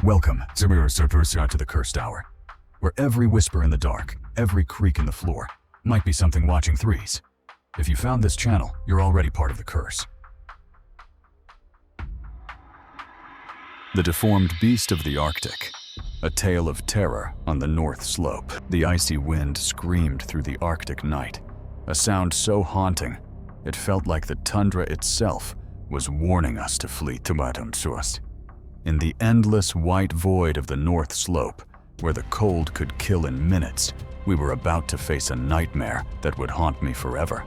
Welcome, to the Cursed Hour, where every whisper in the dark, every creak in the floor, might be something watching threes. If you found this channel, you're already part of the curse. The Deformed Beast of the Arctic, a tale of terror on the North Slope. The icy wind screamed through the Arctic night, a sound so haunting, it felt like the tundra itself was warning us to flee to Uinta. In the endless white void of the North Slope, where the cold could kill in minutes, we were about to face a nightmare that would haunt me forever.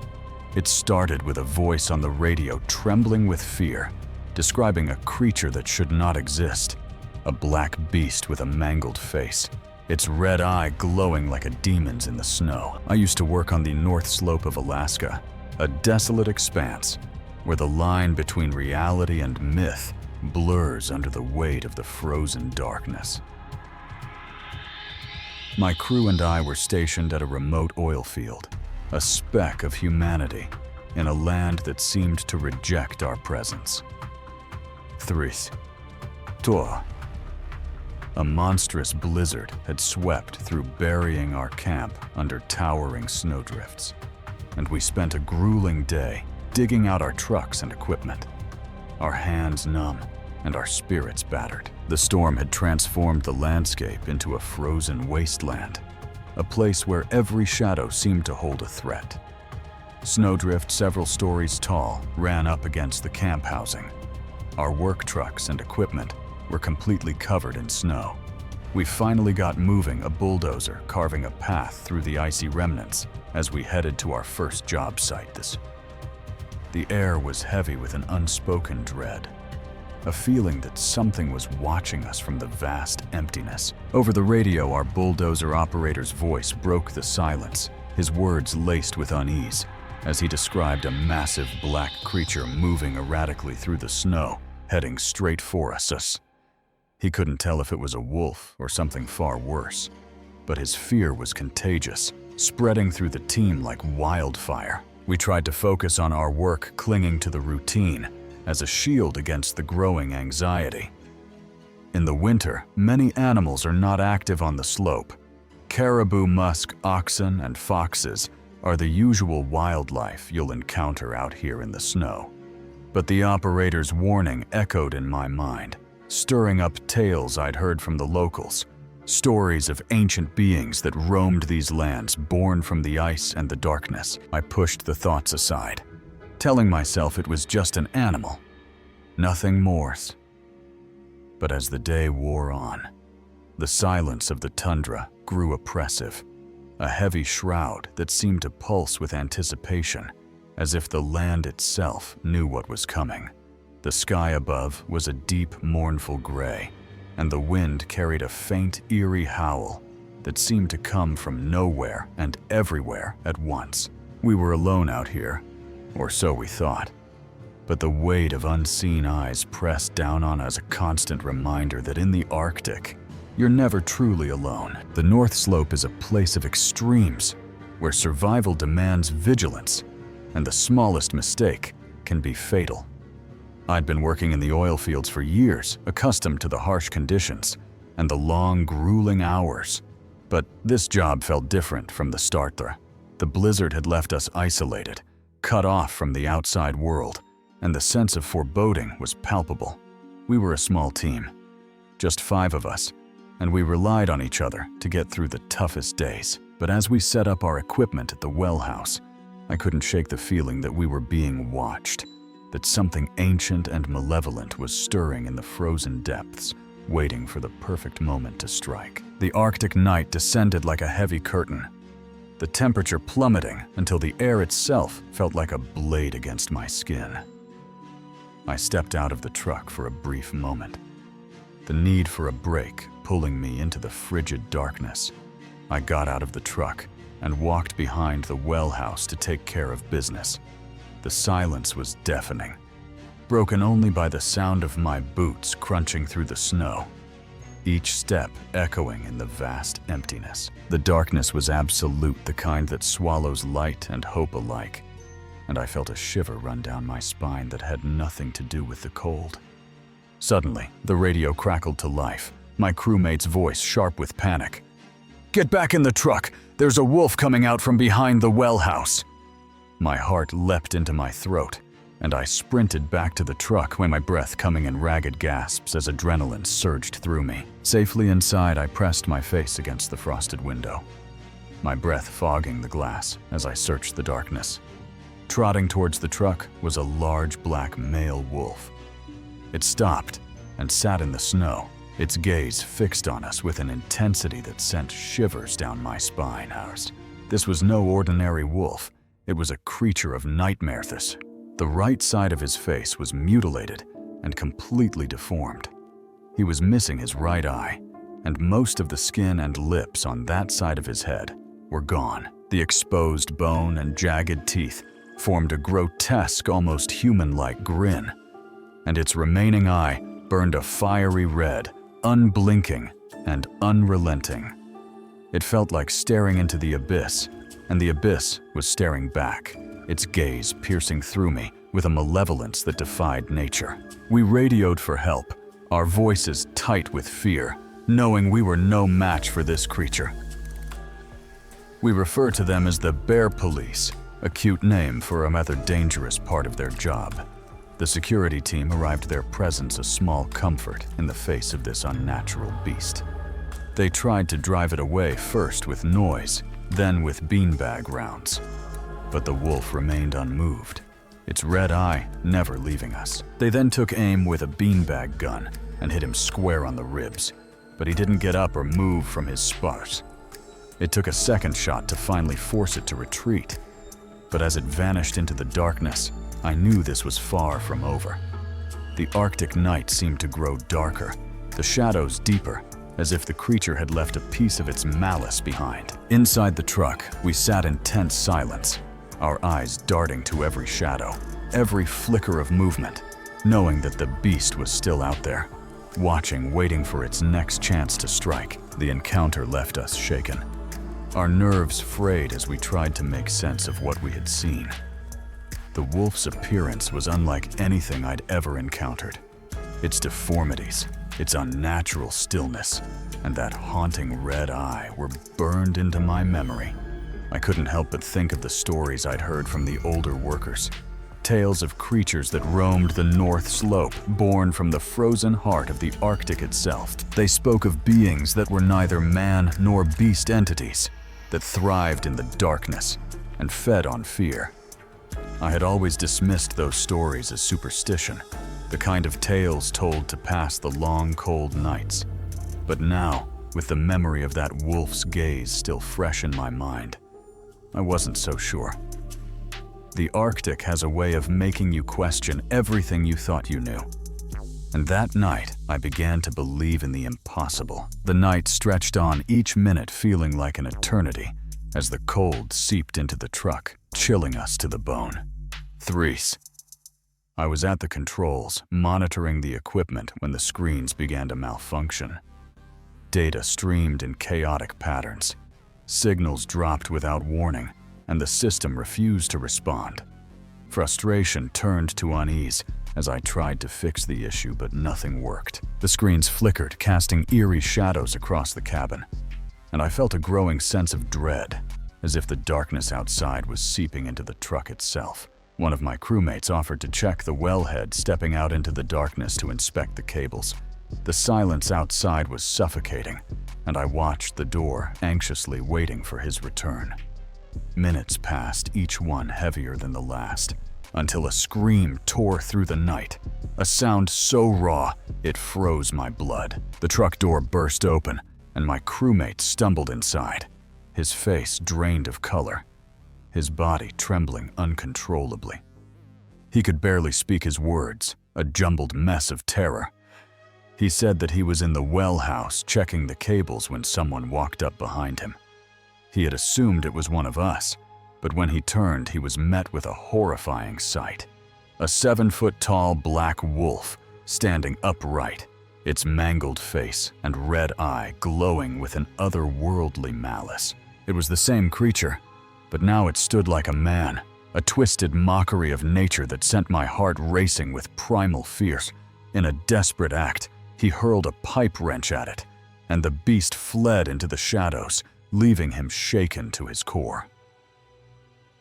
It started with a voice on the radio trembling with fear, describing a creature that should not exist, a black beast with a mangled face, its red eye glowing like a demon's in the snow. I used to work on the North Slope of Alaska, a desolate expanse where the line between reality and myth blurs under the weight of the frozen darkness. My crew and I were stationed at a remote oil field, a speck of humanity in a land that seemed to reject our presence. A monstrous blizzard had swept through burying our camp under towering snowdrifts, and we spent a grueling day digging out our trucks and equipment, our hands numb and our spirits battered. The storm had transformed the landscape into a frozen wasteland, a place where every shadow seemed to hold a threat. Snowdrift several stories tall ran up against the camp housing. Our work trucks and equipment were completely covered in snow. We finally got moving, a bulldozer carving a path through the icy remnants as we headed to our first job site. The air was heavy with an unspoken dread, a feeling that something was watching us from the vast emptiness. Over the radio, our bulldozer operator's voice broke the silence, his words laced with unease, as he described a massive black creature moving erratically through the snow, heading straight for us. He couldn't tell if it was a wolf or something far worse, but his fear was contagious, spreading through the team like wildfire. We tried to focus on our work, clinging to the routine as a shield against the growing anxiety. In the winter, many animals are not active on the slope. Caribou, musk, oxen, and foxes are the usual wildlife you'll encounter out here in the snow. But the operator's warning echoed in my mind, stirring up tales I'd heard from the locals, stories of ancient beings that roamed these lands born from the ice and the darkness. I pushed the thoughts aside, telling myself it was just an animal, nothing more. But as the day wore on, the silence of the tundra grew oppressive, a heavy shroud that seemed to pulse with anticipation, as if the land itself knew what was coming. The sky above was a deep, mournful gray, and the wind carried a faint, eerie howl that seemed to come from nowhere and everywhere at once. We were alone out here, or so we thought, but the weight of unseen eyes pressed down on us, a constant reminder that in the Arctic, you're never truly alone. The North Slope is a place of extremes, where survival demands vigilance, and the smallest mistake can be fatal. I'd been working in the oil fields for years, accustomed to the harsh conditions and the long, grueling hours. But this job felt different from the start. The blizzard had left us isolated, cut off from the outside world, and the sense of foreboding was palpable. We were a small team, just 5 of us, and we relied on each other to get through the toughest days. But as we set up our equipment at the well house, I couldn't shake the feeling that we were being watched, that something ancient and malevolent was stirring in the frozen depths, waiting for the perfect moment to strike. The Arctic night descended like a heavy curtain, the temperature plummeting until the air itself felt like a blade against my skin. I stepped out of the truck for a brief moment, the need for a break pulling me into the frigid darkness. I got out of the truck and walked behind the well house to take care of business. The silence was deafening, broken only by the sound of my boots crunching through the snow, each step echoing in the vast emptiness. The darkness was absolute, the kind that swallows light and hope alike, and I felt a shiver run down my spine that had nothing to do with the cold. Suddenly, the radio crackled to life, my crewmate's voice sharp with panic. "Get back in the truck! There's a wolf coming out from behind the well house!" My heart leapt into my throat, and I sprinted back to the truck, my breath coming in ragged gasps as adrenaline surged through me. Safely inside, I pressed my face against the frosted window, my breath fogging the glass as I searched the darkness. Trotting towards the truck was a large black male wolf. It stopped and sat in the snow, its gaze fixed on us with an intensity that sent shivers down my spine. This was no ordinary wolf. It was a creature of nightmares. The right side of his face was mutilated and completely deformed. He was missing his right eye, and most of the skin and lips on that side of his head were gone. The exposed bone and jagged teeth formed a grotesque, almost human-like grin, and its remaining eye burned a fiery red, unblinking and unrelenting. It felt like staring into the abyss, and the abyss was staring back, its gaze piercing through me with a malevolence that defied nature. We radioed for help, our voices tight with fear, knowing we were no match for this creature. We refer to them as the Bear Police, a cute name for a rather dangerous part of their job. The security team arrived, their presence a small comfort in the face of this unnatural beast. They tried to drive it away first with noise, then with beanbag rounds. But the wolf remained unmoved, its red eye never leaving us. They then took aim with a beanbag gun and hit him square on the ribs, but he didn't get up or move from his spot. It took a second shot to finally force it to retreat, but as it vanished into the darkness, I knew this was far from over. The Arctic night seemed to grow darker, the shadows deeper, as if the creature had left a piece of its malice behind. Inside the truck, we sat in tense silence, our eyes darting to every shadow, every flicker of movement, knowing that the beast was still out there, watching, waiting for its next chance to strike. The encounter left us shaken, our nerves frayed as we tried to make sense of what we had seen. The wolf's appearance was unlike anything I'd ever encountered. Its deformities, its unnatural stillness, and that haunting red eye were burned into my memory. I couldn't help but think of the stories I'd heard from the older workers. Tales of creatures that roamed the North Slope, born from the frozen heart of the Arctic itself. They spoke of beings that were neither man nor beast entities, that thrived in the darkness and fed on fear. I had always dismissed those stories as superstition, the kind of tales told to pass the long, cold nights. But now, with the memory of that wolf's gaze still fresh in my mind, I wasn't so sure. The Arctic has a way of making you question everything you thought you knew. And that night, I began to believe in the impossible. The night stretched on, each minute feeling like an eternity, as the cold seeped into the truck, chilling us to the bone. Threes. I was at the controls, monitoring the equipment when the screens began to malfunction. Data streamed in chaotic patterns. Signals dropped without warning, and the system refused to respond. Frustration turned to unease as I tried to fix the issue, but nothing worked. The screens flickered, casting eerie shadows across the cabin, and I felt a growing sense of dread, as if the darkness outside was seeping into the truck itself. One of my crewmates offered to check the wellhead, stepping out into the darkness to inspect the cables. The silence outside was suffocating, and I watched the door, anxiously waiting for his return. Minutes passed, each one heavier than the last, until a scream tore through the night, a sound so raw it froze my blood. The truck door burst open, and my crewmate stumbled inside, his face drained of color, his body trembling uncontrollably. He could barely speak his words, a jumbled mess of terror. He said that he was in the well house checking the cables when someone walked up behind him. He had assumed it was one of us, but when he turned, he was met with a horrifying sight. A 7-foot-tall black wolf standing upright, its mangled face and red eye glowing with an otherworldly malice. It was the same creature, but now it stood like a man, a twisted mockery of nature that sent my heart racing with primal fear. In a desperate act, He hurled a pipe wrench at it, and the beast fled into the shadows, leaving him shaken to his core.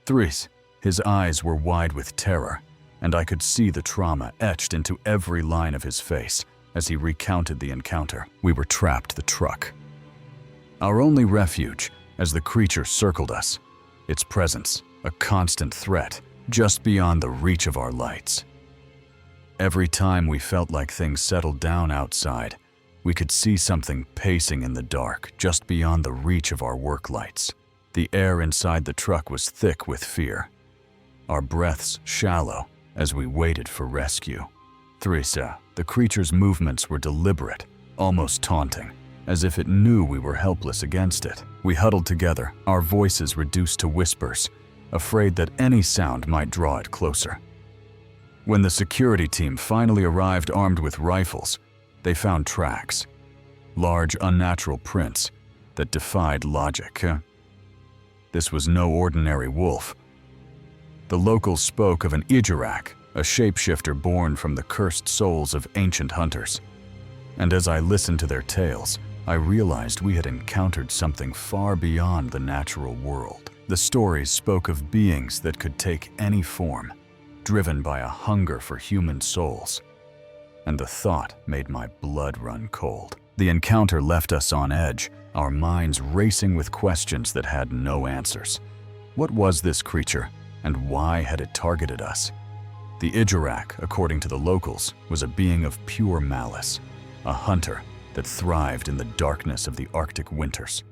Threes, his eyes were wide with terror, and I could see the trauma etched into every line of his face as he recounted the encounter. We were trapped the truck. Our only refuge as the creature circled us, its presence a constant threat just beyond the reach of our lights. Every time we felt like things settled down outside, we could see something pacing in the dark just beyond the reach of our work lights. The air inside the truck was thick with fear, our breaths shallow as we waited for rescue. Theresa, the creature's movements were deliberate, almost taunting, as if it knew we were helpless against it. We huddled together, our voices reduced to whispers, afraid that any sound might draw it closer. When the security team finally arrived armed with rifles, they found tracks, large unnatural prints that defied logic. This was no ordinary wolf. The locals spoke of an Ijarak, a shapeshifter born from the cursed souls of ancient hunters. And as I listened to their tales, I realized we had encountered something far beyond the natural world. The stories spoke of beings that could take any form, driven by a hunger for human souls. And the thought made my blood run cold. The encounter left us on edge, our minds racing with questions that had no answers. What was this creature, and why had it targeted us? The Ijarak, according to the locals, was a being of pure malice, a hunter that thrived in the darkness of the Arctic winters.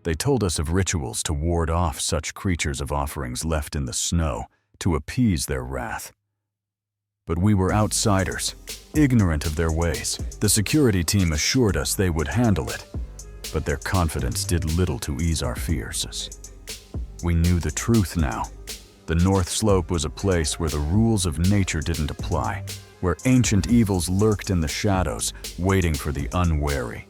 They told us of rituals to ward off such creatures of offerings left in the snow to appease their wrath. But we were outsiders, ignorant of their ways. The security team assured us they would handle it, but their confidence did little to ease our fears. We knew the truth now. The North Slope was a place where the rules of nature didn't apply, where ancient evils lurked in the shadows, waiting for the unwary.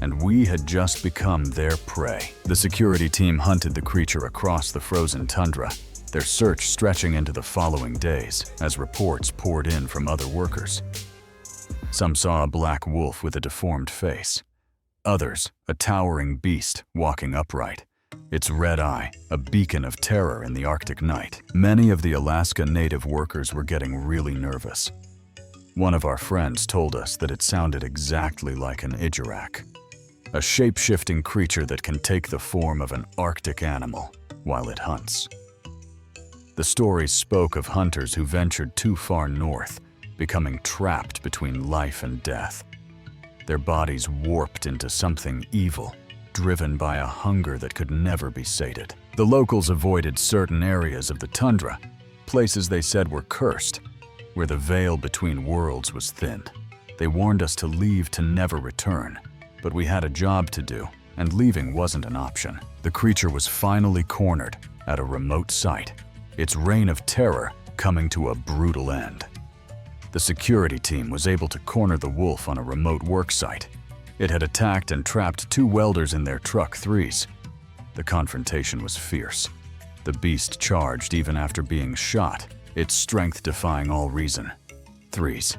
And we had just become their prey. The security team hunted the creature across the frozen tundra, their search stretching into the following days as reports poured in from other workers. Some saw a black wolf with a deformed face. Others, a towering beast walking upright, its red eye a beacon of terror in the Arctic night. Many of the Alaska native workers were getting really nervous. One of our friends told us that it sounded exactly like an Ijarak, a shape-shifting creature that can take the form of an Arctic animal while it hunts. The stories spoke of hunters who ventured too far north, becoming trapped between life and death. Their bodies warped into something evil, driven by a hunger that could never be sated. The locals avoided certain areas of the tundra, places they said were cursed, where the veil between worlds was thinned. They warned us to leave to never return, but we had a job to do, and leaving wasn't an option. The creature was finally cornered at a remote site, its reign of terror coming to a brutal end. The security team was able to corner the wolf on a remote work site. It had attacked and trapped 2 welders in their truck 3s. The confrontation was fierce. The beast charged even after being shot, its strength defying all reason. 3s.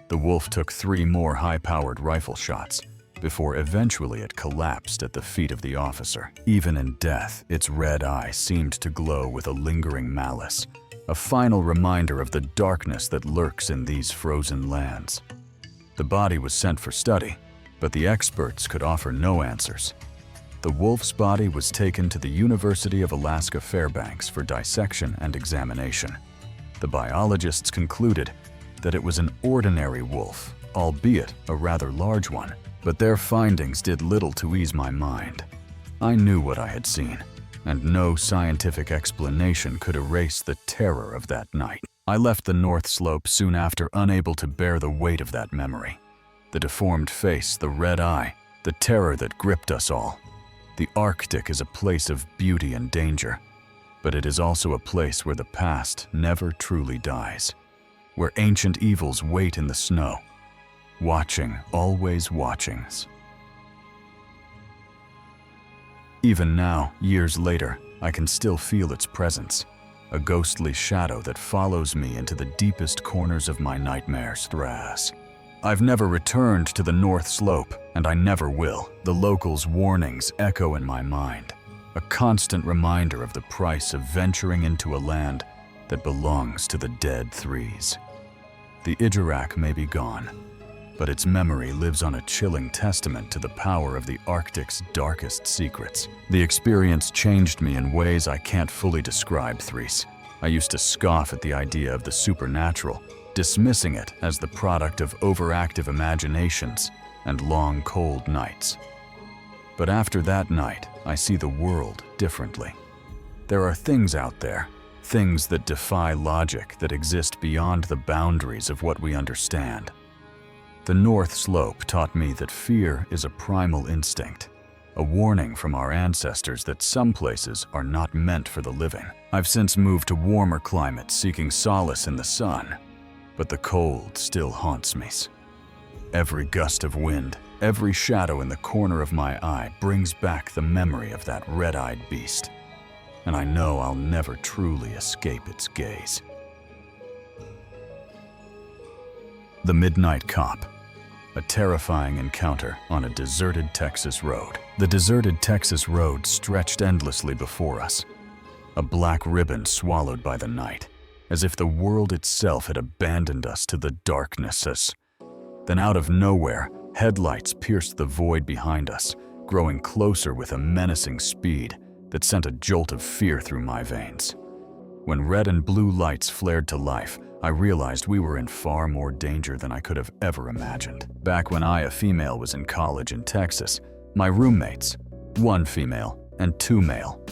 The wolf took 3 more high-powered rifle shots before eventually it collapsed at the feet of the officer. Even in death, its red eye seemed to glow with a lingering malice, a final reminder of the darkness that lurks in these frozen lands. The body was sent for study, but the experts could offer no answers. The wolf's body was taken to the University of Alaska Fairbanks for dissection and examination. The biologists concluded that it was an ordinary wolf, albeit a rather large one, but their findings did little to ease my mind. I knew what I had seen, and no scientific explanation could erase the terror of that night. I left the North Slope soon after, unable to bear the weight of that memory. The deformed face, the red eye, the terror that gripped us all. The Arctic is a place of beauty and danger, but it is also a place where the past never truly dies, where ancient evils wait in the snow, watching, always watching. Even now, years later, I can still feel its presence, a ghostly shadow that follows me into the deepest corners of my nightmares. I've never returned to the North Slope, and I never will. The locals' warnings echo in my mind, a constant reminder of the price of venturing into a land that belongs to the dead threes. The Ijarak may be gone, but its memory lives on, a chilling testament to the power of the Arctic's darkest secrets. The experience changed me in ways I can't fully describe, Threes. I used to scoff at the idea of the supernatural, dismissing it as the product of overactive imaginations and long, cold nights. But after that night, I see the world differently. There are things out there, things that defy logic, that exist beyond the boundaries of what we understand. The North Slope taught me that fear is a primal instinct, a warning from our ancestors that some places are not meant for the living. I've since moved to warmer climates, seeking solace in the sun, but the cold still haunts me. Every gust of wind, every shadow in the corner of my eye brings back the memory of that red-eyed beast, and I know I'll never truly escape its gaze. The Midnight Cop, a terrifying encounter on a deserted Texas road. The deserted Texas road stretched endlessly before us, a black ribbon swallowed by the night, as if the world itself had abandoned us to the darknesses. Then out of nowhere, headlights pierced the void behind us, growing closer with a menacing speed that sent a jolt of fear through my veins. When red and blue lights flared to life, I realized we were in far more danger than I could have ever imagined. Back when I, a female, was in college in Texas, my roommates, 1 female and 2 male,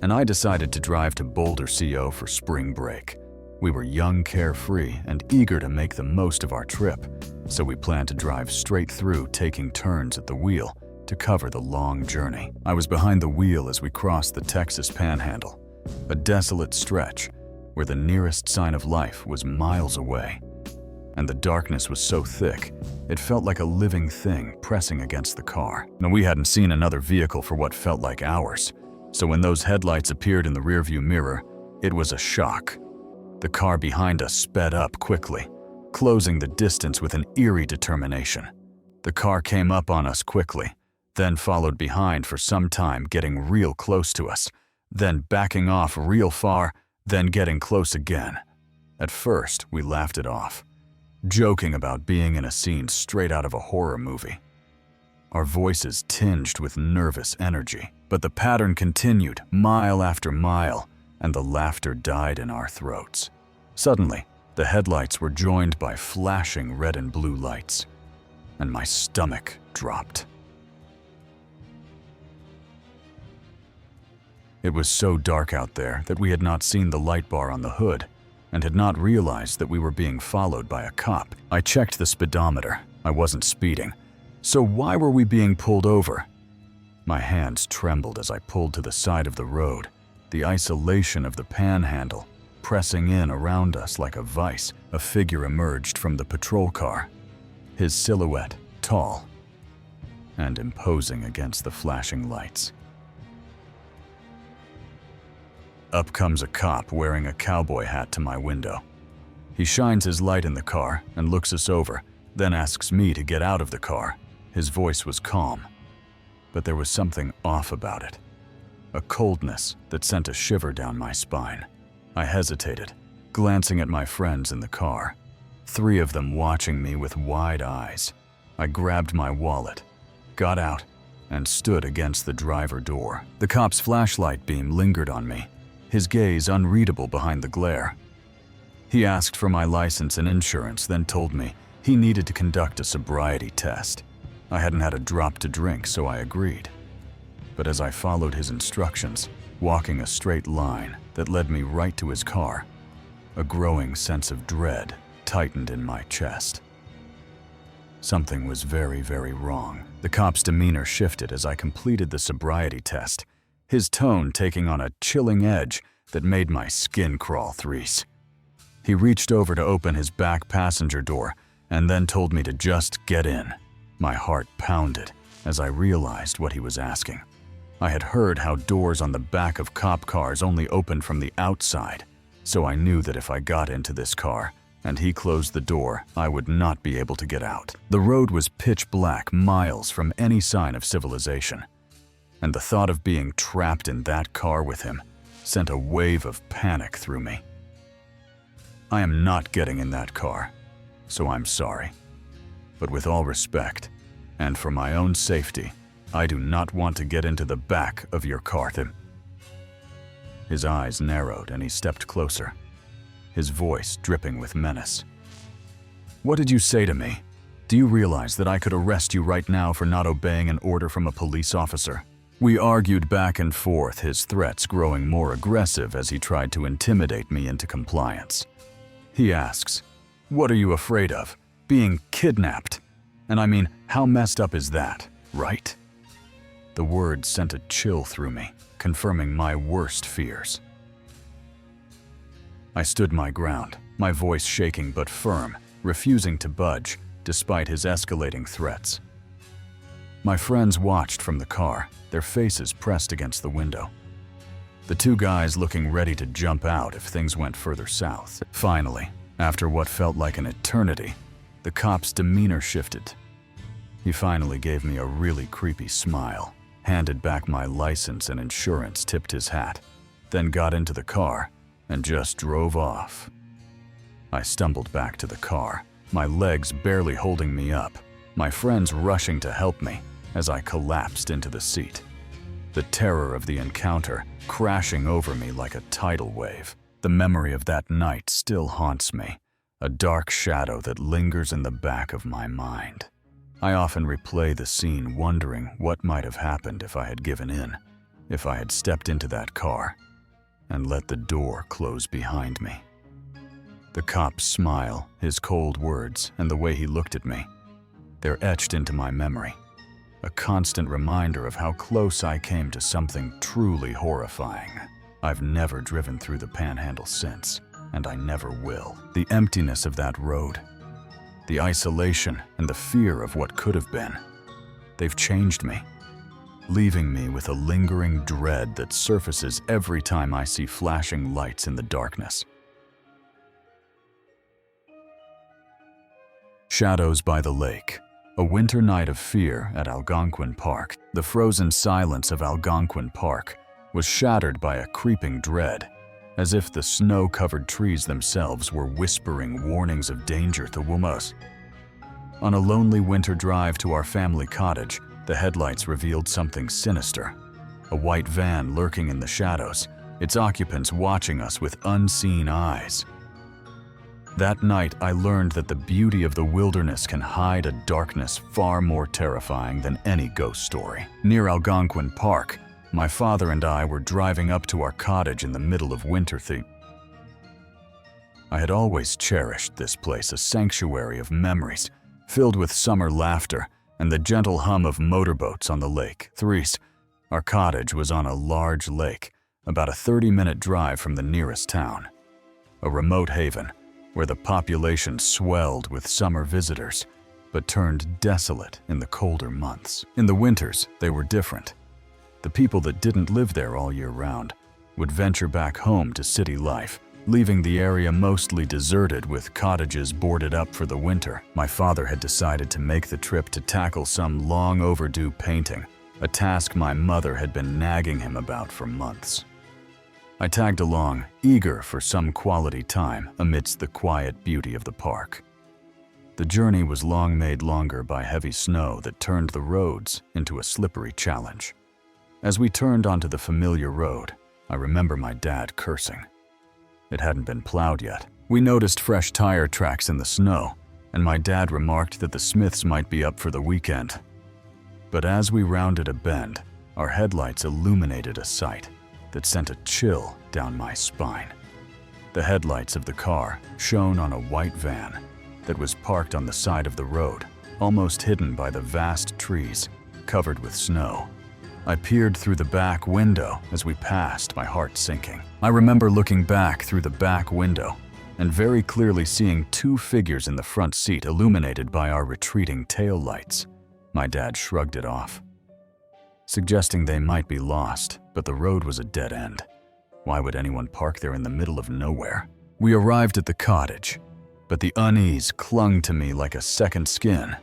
and I decided to drive to Boulder, CO for spring break. We were young, carefree, and eager to make the most of our trip, so we planned to drive straight through, taking turns at the wheel to cover the long journey. I was behind the wheel as we crossed the Texas Panhandle, a desolate stretch where the nearest sign of life was miles away, and the darkness was so thick, it felt like a living thing pressing against the car. Now, we hadn't seen another vehicle for what felt like hours, so when those headlights appeared in the rearview mirror, it was a shock. The car behind us sped up quickly, closing the distance with an eerie determination. The car came up on us quickly, then followed behind for some time, getting real close to us, then backing off real far, then getting close again. At first, we laughed it off, joking about being in a scene straight out of a horror movie. Our voices tinged with nervous energy, but the pattern continued mile after mile, and the laughter died in our throats. Suddenly, the headlights were joined by flashing red and blue lights, and my stomach dropped. It was so dark out there that we had not seen the light bar on the hood and had not realized that we were being followed by a cop. I checked the speedometer. I wasn't speeding. So why were we being pulled over? My hands trembled as I pulled to the side of the road, the isolation of the panhandle pressing in around us like a vice. A figure emerged from the patrol car, his silhouette tall and imposing against the flashing lights. Up comes a cop wearing a cowboy hat to my window. He shines his light in the car and looks us over, then asks me to get out of the car. His voice was calm, but there was something off about it, a coldness that sent a shiver down my spine. I hesitated, glancing at my friends in the car, 3 of them watching me with wide eyes. I grabbed my wallet, got out, and stood against the driver door. The cop's flashlight beam lingered on me, his gaze unreadable behind the glare. He asked for my license and insurance, then told me he needed to conduct a sobriety test. I hadn't had a drop to drink, so I agreed. But as I followed his instructions, walking a straight line that led me right to his car, a growing sense of dread tightened in my chest. Something was very, very wrong. The cop's demeanor shifted as I completed the sobriety test, his tone taking on a chilling edge that made my skin crawl. Threes. He reached over to open his back passenger door and then told me to just get in. My heart pounded as I realized what he was asking. I had heard how doors on the back of cop cars only opened from the outside, so I knew that if I got into this car and he closed the door, I would not be able to get out. The road was pitch black, miles from any sign of civilization, and the thought of being trapped in that car with him sent a wave of panic through me. I am not getting in that car, so I'm sorry. But with all respect, and for my own safety, I do not want to get into the back of your car. His eyes narrowed and he stepped closer, his voice dripping with menace. What did you say to me? Do you realize that I could arrest you right now for not obeying an order from a police officer? We argued back and forth, his threats growing more aggressive as he tried to intimidate me into compliance. He asks, "What are you afraid of? Being kidnapped? And I mean, how messed up is that, right?" The words sent a chill through me, confirming my worst fears. I stood my ground, my voice shaking but firm, refusing to budge despite his escalating threats. My friends watched from the car, their faces pressed against the window. The two guys looking ready to jump out if things went further south. Finally, after what felt like an eternity, the cop's demeanor shifted. He finally gave me a really creepy smile, handed back my license and insurance, tipped his hat, then got into the car and just drove off. I stumbled back to the car, my legs barely holding me up, my friends rushing to help me as I collapsed into the seat. The terror of the encounter crashing over me like a tidal wave. The memory of that night still haunts me, a dark shadow that lingers in the back of my mind. I often replay the scene wondering what might have happened if I had given in, if I had stepped into that car and let the door close behind me. The cop's smile, his cold words, and the way he looked at me, they're etched into my memory, a constant reminder of how close I came to something truly horrifying. I've never driven through the Panhandle since, and I never will. The emptiness of that road, the isolation and the fear of what could have been, they've changed me, leaving me with a lingering dread that surfaces every time I see flashing lights in the darkness. Shadows by the lake. A winter night of fear at Algonquin Park. The frozen silence of Algonquin Park was shattered by a creeping dread, as if the snow-covered trees themselves were whispering warnings of danger to us. On a lonely winter drive to our family cottage, the headlights revealed something sinister. A white van lurking in the shadows, its occupants watching us with unseen eyes. That night, I learned that the beauty of the wilderness can hide a darkness far more terrifying than any ghost story. Near Algonquin Park, my father and I were driving up to our cottage in the middle of winter. I had always cherished this place, a sanctuary of memories, filled with summer laughter and the gentle hum of motorboats on the lake. Our cottage was on a large lake, about a 30-minute drive from the nearest town. A remote haven, where the population swelled with summer visitors, but turned desolate in the colder months. In the winters, they were different. The people that didn't live there all year round would venture back home to city life, leaving the area mostly deserted with cottages boarded up for the winter. My father had decided to make the trip to tackle some long overdue painting, a task my mother had been nagging him about for months. I tagged along, eager for some quality time amidst the quiet beauty of the park. The journey was long made longer by heavy snow that turned the roads into a slippery challenge. As we turned onto the familiar road, I remember my dad cursing. It hadn't been plowed yet. We noticed fresh tire tracks in the snow, and my dad remarked that the Smiths might be up for the weekend. But as we rounded a bend, our headlights illuminated a sight that sent a chill down my spine. The headlights of the car shone on a white van that was parked on the side of the road, almost hidden by the vast trees covered with snow. I peered through the back window as we passed, my heart sinking. I remember looking back through the back window and very clearly seeing two figures in the front seat illuminated by our retreating tail lights. My dad shrugged it off, suggesting they might be lost, but the road was a dead end. Why would anyone park there in the middle of nowhere? We arrived at the cottage, but the unease clung to me like a second skin.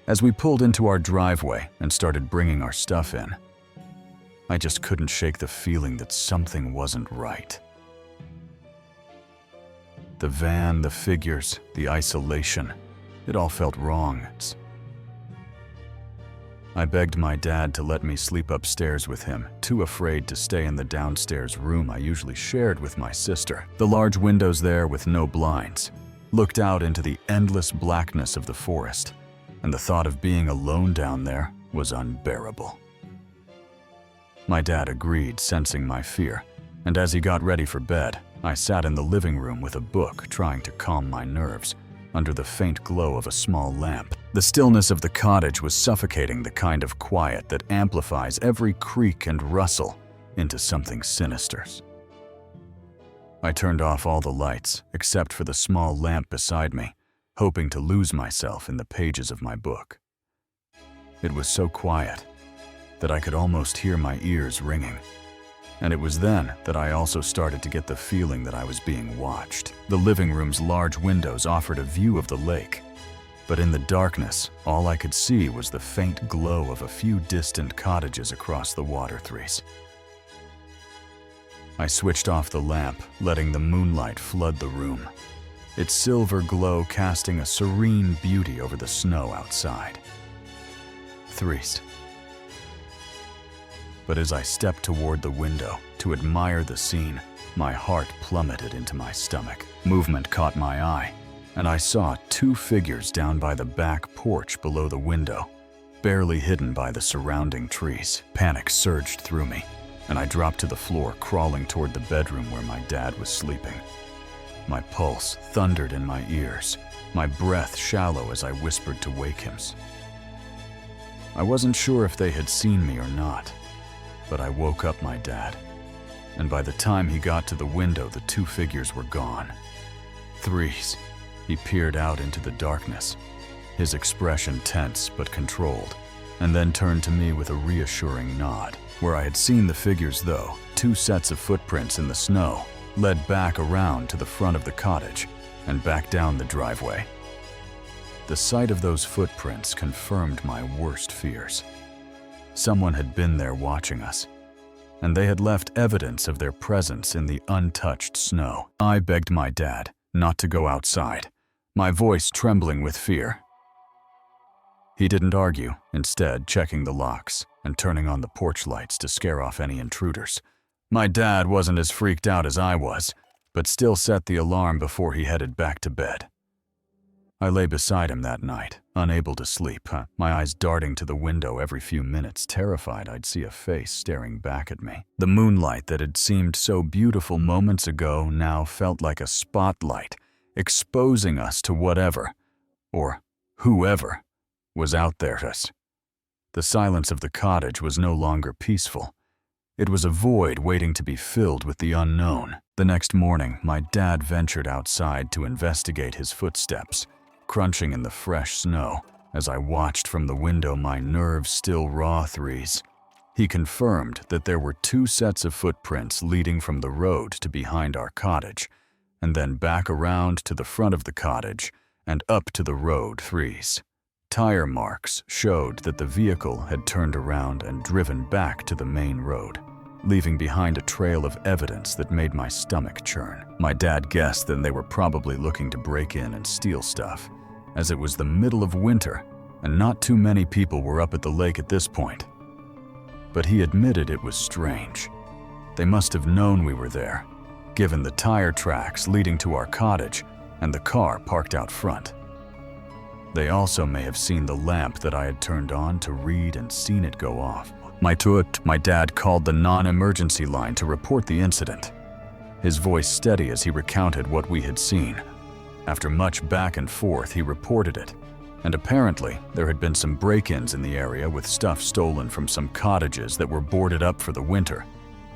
As we pulled into our driveway and started bringing our stuff in, I just couldn't shake the feeling that something wasn't right. The van, the figures, the isolation, it all felt wrong. I begged my dad to let me sleep upstairs with him, too afraid to stay in the downstairs room I usually shared with my sister. The large windows there with no blinds looked out into the endless blackness of the forest, and the thought of being alone down there was unbearable. My dad agreed, sensing my fear, and as he got ready for bed, I sat in the living room with a book, trying to calm my nerves under the faint glow of a small lamp. The stillness of the cottage was suffocating, the kind of quiet that amplifies every creak and rustle into something sinister. I turned off all the lights, except for the small lamp beside me, hoping to lose myself in the pages of my book. It was so quiet that I could almost hear my ears ringing. And it was then that I also started to get the feeling that I was being watched. The living room's large windows offered a view of the lake, but in the darkness, all I could see was the faint glow of a few distant cottages across the water threes. I switched off the lamp, letting the moonlight flood the room, its silver glow casting a serene beauty over the snow outside. Threes. But as I stepped toward the window to admire the scene, my heart plummeted into my stomach. Movement caught my eye, and I saw two figures down by the back porch below the window, barely hidden by the surrounding trees. Panic surged through me, and I dropped to the floor, crawling toward the bedroom where my dad was sleeping. My pulse thundered in my ears, my breath shallow as I whispered to wake him. I wasn't sure if they had seen me or not, but I woke up my dad, and by the time he got to the window, the two figures were gone. Threes. He peered out into the darkness, his expression tense but controlled, and then turned to me with a reassuring nod. Where I had seen the figures, though, two sets of footprints in the snow led back around to the front of the cottage and back down the driveway. The sight of those footprints confirmed my worst fears. Someone had been there watching us, and they had left evidence of their presence in the untouched snow. I begged my dad not to go outside, my voice trembling with fear. He didn't argue, instead checking the locks and turning on the porch lights to scare off any intruders. My dad wasn't as freaked out as I was, but still set the alarm before he headed back to bed. I lay beside him that night, unable to sleep, my eyes darting to the window every few minutes, terrified I'd see a face staring back at me. The moonlight that had seemed so beautiful moments ago now felt like a spotlight, exposing us to whatever, or whoever, was out there. The silence of the cottage was no longer peaceful. It was a void waiting to be filled with the unknown. The next morning, my dad ventured outside to investigate his footsteps, crunching in the fresh snow. As I watched from the window, my nerves still raw. Threes. He confirmed that there were two sets of footprints leading from the road to behind our cottage, and then back around to the front of the cottage and up to the road. Threes. Tire marks showed that the vehicle had turned around and driven back to the main road, leaving behind a trail of evidence that made my stomach churn. My dad guessed that they were probably looking to break in and steal stuff, as it was the middle of winter and not too many people were up at the lake at this point. But he admitted it was strange. They must have known we were there, given the tire tracks leading to our cottage and the car parked out front. They also may have seen the lamp that I had turned on to read and seen it go off. My dad called the non-emergency line to report the incident, his voice steady as he recounted what we had seen. After much back and forth, he reported it, and apparently there had been some break-ins in the area with stuff stolen from some cottages that were boarded up for the winter.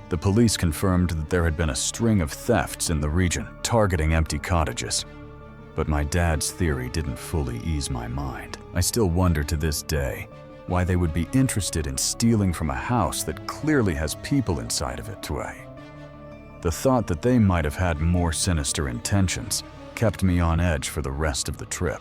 The police confirmed that there had been a string of thefts in the region, targeting empty cottages. But my dad's theory didn't fully ease my mind. I still wonder to this day why they would be interested in stealing from a house that clearly has people inside of it. The thought that they might have had more sinister intentions kept me on edge for the rest of the trip.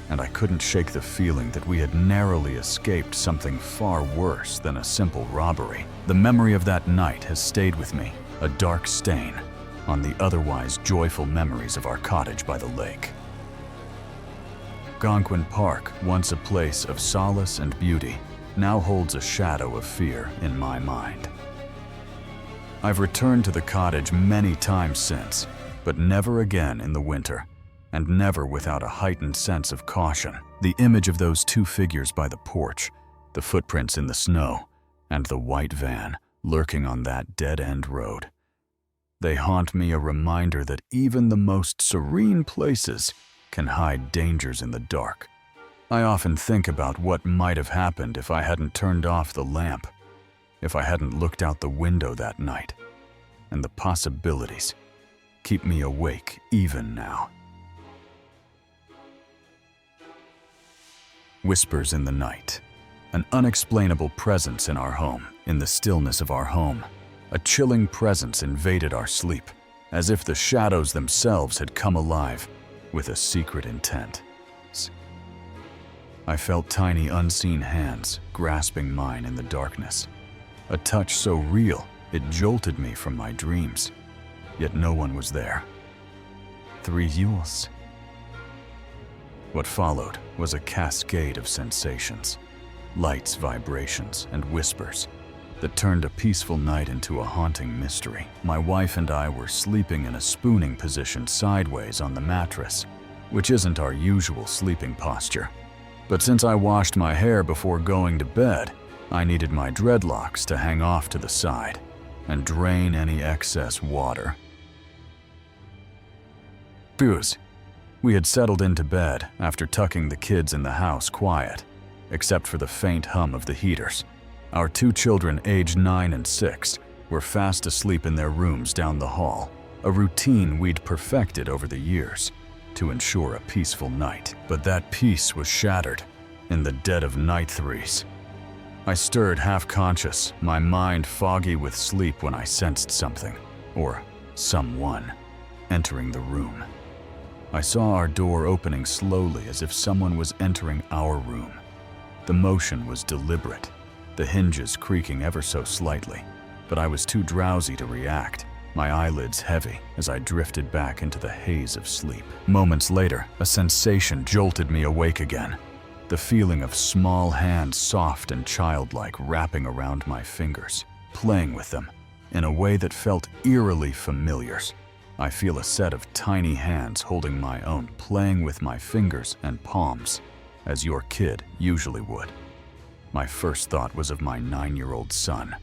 And I couldn't shake the feeling that we had narrowly escaped something far worse than a simple robbery. The memory of that night has stayed with me, a dark stain on the otherwise joyful memories of our cottage by the lake. Algonquin Park, once a place of solace and beauty, now holds a shadow of fear in my mind. I've returned to the cottage many times since, but never again in the winter, and never without a heightened sense of caution. The image of those two figures by the porch, the footprints in the snow, and the white van lurking on that dead-end road. They haunt me, a reminder that even the most serene places can hide dangers in the dark. I often think about what might have happened if I hadn't turned off the lamp, if I hadn't looked out the window that night, and the possibilities keep me awake even now. Whispers in the night. An unexplainable presence in our home, in the stillness of our home. A chilling presence invaded our sleep, as if the shadows themselves had come alive with a secret intent. I felt tiny unseen hands grasping mine in the darkness. A touch so real, it jolted me from my dreams. Yet no one was there. 3 Yules. What followed was a cascade of sensations, lights, vibrations, and whispers that turned a peaceful night into a haunting mystery. My wife and I were sleeping in a spooning position sideways on the mattress, which isn't our usual sleeping posture. But since I washed my hair before going to bed, I needed my dreadlocks to hang off to the side and drain any excess water. Booze. We had settled into bed after tucking the kids in the house quiet, except for the faint hum of the heaters. Our 2 children, aged 9 and 6, were fast asleep in their rooms down the hall, a routine we'd perfected over the years to ensure a peaceful night. But that peace was shattered in the dead of night threes. I stirred half-conscious, my mind foggy with sleep, when I sensed something, or someone, entering the room. I saw our door opening slowly as if someone was entering our room. The motion was deliberate, the hinges creaking ever so slightly, but I was too drowsy to react, my eyelids heavy as I drifted back into the haze of sleep. Moments later, a sensation jolted me awake again. The feeling of small hands, soft and childlike, wrapping around my fingers, playing with them in a way that felt eerily familiar. I feel a set of tiny hands holding my own, playing with my fingers and palms, as your kid usually would. My first thought was of my 9-year-old son,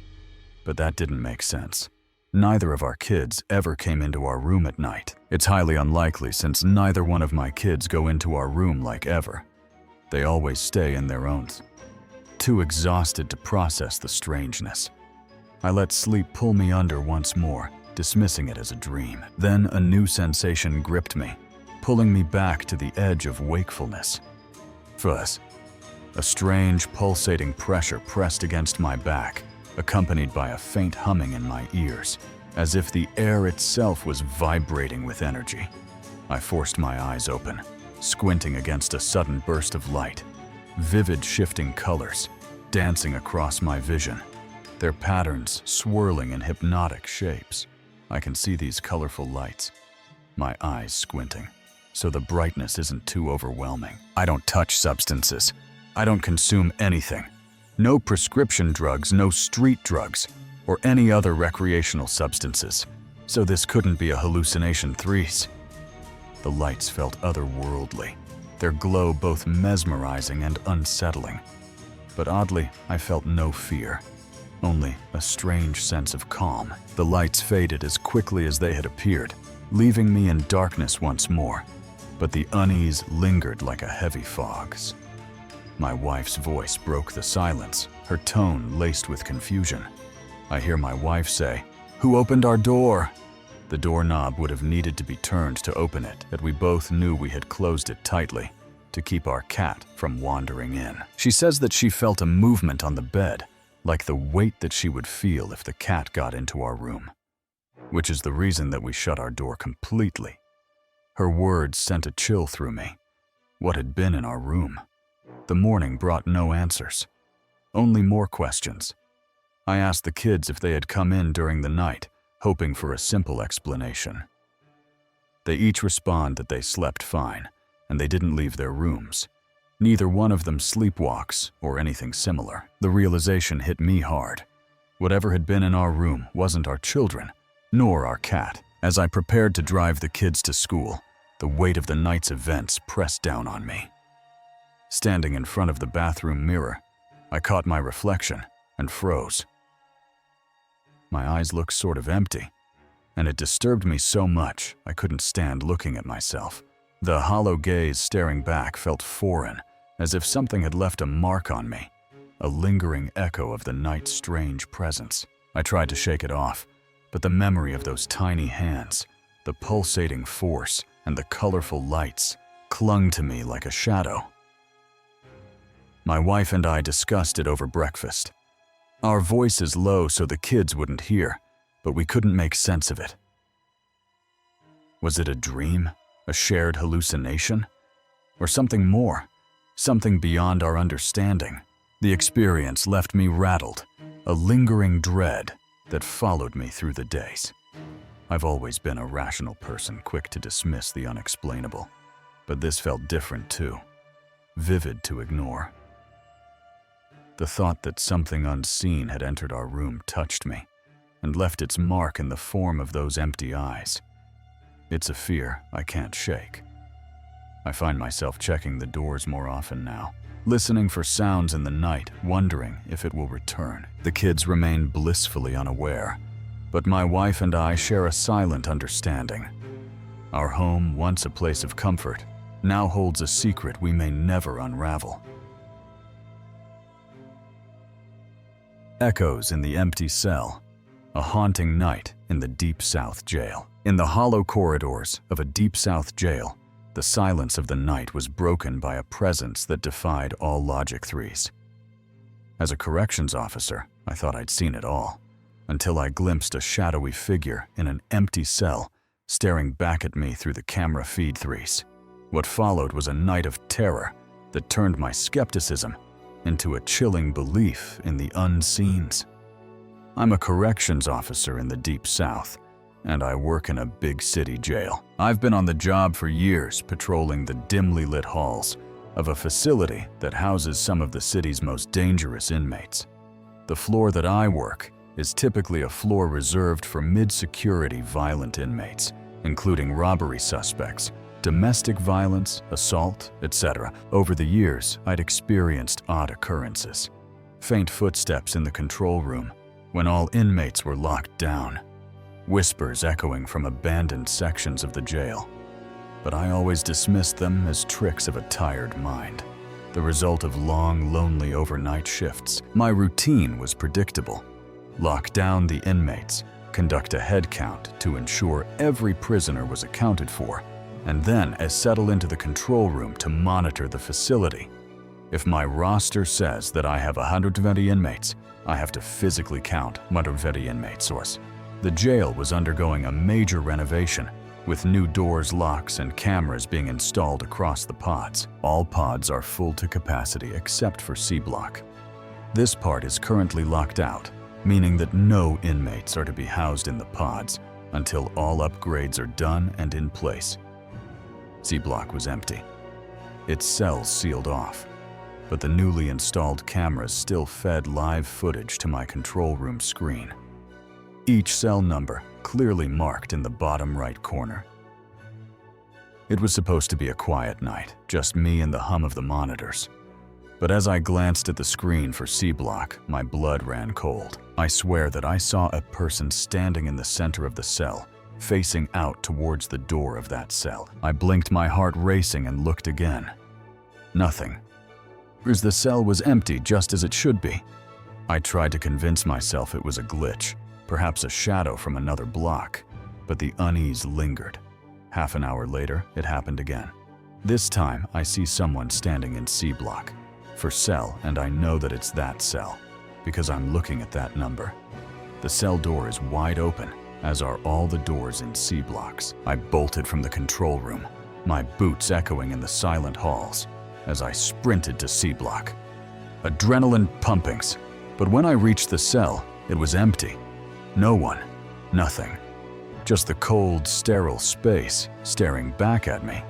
but that didn't make sense. Neither of our kids ever came into our room at night. It's highly unlikely, since neither one of my kids go into our room like ever. They always stay in their own. Too exhausted to process the strangeness, I let sleep pull me under once more, dismissing it as a dream. Then a new sensation gripped me, pulling me back to the edge of wakefulness. Fuzz. A strange, pulsating pressure pressed against my back, accompanied by a faint humming in my ears, as if the air itself was vibrating with energy. I forced my eyes open, squinting against a sudden burst of light. Vivid shifting colors dancing across my vision, their patterns swirling in hypnotic shapes. I can see these colorful lights, my eyes squinting, so the brightness isn't too overwhelming. I don't touch substances. I don't consume anything. No prescription drugs, no street drugs, or any other recreational substances. So this couldn't be a hallucination. Threes. The lights felt otherworldly, their glow both mesmerizing and unsettling. But oddly, I felt no fear, only a strange sense of calm. The lights faded as quickly as they had appeared, leaving me in darkness once more, but the unease lingered like a heavy fog. My wife's voice broke the silence, her tone laced with confusion. I hear my wife say, "Who opened our door?" The doorknob would have needed to be turned to open it, but we both knew we had closed it tightly to keep our cat from wandering in. She says that she felt a movement on the bed, like the weight that she would feel if the cat got into our room, which is the reason that we shut our door completely. Her words sent a chill through me. What had been in our room? The morning brought no answers, only more questions. I asked the kids if they had come in during the night, hoping for a simple explanation. They each respond that they slept fine, and they didn't leave their rooms. Neither one of them sleepwalks or anything similar. The realization hit me hard. Whatever had been in our room wasn't our children, nor our cat. As I prepared to drive the kids to school, the weight of the night's events pressed down on me. Standing in front of the bathroom mirror, I caught my reflection and froze. My eyes looked sort of empty, and it disturbed me so much I couldn't stand looking at myself. The hollow gaze staring back felt foreign, as if something had left a mark on me, a lingering echo of the night's strange presence. I tried to shake it off, but the memory of those tiny hands, the pulsating force, and the colorful lights clung to me like a shadow. My wife and I discussed it over breakfast. Our voices low so the kids wouldn't hear, but we couldn't make sense of it. Was it a dream, a shared hallucination, or something more, something beyond our understanding? The experience left me rattled, a lingering dread that followed me through the days. I've always been a rational person, quick to dismiss the unexplainable, but this felt different too, vivid to ignore. The thought that something unseen had entered our room touched me and left its mark in the form of those empty eyes. It's a fear I can't shake. I find myself checking the doors more often now, listening for sounds in the night, wondering if it will return. The kids remain blissfully unaware, but my wife and I share a silent understanding. Our home, once a place of comfort, now holds a secret we may never unravel. Echoes in the empty cell, a haunting night in the Deep South Jail. In the hollow corridors of a Deep South jail, the silence of the night was broken by a presence that defied all logic threes. As a corrections officer, I thought I'd seen it all, until I glimpsed a shadowy figure in an empty cell staring back at me through the camera feed threes. What followed was a night of terror that turned my skepticism into a chilling belief in the unseens. I'm a corrections officer in the Deep South, and I work in a big city jail. I've been on the job for years, patrolling the dimly lit halls of a facility that houses some of the city's most dangerous inmates. The floor that I work is typically a floor reserved for mid-security violent inmates, including robbery suspects, domestic violence, assault, etc. Over the years, I'd experienced odd occurrences. Faint footsteps in the control room when all inmates were locked down. Whispers echoing from abandoned sections of the jail. But I always dismissed them as tricks of a tired mind, the result of long, lonely overnight shifts. My routine was predictable. Lock down the inmates, conduct a head count to ensure every prisoner was accounted for, and then settle into the control room to monitor the facility. If my roster says that I have 120 inmates, I have to physically count 120 inmates. The jail was undergoing a major renovation, with new doors, locks, and cameras being installed across the pods. All pods are full to capacity except for C block. This part is currently locked out, meaning that no inmates are to be housed in the pods until all upgrades are done and in place. C block was empty, its cells sealed off, but the newly installed cameras still fed live footage to my control room screen. Each cell number clearly marked in the bottom right corner. It was supposed to be a quiet night, just me and the hum of the monitors. But as I glanced at the screen for C block, my blood ran cold. I swear that I saw a person standing in the center of the cell, facing out towards the door of that cell. I blinked, my heart racing, and looked again. Nothing. The cell was empty, just as it should be. I tried to convince myself it was a glitch, perhaps a shadow from another block, but the unease lingered. Half an hour later, it happened again. This time, I see someone standing in C block for cell, and I know that it's that cell because I'm looking at that number. The cell door is wide open, as are all the doors in C blocks. I bolted from the control room, my boots echoing in the silent halls as I sprinted to C block. Adrenaline pumpings, but when I reached the cell, it was empty. No one, nothing. Just the cold, sterile space staring back at me.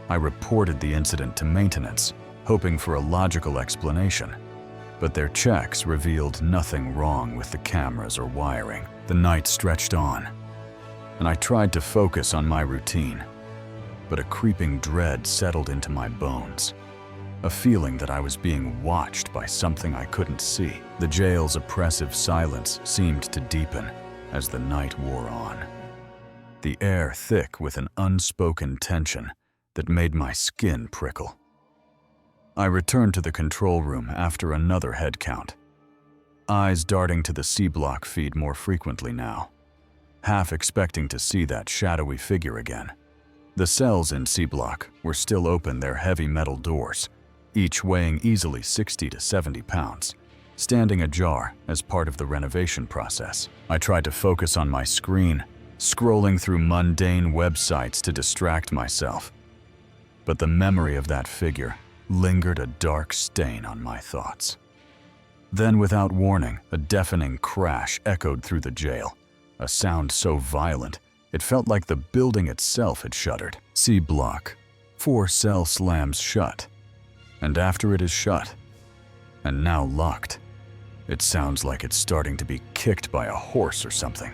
I reported the incident to maintenance, hoping for a logical explanation, but their checks revealed nothing wrong with the cameras or wiring. The night stretched on, and I tried to focus on my routine, but a creeping dread settled into my bones, a feeling that I was being watched by something I couldn't see. The jail's oppressive silence seemed to deepen as the night wore on, the air thick with an unspoken tension that made my skin prickle. I returned to the control room after another head count, eyes darting to the C block feed more frequently now, half expecting to see that shadowy figure again. The cells in C block were still open, their heavy metal doors, each weighing easily 60 to 70 pounds, standing ajar as part of the renovation process. I tried to focus on my screen, scrolling through mundane websites to distract myself, but the memory of that figure lingered a dark stain on my thoughts. Then, without warning, a deafening crash echoed through the jail, a sound so violent it felt like the building itself had shuddered. C block, 4 cell slams shut, and after it is shut, and now locked, it sounds like it's starting to be kicked by a horse or something.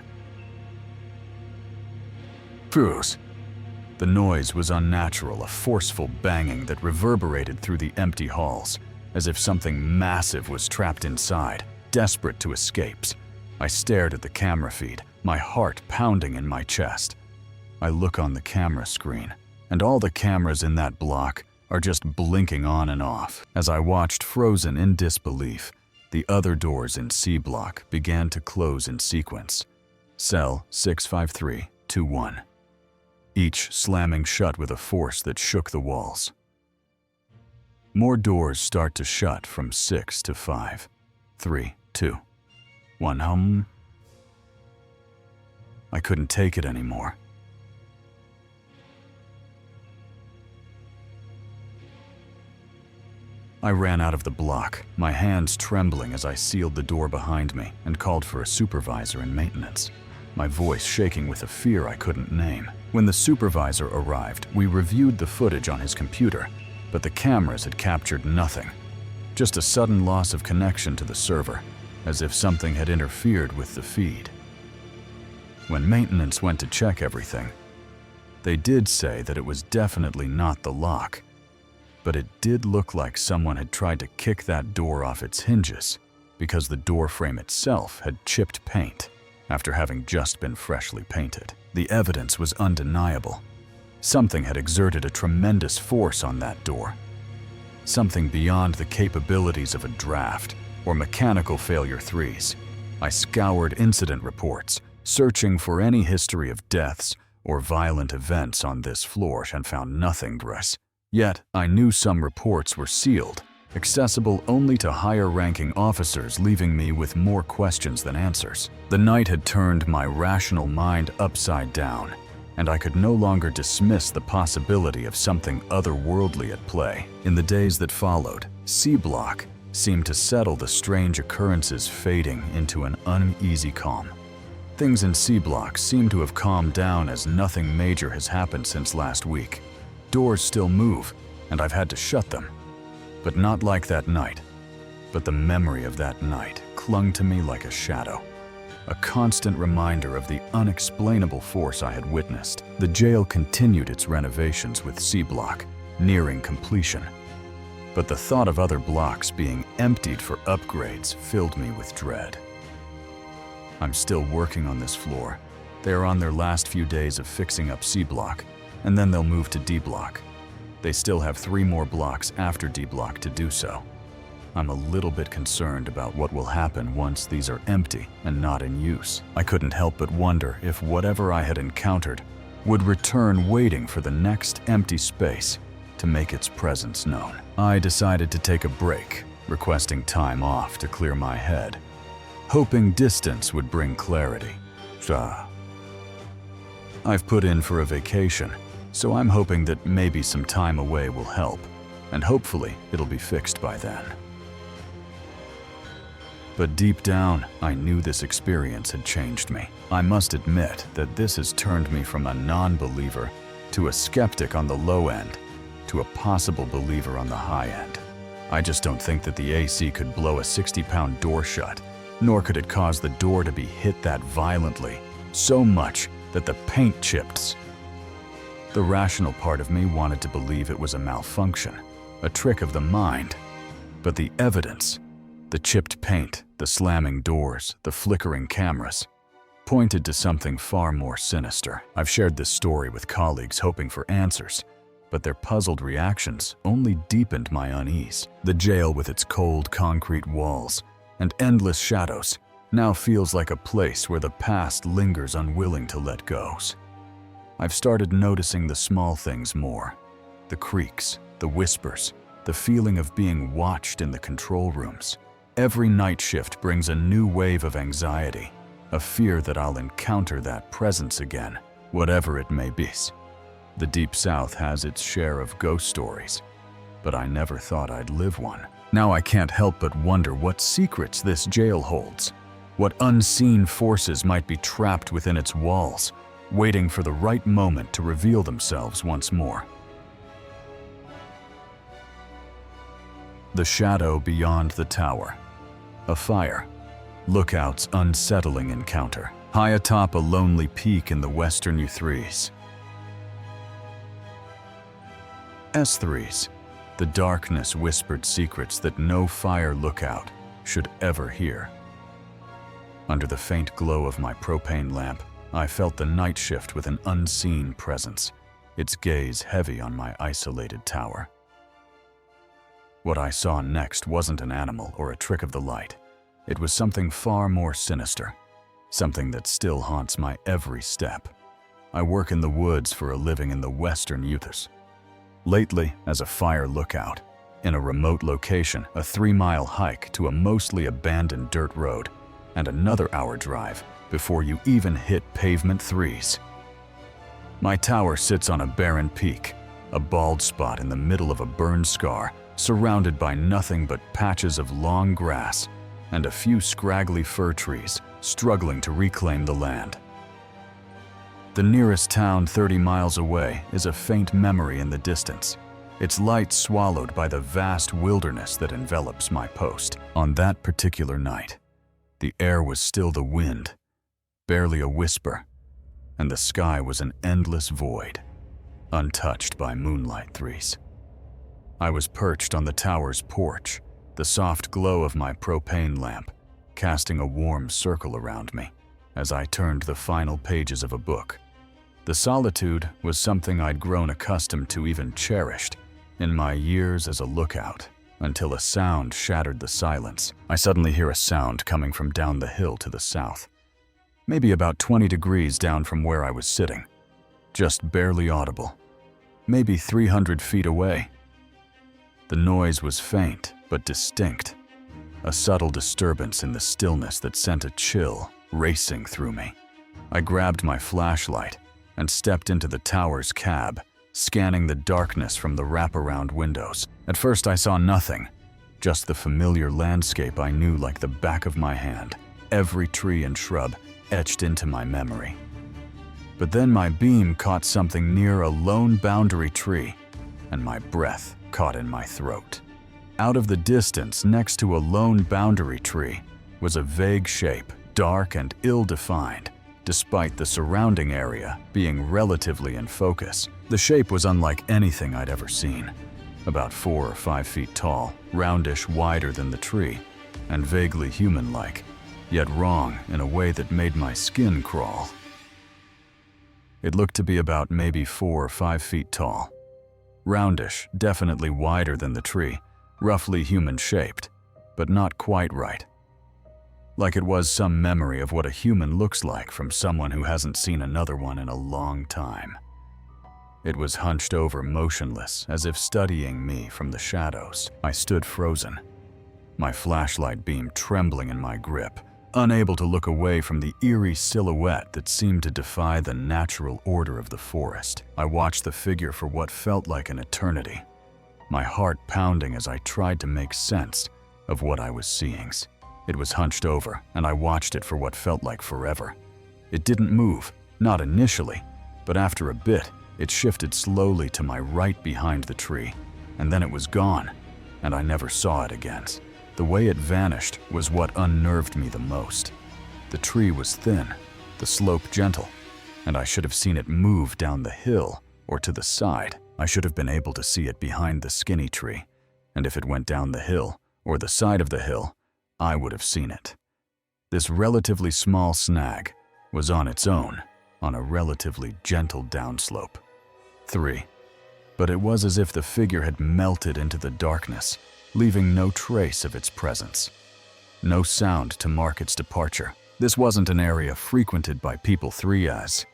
Phews. The noise was unnatural, a forceful banging that reverberated through the empty halls, as if something massive was trapped inside, desperate to escape. I stared at the camera feed, my heart pounding in my chest. I look on the camera screen, and all the cameras in that block are just blinking on and off. As I watched, frozen in disbelief, the other doors in C block began to close in sequence. Cell 65321. Each slamming shut with a force that shook the walls. More doors start to shut from 6 to 5, 3, 2, 1. I couldn't take it anymore. I ran out of the block, my hands trembling as I sealed the door behind me and called for a supervisor in maintenance, my voice shaking with a fear I couldn't name. When the supervisor arrived, we reviewed the footage on his computer, but the cameras had captured nothing. Just a sudden loss of connection to the server, as if something had interfered with the feed. When maintenance went to check everything, they did say that it was definitely not the lock, but it did look like someone had tried to kick that door off its hinges because the door frame itself had chipped paint after having just been freshly painted. The evidence was undeniable. Something had exerted a tremendous force on that door. Something beyond the capabilities of a draft or mechanical failure 3s. I scoured incident reports, searching for any history of deaths or violent events on this floor, and found nothing gross. Yet, I knew some reports were sealed, accessible only to higher-ranking officers, leaving me with more questions than answers. The night had turned my rational mind upside down, and I could no longer dismiss the possibility of something otherworldly at play. In the days that followed, C block seemed to settle, the strange occurrences fading into an uneasy calm. Things in C block seem to have calmed down as nothing major has happened since last week. Doors still move, and I've had to shut them. But not like that night. But the memory of that night clung to me like a shadow, a constant reminder of the unexplainable force I had witnessed. The jail continued its renovations with C block, nearing completion. But the thought of other blocks being emptied for upgrades filled me with dread. I'm still working on this floor. They are on their last few days of fixing up C block, and then they'll move to D block. They still have 3 more blocks after D block to do so. I'm a little bit concerned about what will happen once these are empty and not in use. I couldn't help but wonder if whatever I had encountered would return, waiting for the next empty space to make its presence known. I decided to take a break, requesting time off to clear my head, hoping distance would bring clarity. I've put in for a vacation, so I'm hoping that maybe some time away will help, and hopefully it'll be fixed by then. But deep down, I knew this experience had changed me. I must admit that this has turned me from a non-believer to a skeptic on the low end to a possible believer on the high end. I just don't think that the AC could blow a 60-pound door shut, nor could it cause the door to be hit that violently, so much that the paint chips. The rational part of me wanted to believe it was a malfunction, a trick of the mind, but the evidence, the chipped paint, the slamming doors, the flickering cameras, pointed to something far more sinister. I've shared this story with colleagues hoping for answers, but their puzzled reactions only deepened my unease. The jail with its cold concrete walls and endless shadows now feels like a place where the past lingers unwilling to let go. I've started noticing the small things more, the creaks, the whispers, the feeling of being watched in the control rooms. Every night shift brings a new wave of anxiety, a fear that I'll encounter that presence again, whatever it may be. The Deep South has its share of ghost stories, but I never thought I'd live one. Now I can't help but wonder what secrets this jail holds, what unseen forces might be trapped within its walls, waiting for the right moment to reveal themselves once more. The shadow beyond the tower. A fire. Lookout's unsettling encounter. High atop a lonely peak in the western U3s. S3s. The darkness whispered secrets that no fire lookout should ever hear. Under the faint glow of my propane lamp, I felt the night shift with an unseen presence, its gaze heavy on my isolated tower. What I saw next wasn't an animal or a trick of the light. It was something far more sinister, something that still haunts my every step. I work in the woods for a living in the western Uinta. Lately, as a fire lookout, in a remote location, a 3-mile hike to a mostly abandoned dirt road, and another hour drive before you even hit pavement 3s. My tower sits on a barren peak, a bald spot in the middle of a burn scar, surrounded by nothing but patches of long grass and a few scraggly fir trees struggling to reclaim the land. The nearest town 30 miles away is a faint memory in the distance, its light swallowed by the vast wilderness that envelops my post. On that particular night, the air was still the wind, barely a whisper, and the sky was an endless void, untouched by moonlight 3s. I was perched on the tower's porch, the soft glow of my propane lamp casting a warm circle around me as I turned the final pages of a book. The solitude was something I'd grown accustomed to, even cherished, in my years as a lookout, until a sound shattered the silence. I suddenly hear a sound coming from down the hill to the south, maybe about 20 degrees down from where I was sitting, just barely audible, maybe 300 feet away. The noise was faint but distinct, a subtle disturbance in the stillness that sent a chill racing through me. I grabbed my flashlight and stepped into the tower's cab, scanning the darkness from the wraparound windows. At first I saw nothing, just the familiar landscape I knew like the back of my hand, every tree and shrub etched into my memory. But then my beam caught something near a lone boundary tree, and my breath caught in my throat. Out of the distance, next to a lone boundary tree, was a vague shape, dark and ill-defined, despite the surrounding area being relatively in focus. The shape was unlike anything I'd ever seen. About 4 or 5 feet tall, roundish, wider than the tree, and vaguely human-like, yet wrong in a way that made my skin crawl. It looked to be about maybe 4 or 5 feet tall. Roundish, definitely wider than the tree, roughly human-shaped, but not quite right. Like it was some memory of what a human looks like from someone who hasn't seen another one in a long time. It was hunched over, motionless, as if studying me from the shadows. I stood frozen, my flashlight beam trembling in my grip, Unable to look away from the eerie silhouette that seemed to defy the natural order of the forest, I watched the figure for what felt like an eternity, my heart pounding as I tried to make sense of what I was seeing. It was hunched over, and I watched it for what felt like forever. It didn't move, not initially, but after a bit, it shifted slowly to my right behind the tree, and then it was gone, and I never saw it again. The way it vanished was what unnerved me the most. The tree was thin, the slope gentle, and I should have seen it move down the hill or to the side. I should have been able to see it behind the skinny tree, and if it went down the hill or the side of the hill, I would have seen it. This relatively small snag was on its own, on a relatively gentle downslope. 3. But it was as if the figure had melted into the darkness, leaving no trace of its presence. No sound to mark its departure. This wasn't an area frequented by people 3 as.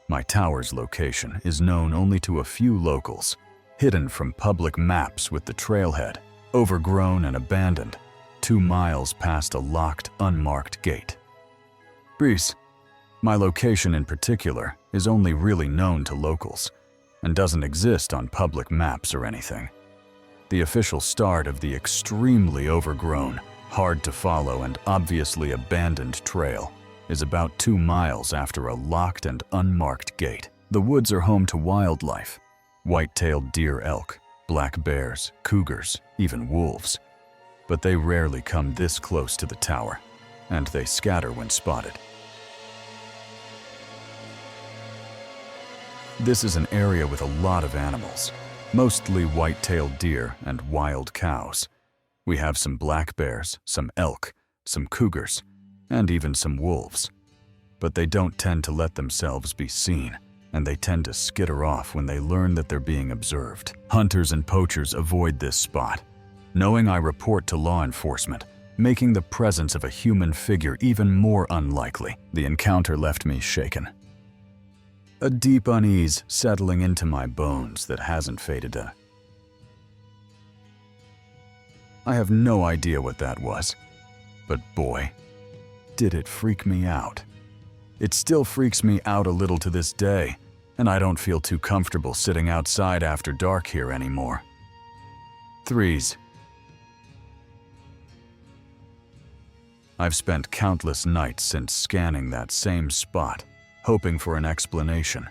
My tower's location is known only to a few locals, hidden from public maps with the trailhead, overgrown and abandoned, 2 miles past a locked, unmarked gate. Breeze. My location in particular is only really known to locals, and doesn't exist on public maps or anything. The official start of the extremely overgrown, hard to follow and obviously abandoned trail is about 2 miles after a locked and unmarked gate. The woods are home to wildlife, white-tailed deer, elk, black bears, cougars, even wolves. But they rarely come this close to the tower, and they scatter when spotted. This is an area with a lot of animals, mostly white-tailed deer and wild cows. We have some black bears, some elk, some cougars, and even some wolves. But they don't tend to let themselves be seen, and they tend to skitter off when they learn that they're being observed. Hunters and poachers avoid this spot, knowing I report to law enforcement, making the presence of a human figure even more unlikely. The encounter left me shaken. A deep unease settling into my bones that hasn't faded. I have no idea what that was, but boy, did it freak me out. It still freaks me out a little to this day, and I don't feel too comfortable sitting outside after dark here anymore. 3s. I've spent countless nights since scanning that same spot, hoping for an explanation.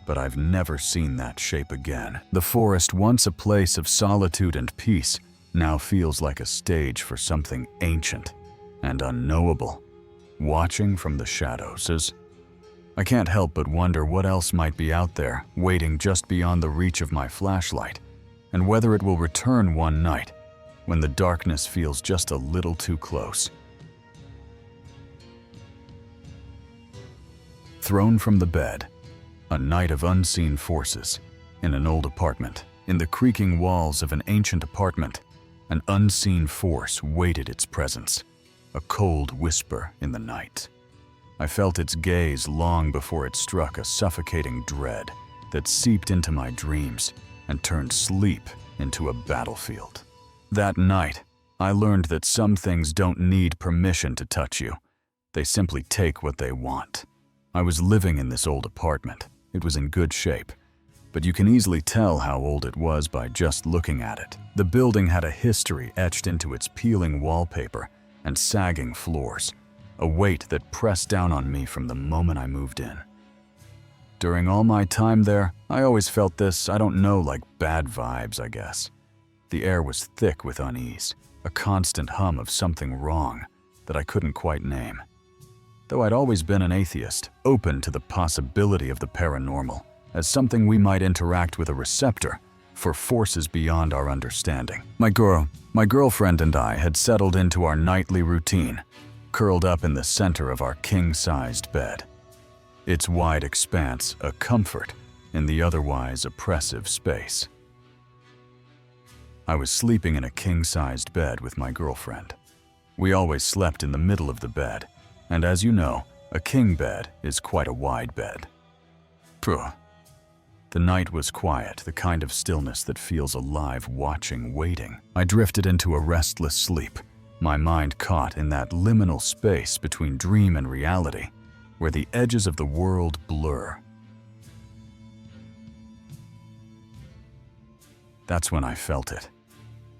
But I've never seen that shape again. The forest, once a place of solitude and peace, now feels like a stage for something ancient and unknowable, watching from the shadows. I can't help but wonder what else might be out there, waiting just beyond the reach of my flashlight, and whether it will return one night when the darkness feels just a little too close. Thrown from the bed, a night of unseen forces, in an old apartment. In the creaking walls of an ancient apartment, an unseen force waited its presence, a cold whisper in the night. I felt its gaze long before it struck a suffocating dread that seeped into my dreams and turned sleep into a battlefield. That night, I learned that some things don't need permission to touch you. They simply take what they want. I was living in this old apartment. It was in good shape, but you can easily tell how old it was by just looking at it. The building had a history etched into its peeling wallpaper and sagging floors, a weight that pressed down on me from the moment I moved in. During all my time there, I always felt this, I don't know, like bad vibes, I guess. The air was thick with unease, a constant hum of something wrong that I couldn't quite name. Though I'd always been an atheist, open to the possibility of the paranormal as something we might interact with a receptor for forces beyond our understanding. My girlfriend and I had settled into our nightly routine, curled up in the center of our king-sized bed. Its wide expanse a comfort in the otherwise oppressive space. I was sleeping in a king-sized bed with my girlfriend. We always slept in the middle of the bed, and as you know, a king bed is quite a wide bed. Puh. The night was quiet, the kind of stillness that feels alive watching, waiting. I drifted into a restless sleep, my mind caught in that liminal space between dream and reality, where the edges of the world blur. That's when I felt it.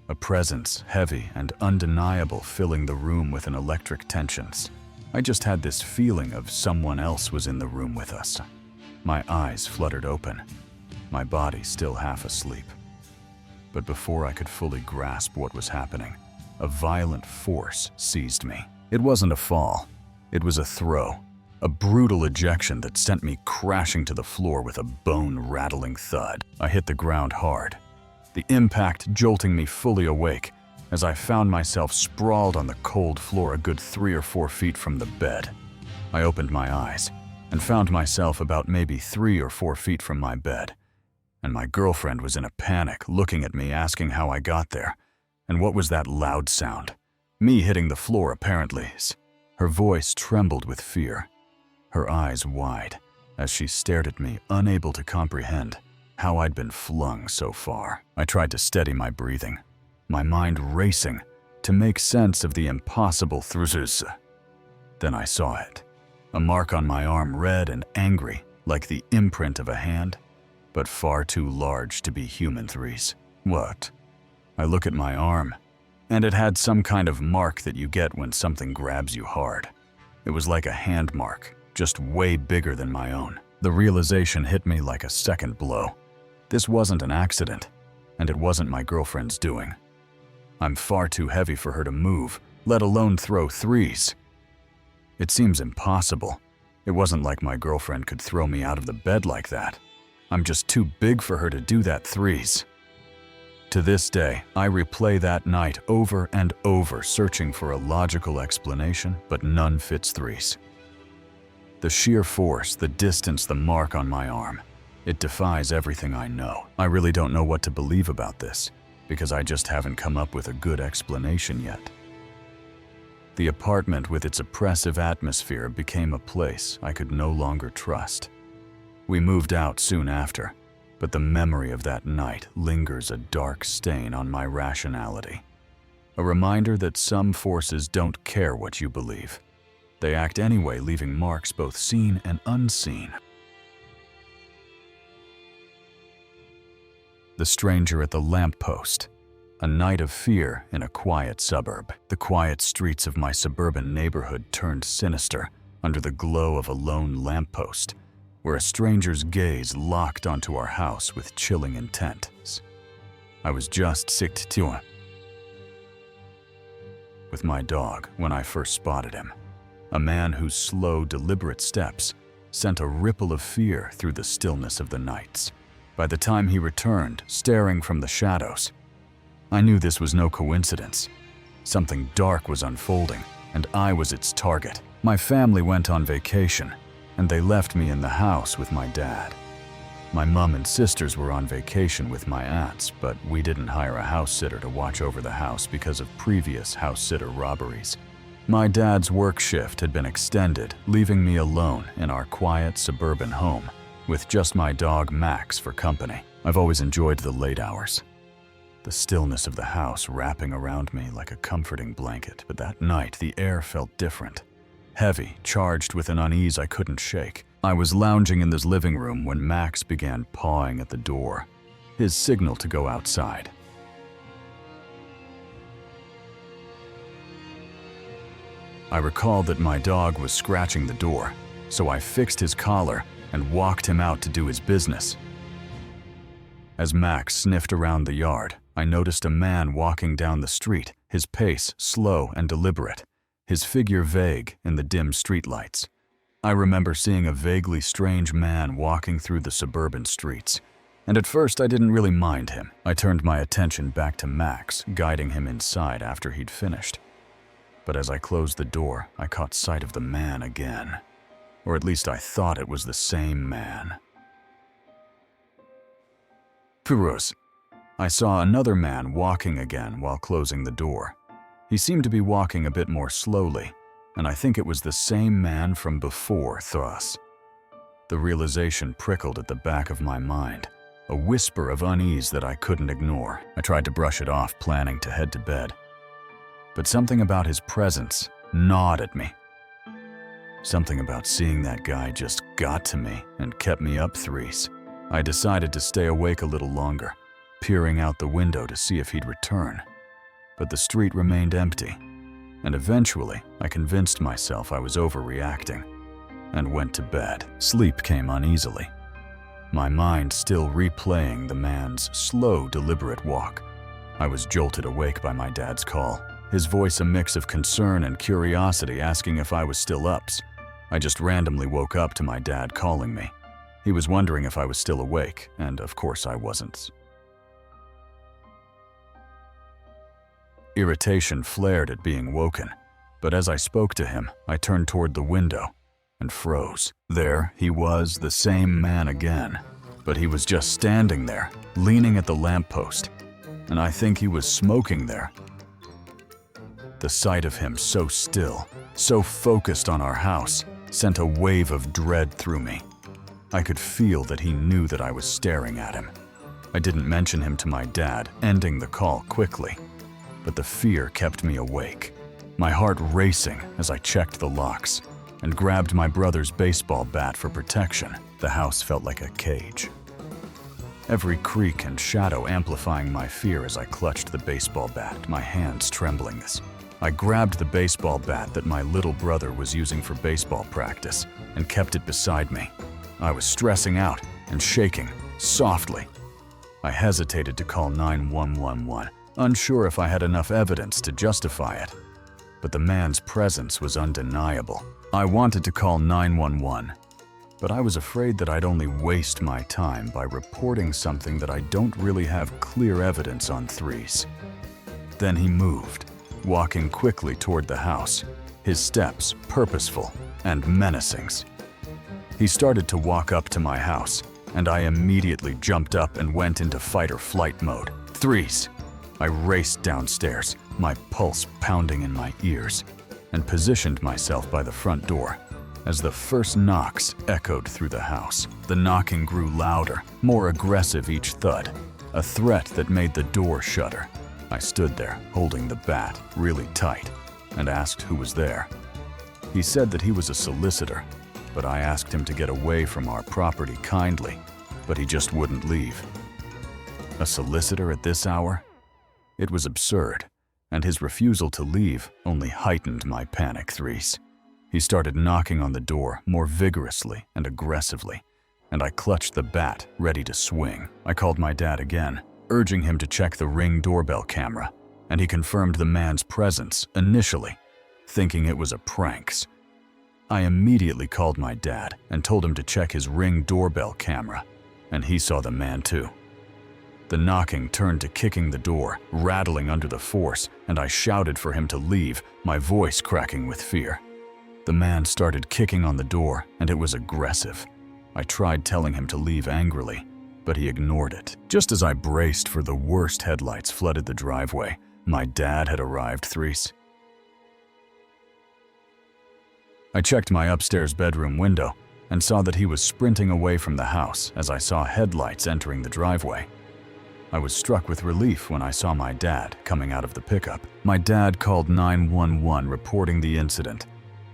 A presence, heavy and undeniable, filling the room with an electric tensions. I just had this feeling of someone else was in the room with us. My eyes fluttered open, my body still half asleep. But before I could fully grasp what was happening, a violent force seized me. It wasn't a fall, it was a throw, a brutal ejection that sent me crashing to the floor with a bone-rattling thud. I hit the ground hard, the impact jolting me fully awake as I found myself sprawled on the cold floor a good 3 or 4 feet from the bed. I opened my eyes and found myself about maybe 3 or 4 feet from my bed, and my girlfriend was in a panic, looking at me, asking how I got there. And what was that loud sound? Me hitting the floor, apparently. Her voice trembled with fear, her eyes wide, as she stared at me, unable to comprehend how I'd been flung so far. I tried to steady my breathing, my mind racing to make sense of the impossible thruses. Then I saw it. A mark on my arm, red and angry, like the imprint of a hand, but far too large to be human threes. What? I look at my arm, and it had some kind of mark that you get when something grabs you hard. It was like a hand mark, just way bigger than my own. The realization hit me like a second blow. This wasn't an accident, and it wasn't my girlfriend's doing. I'm far too heavy for her to move, let alone throw threes. It seems impossible. It wasn't like my girlfriend could throw me out of the bed like that. I'm just too big for her to do that threes. To this day, I replay that night over and over, searching for a logical explanation, but none fits threes. The sheer force, the distance, the mark on my arm, it defies everything I know. I really don't know what to believe about this, because I just haven't come up with a good explanation yet. The apartment with its oppressive atmosphere became a place I could no longer trust. We moved out soon after, but the memory of that night lingers a dark stain on my rationality. A reminder that some forces don't care what you believe. They act anyway, leaving marks both seen and unseen. The stranger at the lamppost. A night of fear in a quiet suburb. The quiet streets of my suburban neighborhood turned sinister under the glow of a lone lamppost, where a stranger's gaze locked onto our house with chilling intent. I was just with my dog when I first spotted him, a man whose slow, deliberate steps sent a ripple of fear through the stillness of the nights. By the time he returned, staring from the shadows, I knew this was no coincidence. Something dark was unfolding, and I was its target. My family went on vacation, and they left me in the house with my dad. My mom and sisters were on vacation with my aunts, but we didn't hire a house sitter to watch over the house because of previous house sitter robberies. My dad's work shift had been extended, leaving me alone in our quiet suburban home, with just my dog Max for company. I've always enjoyed the late hours, the stillness of the house wrapping around me like a comforting blanket, but that night the air felt different. Heavy, charged with an unease I couldn't shake. I was lounging in this living room when Max began pawing at the door, his signal to go outside. I recalled that my dog was scratching the door, so I fixed his collar and walked him out to do his business. As Max sniffed around the yard, I noticed a man walking down the street, his pace slow and deliberate, his figure vague in the dim streetlights. I remember seeing a vaguely strange man walking through the suburban streets, and at first I didn't really mind him. I turned my attention back to Max, guiding him inside after he'd finished. But as I closed the door, I caught sight of the man again. Or at least I thought it was the same man. Puros. I saw another man walking again while closing the door. He seemed to be walking a bit more slowly, and I think it was the same man from before Thras. The realization prickled at the back of my mind, a whisper of unease that I couldn't ignore. I tried to brush it off, planning to head to bed. but something about his presence gnawed at me. Something about seeing that guy just got to me and kept me up threes. I decided to stay awake a little longer, peering out the window to see if he'd return. But the street remained empty, and eventually I convinced myself I was overreacting and went to bed. Sleep came uneasily, my mind still replaying the man's slow, deliberate walk. I was jolted awake by my dad's call, his voice a mix of concern and curiosity asking if I was still up. I just randomly woke up to my dad calling me. He was wondering if I was still awake, and of course I wasn't. Irritation flared at being woken, but as I spoke to him, I turned toward the window and froze. There he was, the same man again, but he was just standing there, leaning at the lamppost, and I think he was smoking there. The sight of him so still, so focused on our house, sent a wave of dread through me. I could feel that he knew that I was staring at him. I didn't mention him to my dad, ending the call quickly, but the fear kept me awake, my heart racing as I checked the locks and grabbed my brother's baseball bat for protection. The house felt like a cage, every creak and shadow amplifying my fear as I clutched the baseball bat, my hands trembling. I grabbed the baseball bat that my little brother was using for baseball practice and kept it beside me. I was stressing out and shaking softly. I hesitated to call 911, unsure if I had enough evidence to justify it, but the man's presence was undeniable. I wanted to call 911, but I was afraid that I'd only waste my time by reporting something that I don't really have clear evidence on threes. Then he moved, walking quickly toward the house, his steps purposeful and menacing. He started to walk up to my house, and I immediately jumped up and went into fight or flight mode. Threes! I raced downstairs, my pulse pounding in my ears, and positioned myself by the front door as the first knocks echoed through the house. The knocking grew louder, more aggressive each thud, a threat that made the door shudder. I stood there, holding the bat really tight, and asked who was there. He said that he was a solicitor, but I asked him to get away from our property kindly, but he just wouldn't leave. A solicitor at this hour? It was absurd, and his refusal to leave only heightened my panic. Threes. He started knocking on the door more vigorously and aggressively, and I clutched the bat, ready to swing. I called my dad again, urging him to check the Ring doorbell camera, and he confirmed the man's presence initially, thinking it was a prank. I immediately called my dad and told him to check his Ring doorbell camera, and he saw the man too. The knocking turned to kicking the door, rattling under the force, and I shouted for him to leave, my voice cracking with fear. The man started kicking on the door, and it was aggressive. I tried telling him to leave angrily, but he ignored it. Just as I braced for the worst, headlights flooded the driveway. My dad had arrived. Threes. I checked my upstairs bedroom window and saw that he was sprinting away from the house as I saw headlights entering the driveway. I was struck with relief when I saw my dad coming out of the pickup. My dad called 911 reporting the incident,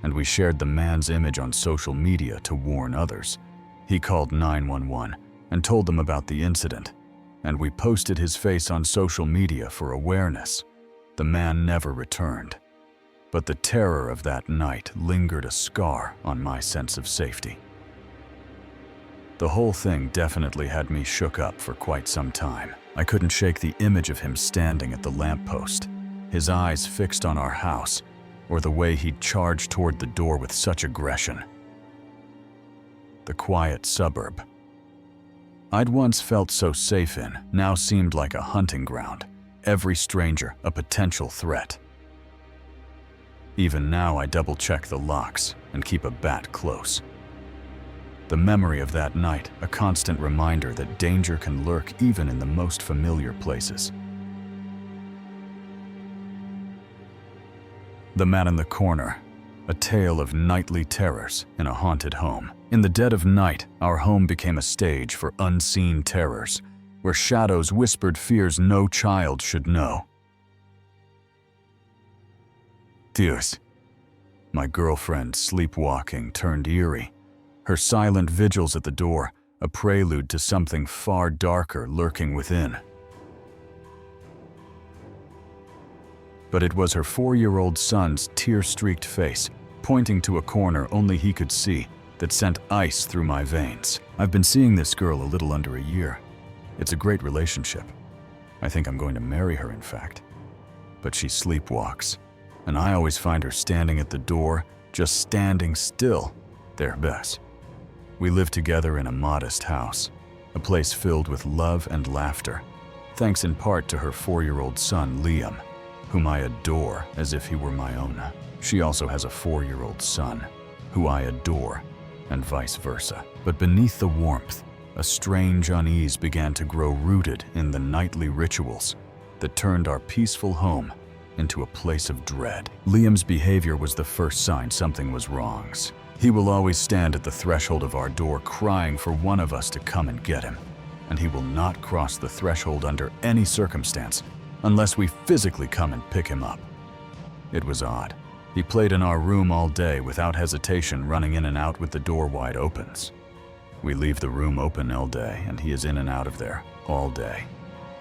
and we shared the man's image on social media to warn others. He called 911 and told them about the incident, and we posted his face on social media for awareness. The man never returned, but the terror of that night lingered a scar on my sense of safety. The whole thing definitely had me shook up for quite some time. I couldn't shake the image of him standing at the lamppost, his eyes fixed on our house, or the way he'd charged toward the door with such aggression. The quiet suburb I'd once felt so safe in now seemed like a hunting ground, every stranger a potential threat. Even now I double-check the locks and keep a bat close. The memory of that night, a constant reminder that danger can lurk even in the most familiar places. The Man in the Corner, a tale of nightly terrors in a haunted home. In the dead of night, our home became a stage for unseen terrors, where shadows whispered fears no child should know. excuse. My girlfriend, sleepwalking, turned eerie. Her silent vigils at the door, a prelude to something far darker lurking within. But it was her 4-year-old son's tear-streaked face, pointing to a corner only he could see, that sent ice through my veins. I've been seeing this girl a little under a year. It's a great relationship. I think I'm going to marry her, in fact. But she sleepwalks, and I always find her standing at the door, just standing still. There, Bess. We live together in a modest house, a place filled with love and laughter, thanks in part to her 4-year-old son, Liam, whom I adore as if he were my own. She also has a 4-year-old son, who I adore, and vice versa. But beneath the warmth, a strange unease began to grow rooted in the nightly rituals that turned our peaceful home into a place of dread. Liam's behavior was the first sign something was wrong. He will always stand at the threshold of our door crying for one of us to come and get him, and he will not cross the threshold under any circumstance unless we physically come and pick him up. It was odd. He played in our room all day without hesitation, running in and out with the door wide opens. We leave the room open all day and he is in and out of there all day.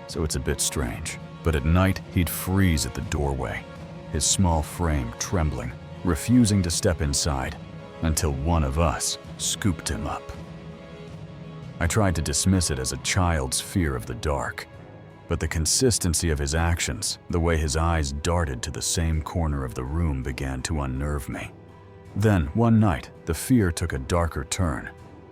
So it's a bit strange. But at night, he'd freeze at the doorway, his small frame trembling, refusing to step inside until one of us scooped him up. I tried to dismiss it as a child's fear of the dark, but the consistency of his actions, the way his eyes darted to the same corner of the room, began to unnerve me. Then, one night, the fear took a darker turn,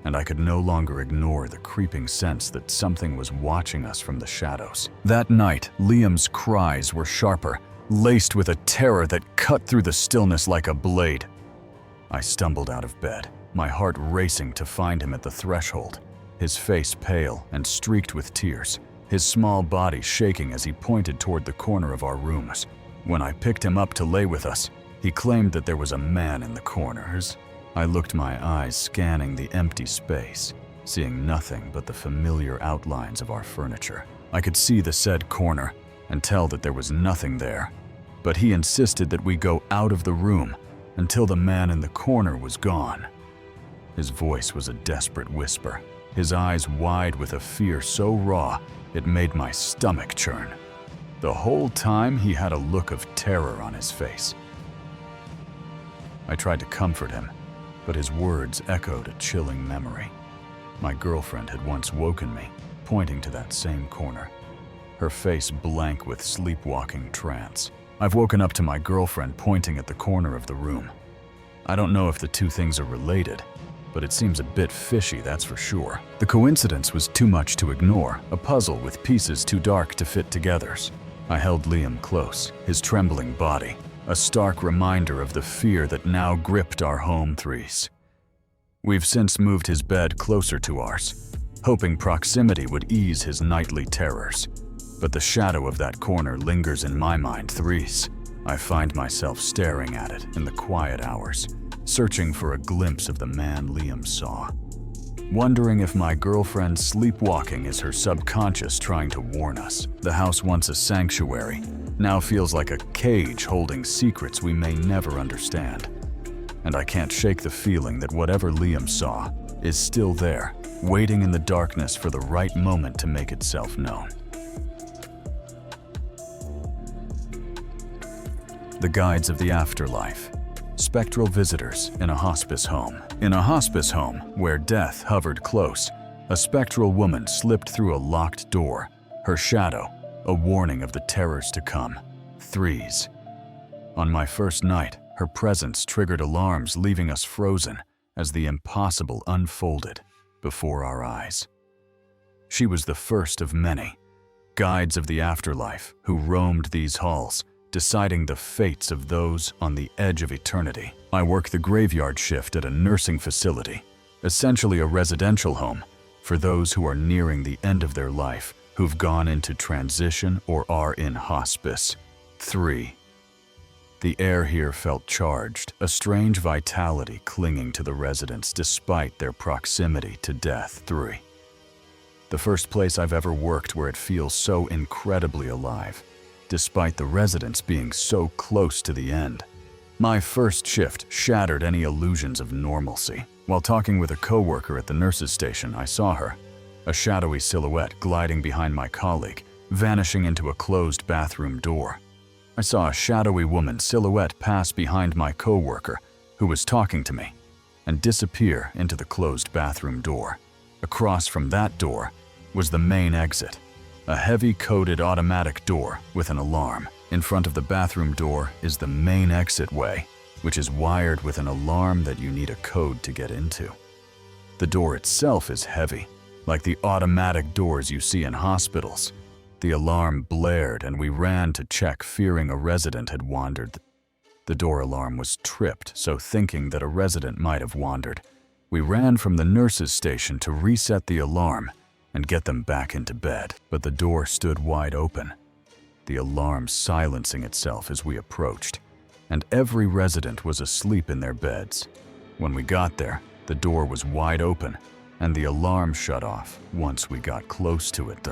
and I could no longer ignore the creeping sense that something was watching us from the shadows. That night, Liam's cries were sharper, laced with a terror that cut through the stillness like a blade. I stumbled out of bed, my heart racing to find him at the threshold, his face pale and streaked with tears, his small body shaking as he pointed toward the corner of our rooms. When I picked him up to lay with us, he claimed that there was a man in the corners. I looked, my eyes scanning the empty space, seeing nothing but the familiar outlines of our furniture. I could see the said corner and tell that there was nothing there, but he insisted that we go out of the room until the man in the corner was gone. His voice was a desperate whisper, his eyes wide with a fear so raw it made my stomach churn. The whole time he had a look of terror on his face. I tried to comfort him, but his words echoed a chilling memory. My girlfriend had once woken me, pointing to that same corner, her face blank with sleepwalking trance. I've woken up to my girlfriend pointing at the corner of the room. I don't know if the two things are related, but it seems a bit fishy, that's for sure. The coincidence was too much to ignore, a puzzle with pieces too dark to fit together. I held Liam close, his trembling body, a stark reminder of the fear that now gripped our home threes. We've since moved his bed closer to ours, hoping proximity would ease his nightly terrors. But the shadow of that corner lingers in my mind threes. I find myself staring at it in the quiet hours, searching for a glimpse of the man Liam saw. Wondering if my girlfriend's sleepwalking is her subconscious trying to warn us. The house, once a sanctuary, now feels like a cage holding secrets we may never understand. And I can't shake the feeling that whatever Liam saw is still there, waiting in the darkness for the right moment to make itself known. The Guides of the Afterlife. Spectral visitors in a hospice home. In a hospice home, where death hovered close, a spectral woman slipped through a locked door, her shadow a warning of the terrors to come. Threes. On my first night, her presence triggered alarms, leaving us frozen as the impossible unfolded before our eyes. She was the first of many guides of the afterlife who roamed these halls, deciding the fates of those on the edge of eternity. I work the graveyard shift at a nursing facility, essentially a residential home for those who are nearing the end of their life, who've gone into transition or are in hospice. 3. The air here felt charged, a strange vitality clinging to the residents despite their proximity to death. 3. The first place I've ever worked where it feels so incredibly alive, despite the residents being so close to the end. My first shift shattered any illusions of normalcy. While talking with a coworker at the nurse's station, I saw her, a shadowy silhouette gliding behind my colleague, vanishing into a closed bathroom door. I saw a shadowy woman silhouette pass behind my coworker, who was talking to me, and disappear into the closed bathroom door. Across from that door was the main exit, a heavy-coated automatic door with an alarm. In front of the bathroom door is the main exit way, which is wired with an alarm that you need a code to get into. The door itself is heavy, like the automatic doors you see in hospitals. The alarm blared and we ran to check, fearing a resident had wandered. The door alarm was tripped, so thinking that a resident might have wandered, we ran from the nurse's station to reset the alarm and get them back into bed, but the door stood wide open, the alarm silencing itself as we approached, and every resident was asleep in their beds. When we got there, the door was wide open, and the alarm shut off once we got close to it.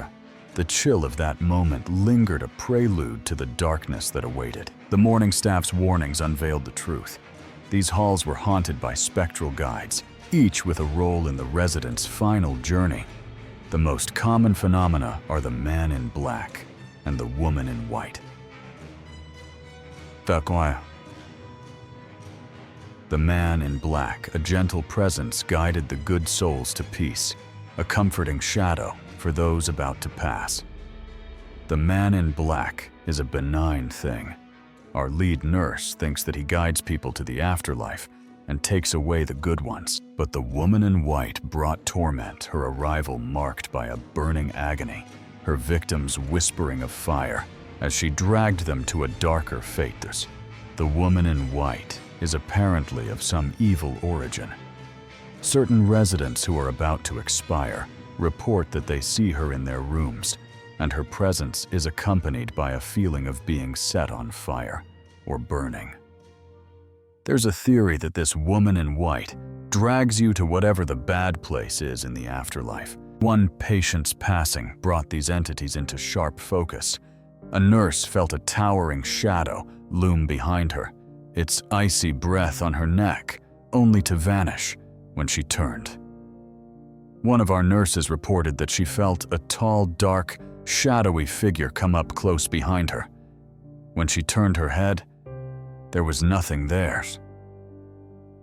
The chill of that moment lingered, a prelude to the darkness that awaited. The morning staff's warnings unveiled the truth. These halls were haunted by spectral guides, each with a role in the residents' final journey. The most common phenomena are the man in black and the woman in white. The man in black, a gentle presence, guided the good souls to peace, a comforting shadow for those about to pass. The man in black is a benign thing. Our lead nurse thinks that he guides people to the afterlife and takes away the good ones, but the woman in white brought torment, her arrival marked by a burning agony, her victims whispering of fire as she dragged them to a darker fate. The woman in white is apparently of some evil origin. Certain residents who are about to expire report that they see her in their rooms, and her presence is accompanied by a feeling of being set on fire or burning. There's a theory that this woman in white drags you to whatever the bad place is in the afterlife. One patient's passing brought these entities into sharp focus. A nurse felt a towering shadow loom behind her, its icy breath on her neck, only to vanish when she turned. One of our nurses reported that she felt a tall, dark, shadowy figure come up close behind her. When she turned her head, there was nothing there.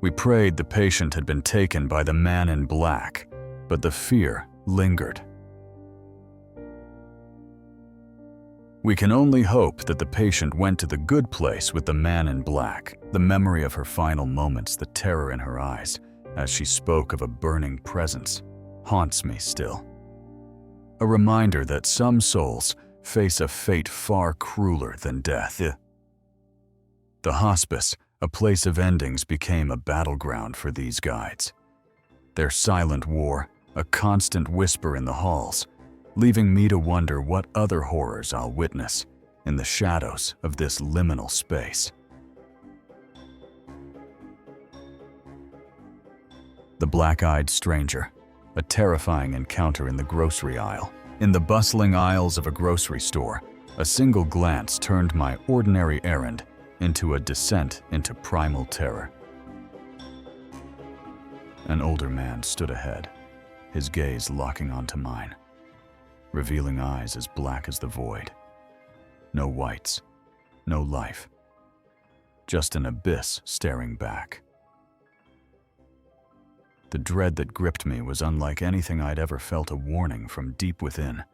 We prayed the patient had been taken by the man in black, but the fear lingered. We can only hope that the patient went to the good place with the man in black. The memory of her final moments, the terror in her eyes as she spoke of a burning presence, haunts me still. A reminder that some souls face a fate far crueler than death. The hospice, a place of endings, became a battleground for these guides. Their silent war, a constant whisper in the halls, leaving me to wonder what other horrors I'll witness in the shadows of this liminal space. The black-eyed stranger, a terrifying encounter in the grocery aisle. In the bustling aisles of a grocery store, a single glance turned my ordinary errand into a descent into primal terror. An older man stood ahead, his gaze locking onto mine, revealing eyes as black as the void. No whites, no life, just an abyss staring back. The dread that gripped me was unlike anything I'd ever felt, a warning from deep within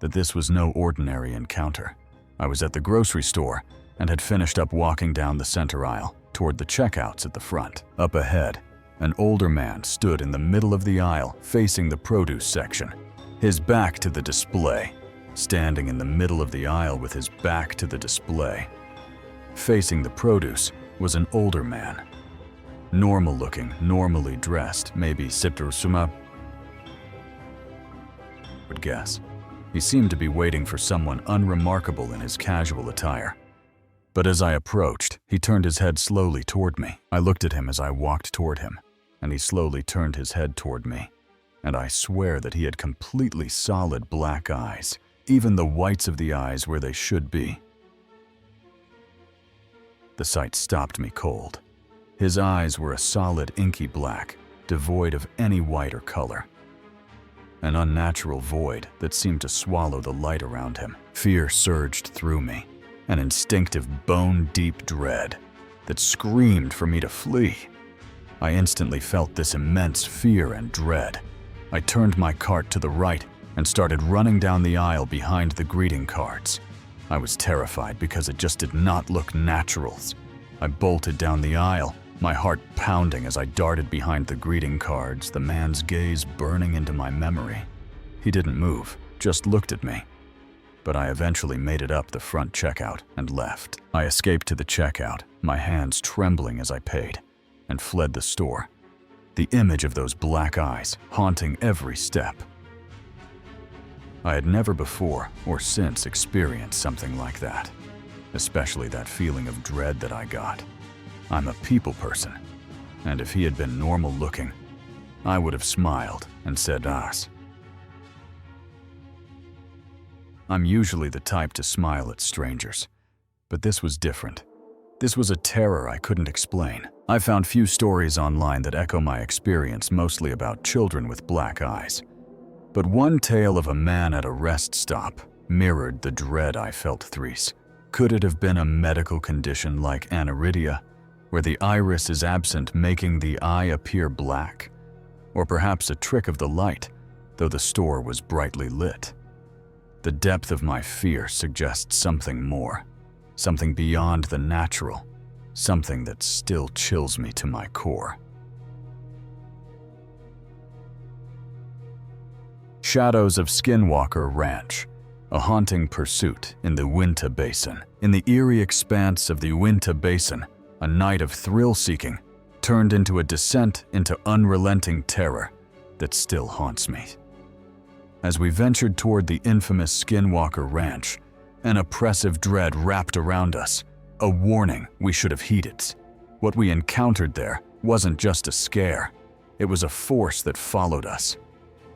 that this was no ordinary encounter. I was at the grocery store and had finished up walking down the center aisle toward the checkouts at the front. Up ahead, an older man stood in the middle of the aisle facing the produce section, his back to the display, standing in the middle of the aisle with his back to the display. Facing the produce was an older man, normal-looking, normally dressed, maybe Suma would guess. He seemed to be waiting for someone unremarkable in his casual attire. But as I approached, he turned his head slowly toward me. I looked at him as I walked toward him, and he slowly turned his head toward me. And I swear that he had completely solid black eyes, even the whites of the eyes where they should be. The sight stopped me cold. His eyes were a solid inky black, devoid of any white or color. An unnatural void that seemed to swallow the light around him. Fear surged through me, an instinctive bone-deep dread that screamed for me to flee. I instantly felt this immense fear and dread. I turned my cart to the right and started running down the aisle behind the greeting cards. I was terrified because it just did not look natural. I bolted down the aisle, my heart pounding as I darted behind the greeting cards, the man's gaze burning into my memory. He didn't move, just looked at me. But I eventually made it up the front checkout and left. I escaped to the checkout, my hands trembling as I paid, and fled the store, the image of those black eyes haunting every step. I had never before or since experienced something like that, especially that feeling of dread that I got. I'm a people person, and if he had been normal looking, I would have smiled and said "Us." I'm usually the type to smile at strangers, but this was different. This was a terror I couldn't explain. I found few stories online that echo my experience, mostly about children with black eyes. But one tale of a man at a rest stop mirrored the dread I felt thrice. Could it have been a medical condition like aniridia, where the iris is absent, making the eye appear black? Or perhaps a trick of the light, though the store was brightly lit? The depth of my fear suggests something more, something beyond the natural, something that still chills me to my core. Shadows of Skinwalker Ranch, a haunting pursuit in the Uinta Basin. In the eerie expanse of the Uinta Basin, a night of thrill-seeking turned into a descent into unrelenting terror that still haunts me. As we ventured toward the infamous Skinwalker Ranch, an oppressive dread wrapped around us, a warning we should have heeded. What we encountered there wasn't just a scare, it was a force that followed us.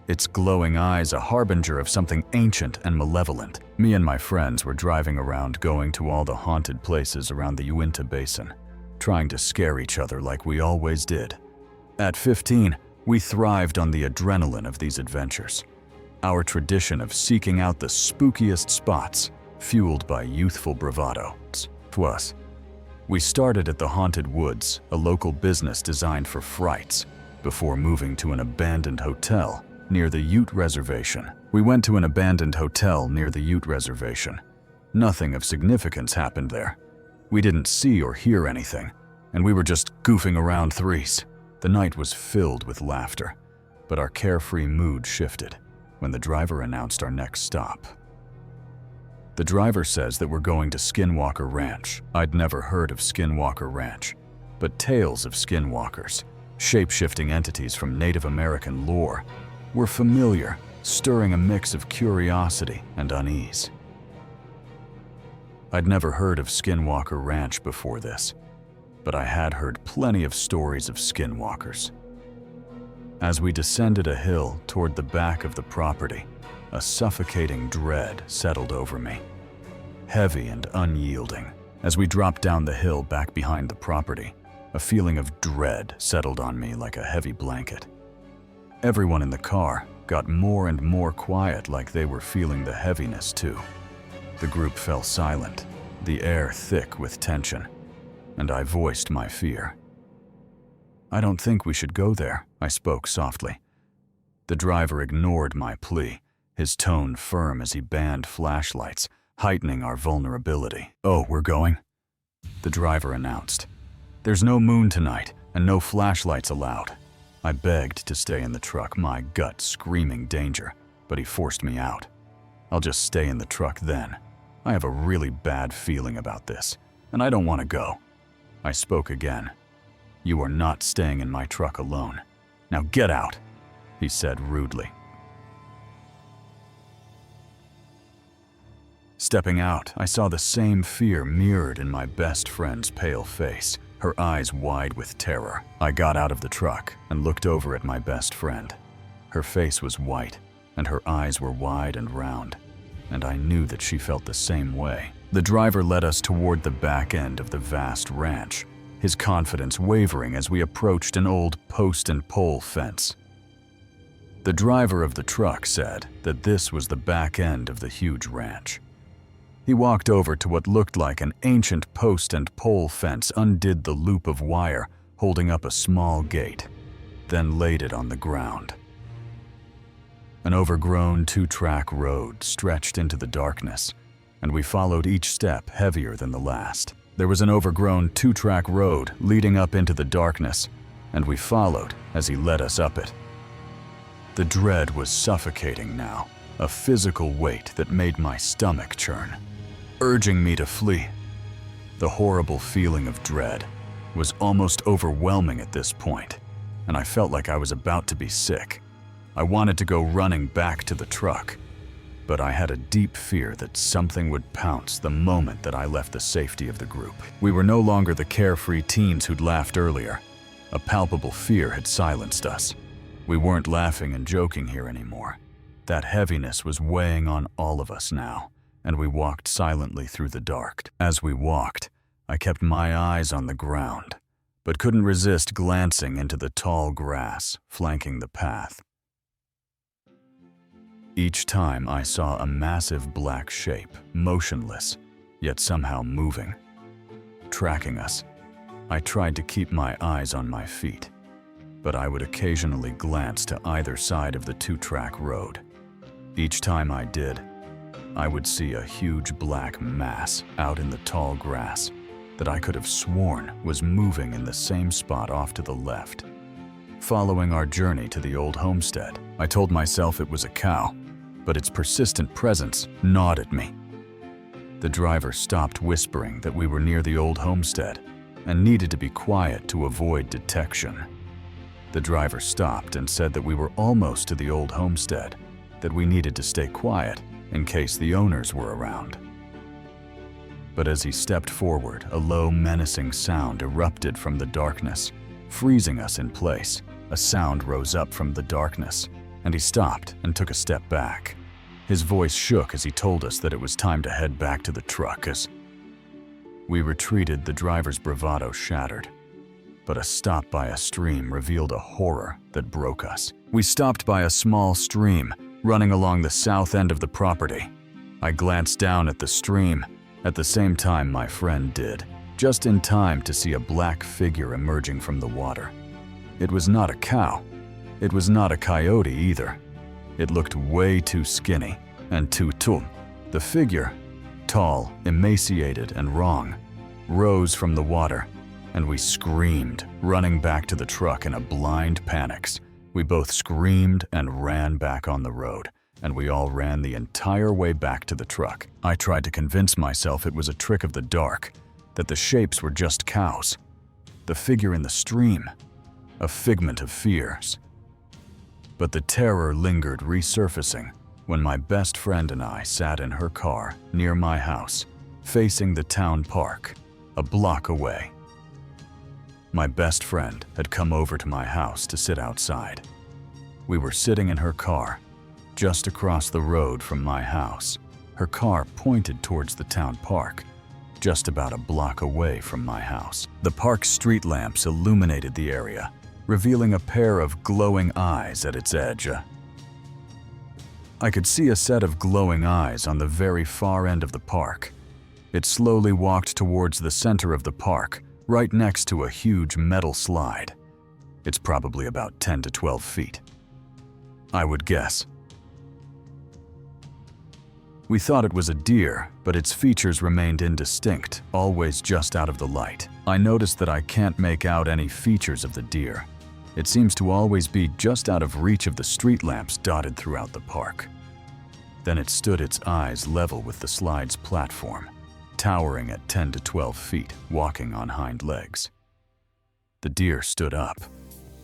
Its glowing eyes a harbinger of something ancient and malevolent. Me and my friends were driving around, going to all the haunted places around the Uinta Basin, trying to scare each other like we always did. At 15, we thrived on the adrenaline of these adventures. Our tradition of seeking out the spookiest spots, fueled by youthful bravado. Twas. We started at the Haunted Woods, a local business designed for frights, before moving to an abandoned hotel near the Ute Reservation. We went to an abandoned hotel near the Ute Reservation. Nothing of significance happened there. We didn't see or hear anything, and we were just goofing around threes. The night was filled with laughter, but our carefree mood shifted when the driver announced our next stop. The driver says that we're going to Skinwalker Ranch. I'd never heard of Skinwalker Ranch, but tales of skinwalkers, shape-shifting entities from Native American lore, were familiar, stirring a mix of curiosity and unease. I'd never heard of Skinwalker Ranch before this, but I had heard plenty of stories of skinwalkers. As we descended a hill toward the back of the property, a suffocating dread settled over me, heavy and unyielding. As we dropped down the hill back behind the property, a feeling of dread settled on me like a heavy blanket. Everyone in the car got more and more quiet, like they were feeling the heaviness too. The group fell silent, the air thick with tension, and I voiced my fear. "I don't think we should go there," I spoke softly. The driver ignored my plea, his tone firm as he banned flashlights, heightening our vulnerability. "Oh, we're going?" the driver announced. "There's no moon tonight and no flashlights allowed." I begged to stay in the truck, my gut screaming danger, but he forced me out. "I'll just stay in the truck then. I have a really bad feeling about this, and I don't want to go." I spoke again. "You are not staying in my truck alone. Now get out," he said rudely. Stepping out, I saw the same fear mirrored in my best friend's pale face, her eyes wide with terror. I got out of the truck and looked over at my best friend. Her face was white, and her eyes were wide and round, and I knew that she felt the same way. The driver led us toward the back end of the vast ranch, his confidence wavering as we approached an old post and pole fence. The driver of the truck said that this was the back end of the huge ranch. He walked over to what looked like an ancient post and pole fence, undid the loop of wire holding up a small gate, then laid it on the ground. An overgrown two-track road stretched into the darkness, and we followed each step heavier than the last. There was an overgrown two-track road leading up into the darkness, and we followed as he led us up it. The dread was suffocating now, a physical weight that made my stomach churn, urging me to flee. The horrible feeling of dread was almost overwhelming at this point, and I felt like I was about to be sick. I wanted to go running back to the truck, but I had a deep fear that something would pounce the moment that I left the safety of the group. We were no longer the carefree teens who'd laughed earlier. A palpable fear had silenced us. We weren't laughing and joking here anymore. That heaviness was weighing on all of us now, and we walked silently through the dark. As we walked, I kept my eyes on the ground, but couldn't resist glancing into the tall grass flanking the path. Each time I saw a massive black shape, motionless, yet somehow moving, tracking us. I tried to keep my eyes on my feet, but I would occasionally glance to either side of the two-track road. Each time I did, I would see a huge black mass out in the tall grass that I could have sworn was moving in the same spot off to the left. Following our journey to the old homestead, I told myself it was a cow, but its persistent presence gnawed at me. The driver stopped, whispering that we were near the old homestead and needed to be quiet to avoid detection. The driver stopped and said that we were almost to the old homestead, that we needed to stay quiet in case the owners were around. But as he stepped forward, a low, menacing sound erupted from the darkness, freezing us in place. A sound rose up from the darkness, and he stopped and took a step back. His voice shook as he told us that it was time to head back to the truck. As we retreated, the driver's bravado shattered, but a stop by a stream revealed a horror that broke us. We stopped by a small stream running along the south end of the property. I glanced down at the stream at the same time my friend did, just in time to see a black figure emerging from the water. It was not a cow. It was not a coyote either. It looked way too skinny and too tall. The figure, tall, emaciated, and wrong, rose from the water, and we screamed, running back to the truck in a blind panic. We both screamed and ran back on the road, and we all ran the entire way back to the truck. I tried to convince myself it was a trick of the dark, that the shapes were just cows. The figure in the stream, a figment of fears. But the terror lingered, resurfacing when my best friend and I sat in her car near my house, facing the town park, a block away. My best friend had come over to my house to sit outside. We were sitting in her car, just across the road from my house. Her car pointed towards the town park, just about a block away from my house. The park's street lamps illuminated the area, revealing a pair of glowing eyes at its edge. I could see a set of glowing eyes on the very far end of the park. It slowly walked towards the center of the park, right next to a huge metal slide. It's probably about 10 to 12 feet, I would guess. We thought it was a deer, but its features remained indistinct, always just out of the light. I noticed that I can't make out any features of the deer. It seems to always be just out of reach of the street lamps dotted throughout the park. Then it stood, its eyes level with the slide's platform, towering at 10 to 12 feet, walking on hind legs. The deer stood up.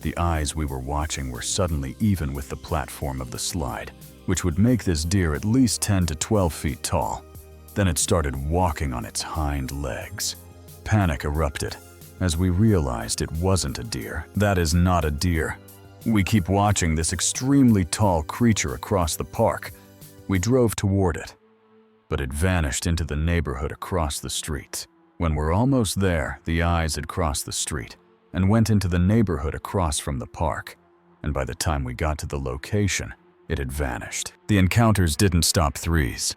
The eyes we were watching were suddenly even with the platform of the slide, which would make this deer at least 10 to 12 feet tall. Then it started walking on its hind legs. Panic erupted as we realized it wasn't a deer. That is not a deer. We keep watching this extremely tall creature across the park. We drove toward it. but it vanished into the neighborhood across the street. When we're almost there, the eyes had crossed the street and went into the neighborhood across from the park, and by the time we got to the location, it had vanished. The encounters didn't stop threes.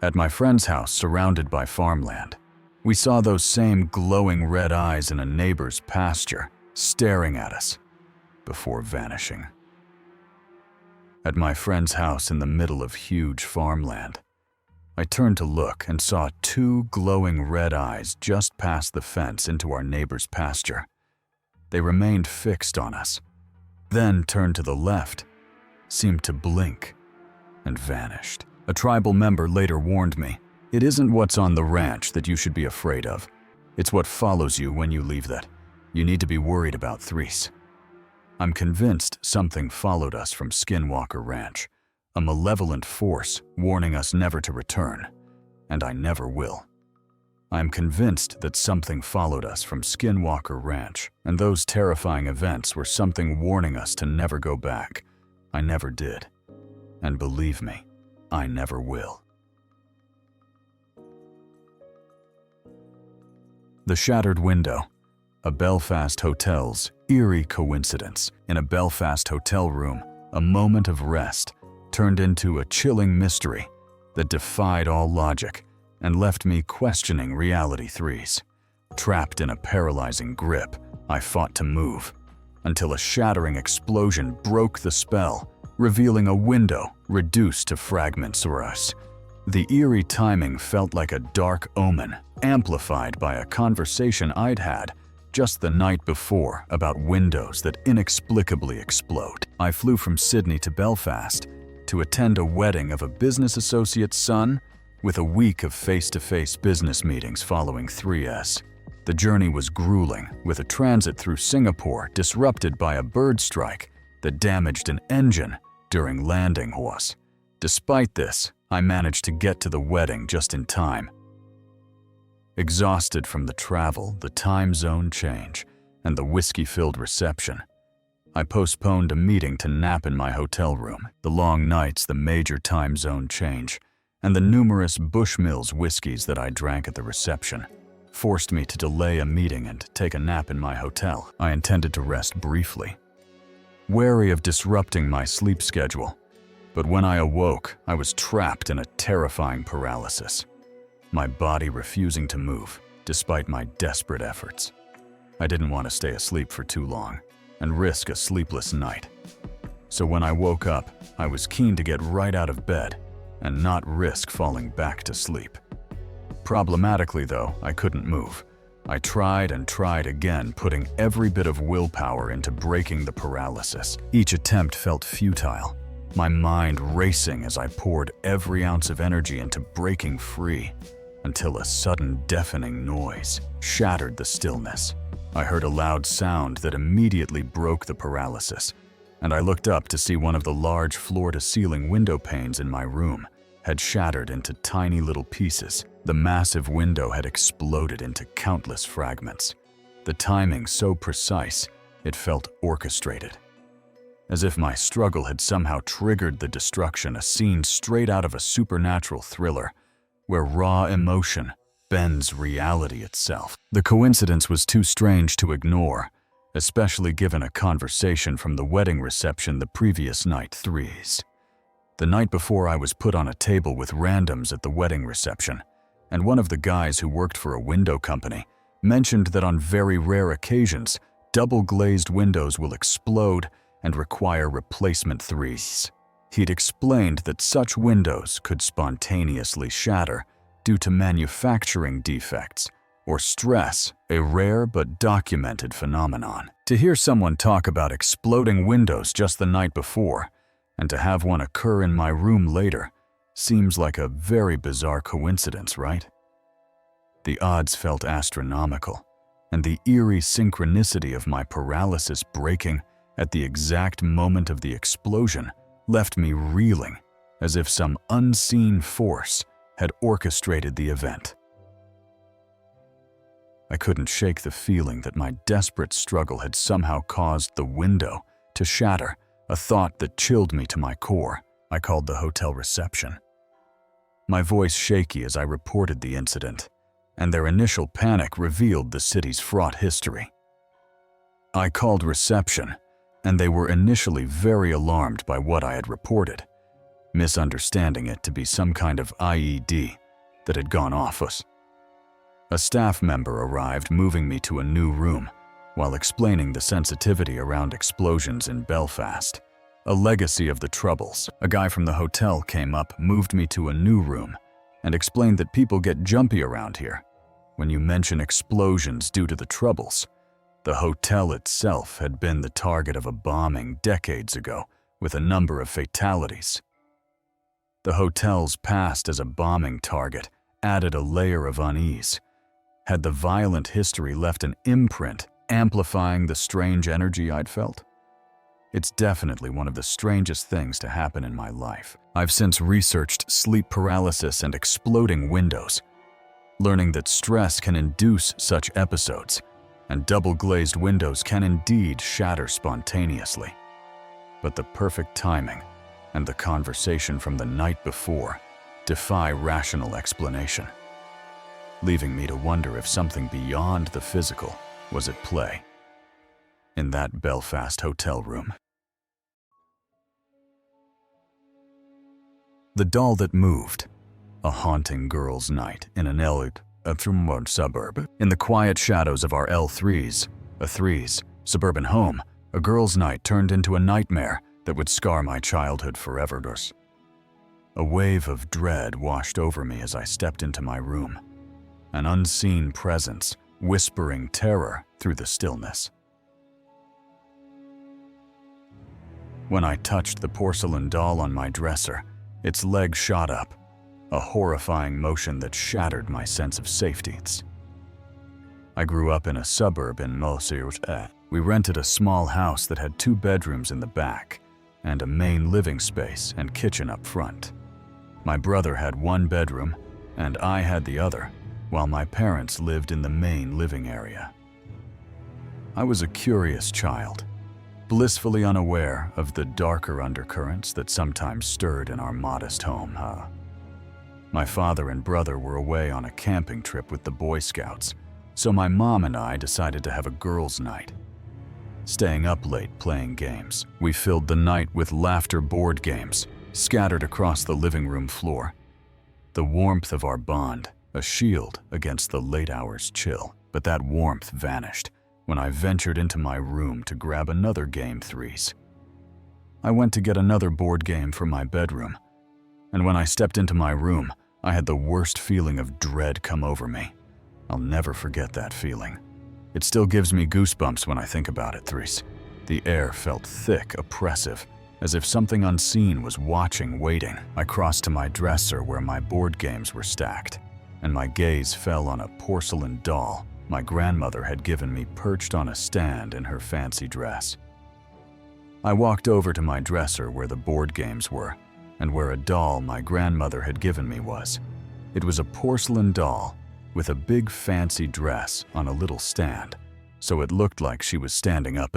At my friend's house, surrounded by farmland, we saw those same glowing red eyes in a neighbor's pasture, staring at us, before vanishing. At my friend's house in the middle of huge farmland, I turned to look and saw two glowing red eyes just past the fence into our neighbor's pasture. They remained fixed on us, then turned to the left, seemed to blink, and vanished. A tribal member later warned me, "It isn't what's on the ranch that you should be afraid of. It's what follows you when you leave that. You need to be worried about threes." I'm convinced something followed us from Skinwalker Ranch, a malevolent force warning us never to return, and I never will. I'm convinced that something followed us from Skinwalker Ranch, and those terrifying events were something warning us to never go back. I never did. And believe me, I never will. The Shattered Window, a Belfast hotel's eerie coincidence. In a Belfast hotel room, a moment of rest turned into a chilling mystery that defied all logic and left me questioning reality threes. Trapped in a paralyzing grip, I fought to move, until a shattering explosion broke the spell, revealing a window reduced to fragments of us. The eerie timing felt like a dark omen, amplified by a conversation I'd had just the night before about windows that inexplicably explode. I flew from Sydney to Belfast to attend a wedding of a business associate's son, with a week of face-to-face business meetings following 3S. The journey was grueling, with a transit through Singapore disrupted by a bird strike that damaged an engine during landing horse. Despite this, I managed to get to the wedding just in time. Exhausted from the travel, the time zone change, and the whiskey-filled reception, I postponed a meeting to nap in my hotel room. The long nights, the major time zone change, and the numerous Bushmills whiskeys that I drank at the reception forced me to delay a meeting and take a nap in my hotel. I intended to rest briefly, wary of disrupting my sleep schedule, but when I awoke, I was trapped in a terrifying paralysis, my body refusing to move despite my desperate efforts. I didn't want to stay asleep for too long and risk a sleepless night. So when I woke up, I was keen to get right out of bed and not risk falling back to sleep. Problematically though, I couldn't move. I tried and tried again, putting every bit of willpower into breaking the paralysis. Each attempt felt futile, my mind racing as I poured every ounce of energy into breaking free, until a sudden deafening noise shattered the stillness. I heard a loud sound that immediately broke the paralysis, and I looked up to see one of the large floor-to-ceiling window panes in my room had shattered into tiny little pieces. The massive window had exploded into countless fragments, the timing so precise it felt orchestrated. As if my struggle had somehow triggered the destruction, a scene straight out of a supernatural thriller, where raw emotion bends reality itself. The coincidence was too strange to ignore, especially given a conversation from the wedding reception the previous night. Threes. The night before, I was put on a table with randoms at the wedding reception, and one of the guys who worked for a window company mentioned that on very rare occasions, double-glazed windows will explode and require replacement threes. He'd explained that such windows could spontaneously shatter due to manufacturing defects or stress, a rare but documented phenomenon. To hear someone talk about exploding windows just the night before, and to have one occur in my room later, seems like a very bizarre coincidence, right? The odds felt astronomical, and the eerie synchronicity of my paralysis breaking at the exact moment of the explosion left me reeling, as if some unseen force had orchestrated the event. I couldn't shake the feeling that my desperate struggle had somehow caused the window to shatter, a thought that chilled me to my core. I called the hotel reception. my voice shaky as I reported the incident, and their initial panic revealed the city's fraught history. I called reception, and they were initially very alarmed by what I had reported, misunderstanding it to be some kind of IED that had gone off us. A staff member arrived, moving me to a new room while explaining the sensitivity around explosions in Belfast, a legacy of the Troubles. A guy from the hotel came up, moved me to a new room, and explained that people get jumpy around here when you mention explosions due to the Troubles. The hotel itself had been the target of a bombing decades ago, with a number of fatalities. The hotel's past as a bombing target added a layer of unease. Had the violent history left an imprint, amplifying the strange energy I'd felt? It's definitely one of the strangest things to happen in my life. I've since researched sleep paralysis and exploding windows, learning that stress can induce such episodes, and double-glazed windows can indeed shatter spontaneously. But the perfect timing and the conversation from the night before defy rational explanation, leaving me to wonder if something beyond the physical was at play in that Belfast hotel room. The Doll That Moved, a haunting girls' night in an L3 suburb. In the quiet shadows of our L3's suburban home, a girls' night turned into a nightmare that would scar my childhood forever. A wave of dread washed over me as I stepped into my room, an unseen presence whispering terror through the stillness. When I touched the porcelain doll on my dresser, its leg shot up, a horrifying motion that shattered my sense of safety. I grew up in a suburb in Menacing. We rented a small house that had 2 bedrooms in the back and a main living space and kitchen up front. My brother had 1 bedroom and I had the other, while my parents lived in the main living area. I was a curious child, blissfully unaware of the darker undercurrents that sometimes stirred in our modest home. My father and brother were away on a camping trip with the Boy Scouts, so my mom and I decided to have a girls' night. Staying up late playing games, we filled the night with laughter board games scattered across the living room floor. The warmth of our bond, a shield against the late hours chill, but that warmth vanished when I ventured into my room to grab another Game 3s. I went to get another board game from my bedroom, and when I stepped into my room, I had the worst feeling of dread come over me. I'll never forget that feeling. It still gives me goosebumps when I think about it, Threes. The air felt thick, oppressive, as if something unseen was watching, waiting. I crossed to my dresser where my board games were stacked, and my gaze fell on a porcelain doll my grandmother had given me perched on a stand in her fancy dress. I walked over to my dresser where the board games were, and where a doll my grandmother had given me was. It was a porcelain doll with a big fancy dress on a little stand, so it looked like she was standing up,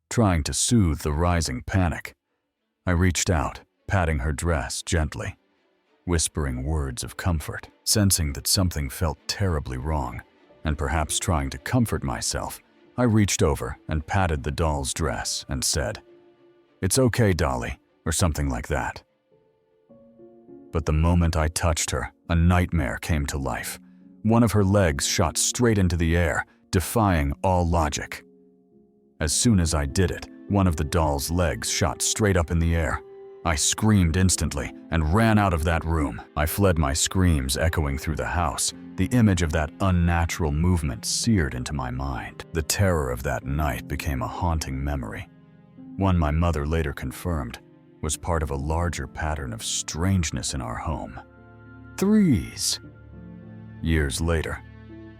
trying to soothe the rising panic. I reached out, patting her dress gently, whispering words of comfort, sensing that something felt terribly wrong, and perhaps trying to comfort myself. I reached over and patted the doll's dress and said, "It's okay, Dolly," or something like that. But the moment I touched her, a nightmare came to life. One of her legs shot straight into the air, defying all logic. As soon as I did it, one of the doll's legs shot straight up in the air. I screamed instantly and ran out of that room. I fled, my screams echoing through the house. The image of that unnatural movement seared into my mind. The terror of that night became a haunting memory, one my mother later confirmed was part of a larger pattern of strangeness in our home. 3s. Years later,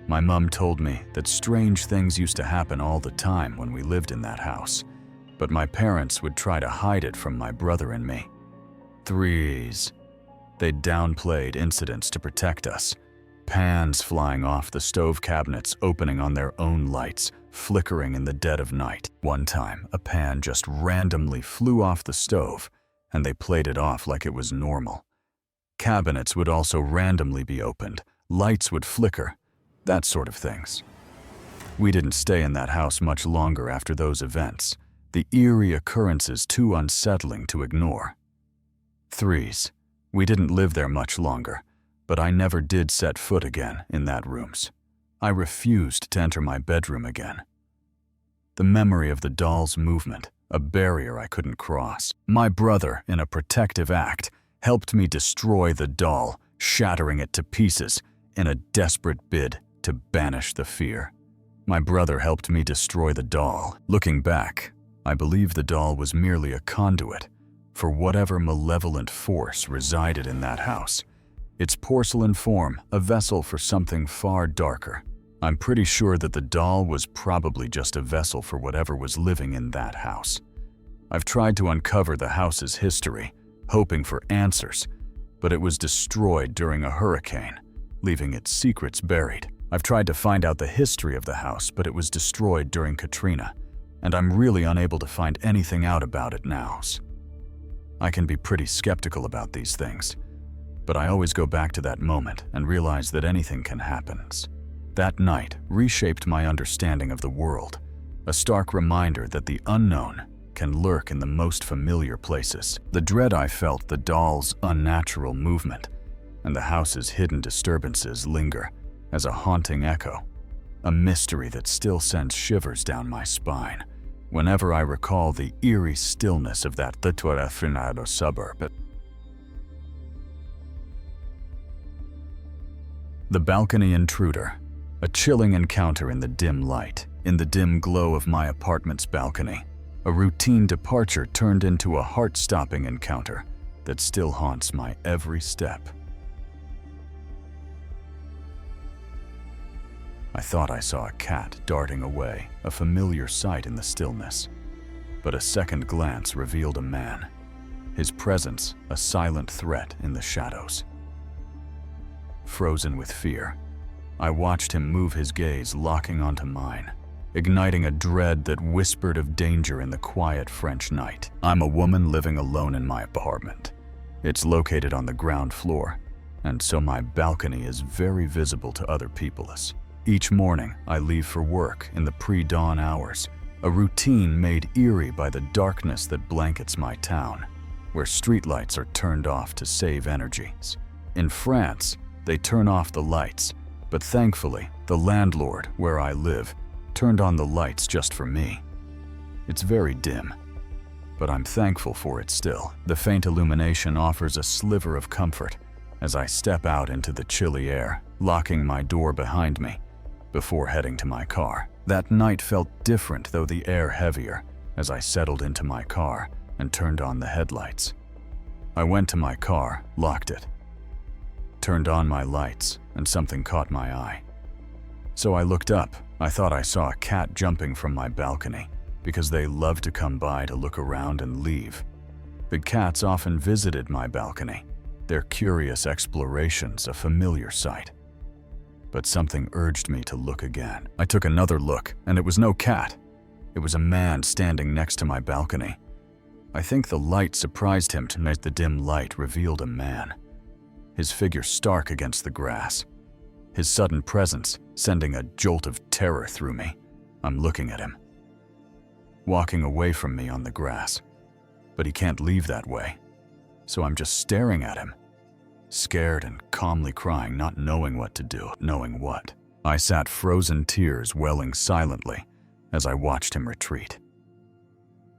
my mom told me that strange things used to happen all the time when we lived in that house, but my parents would try to hide it from my brother and me. 3s. They downplayed incidents to protect us. Pans flying off the stove cabinets, opening on their own lights, flickering in the dead of night. One time, a pan just randomly flew off the stove, and they played it off like it was normal. Cabinets would also randomly be opened, lights would flicker, that sort of things. We didn't stay in that house much longer after those events, the eerie occurrences too unsettling to ignore. 3s. We didn't live there much longer, but I never did set foot again in that rooms. I refused to enter my bedroom again. The memory of the doll's movement, a barrier I couldn't cross. My brother, in a protective act, helped me destroy the doll, shattering it to pieces in a desperate bid to banish the fear. My brother helped me destroy the doll. Looking back, I believe the doll was merely a conduit for whatever malevolent force resided in that house. Its porcelain form, a vessel for something far darker. I'm pretty sure that the doll was probably just a vessel for whatever was living in that house. I've tried to uncover the house's history, hoping for answers, but it was destroyed during a hurricane, leaving its secrets buried. I've tried to find out the history of the house, but it was destroyed during Katrina, and I'm really unable to find anything out about it now. I can be pretty skeptical about these things, but I always go back to that moment and realize that anything can happen. That night reshaped my understanding of the world, a stark reminder that the unknown can lurk in the most familiar places. The dread I felt, the doll's unnatural movement, and the house's hidden disturbances linger as a haunting echo, a mystery that still sends shivers down my spine whenever I recall the eerie stillness of that suburb. The balcony intruder, a chilling encounter in the dim light, in the dim glow of my apartment's balcony. A routine departure turned into a heart-stopping encounter that still haunts my every step. I thought I saw a cat darting away, a familiar sight in the stillness. But a second glance revealed a man, his presence a silent threat in the shadows. Frozen with fear, I watched him move his gaze locking onto mine, igniting a dread that whispered of danger in the quiet French night. I'm a woman living alone in my apartment. It's located on the ground floor, and so my balcony is very visible to other people. Each morning, I leave for work in the pre-dawn hours, a routine made eerie by the darkness that blankets my town, where streetlights are turned off to save energy. In France, they turn off the lights, but thankfully, the landlord, where I live, turned on the lights just for me. It's very dim, but I'm thankful for it still. The faint illumination offers a sliver of comfort as I step out into the chilly air, locking my door behind me before heading to my car. That night felt different, though the air heavier, as I settled into my car and turned on the headlights. I went to my car, locked it, turned on my lights, and something caught my eye. So I looked up. I thought I saw a cat jumping from my balcony because they love to come by to look around and leave. Big cats often visited my balcony, their curious explorations a familiar sight. But something urged me to look again. I took another look, and it was no cat. It was a man standing next to my balcony. I think the light surprised him to make the dim light revealed a man, his figure stark against the grass, his sudden presence sending a jolt of terror through me. I'm looking at him, walking away from me on the grass, but he can't leave that way, so I'm just staring at him, scared and calmly crying, not knowing what to do. Knowing what? I sat, frozen tears welling silently as I watched him retreat.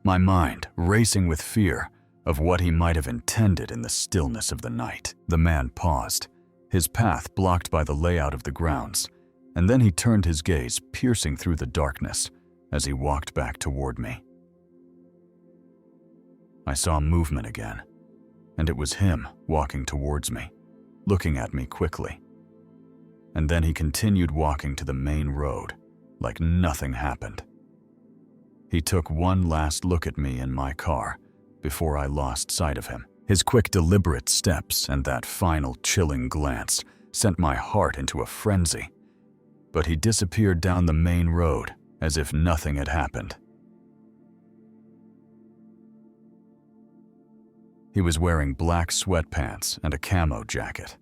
My mind racing with fear of what he might have intended in the stillness of the night. The man paused, his path blocked by the layout of the grounds, and then he turned his gaze piercing through the darkness as he walked back toward me. I saw movement again, and it was him walking towards me, looking at me quickly. And then he continued walking to the main road, like nothing happened. He took one last look at me in my car before I lost sight of him. His quick, deliberate steps and that final chilling glance sent my heart into a frenzy. But he disappeared down the main road as if nothing had happened. He was wearing black sweatpants and a camo jacket,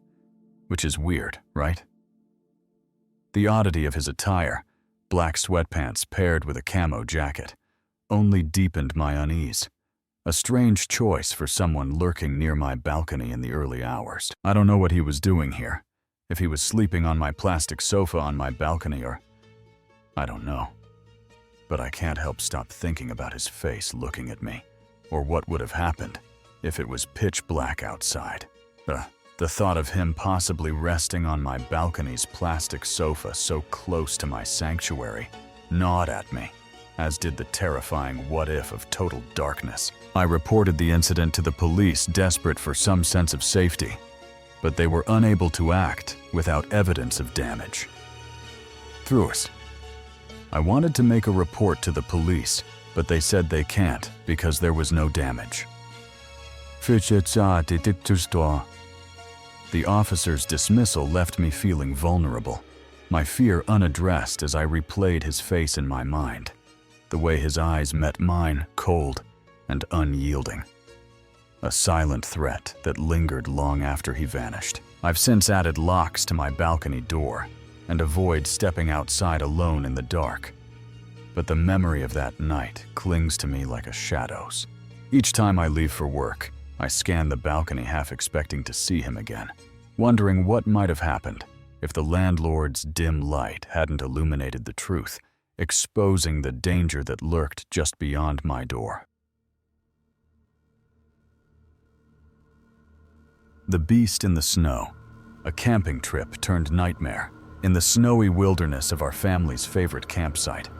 which is weird, right? The oddity of his attire, black sweatpants paired with a camo jacket, only deepened my unease. A strange choice for someone lurking near my balcony in the early hours. I don't know what he was doing here, if he was sleeping on my plastic sofa on my balcony or… I don't know. But I can't help stop thinking about his face looking at me, or what would have happened if it was pitch black outside. The thought of him possibly resting on my balcony's plastic sofa so close to my sanctuary gnawed at me, as did the terrifying what-if of total darkness. I reported the incident to the police, desperate for some sense of safety, but they were unable to act without evidence of damage. Truus. I wanted to make a report to the police, but they said they can't because there was no damage. The officer's dismissal left me feeling vulnerable, my fear unaddressed as I replayed his face in my mind, the way his eyes met mine, cold and unyielding. A silent threat that lingered long after he vanished. I've since added locks to my balcony door and avoid stepping outside alone in the dark, but the memory of that night clings to me like a shadow's. Each time I leave for work, I scan the balcony half expecting to see him again, wondering what might have happened if the landlord's dim light hadn't illuminated the truth, exposing the danger that lurked just beyond my door. The Beast in the Snow, a camping trip turned nightmare, in the snowy wilderness of our family's favorite campsite,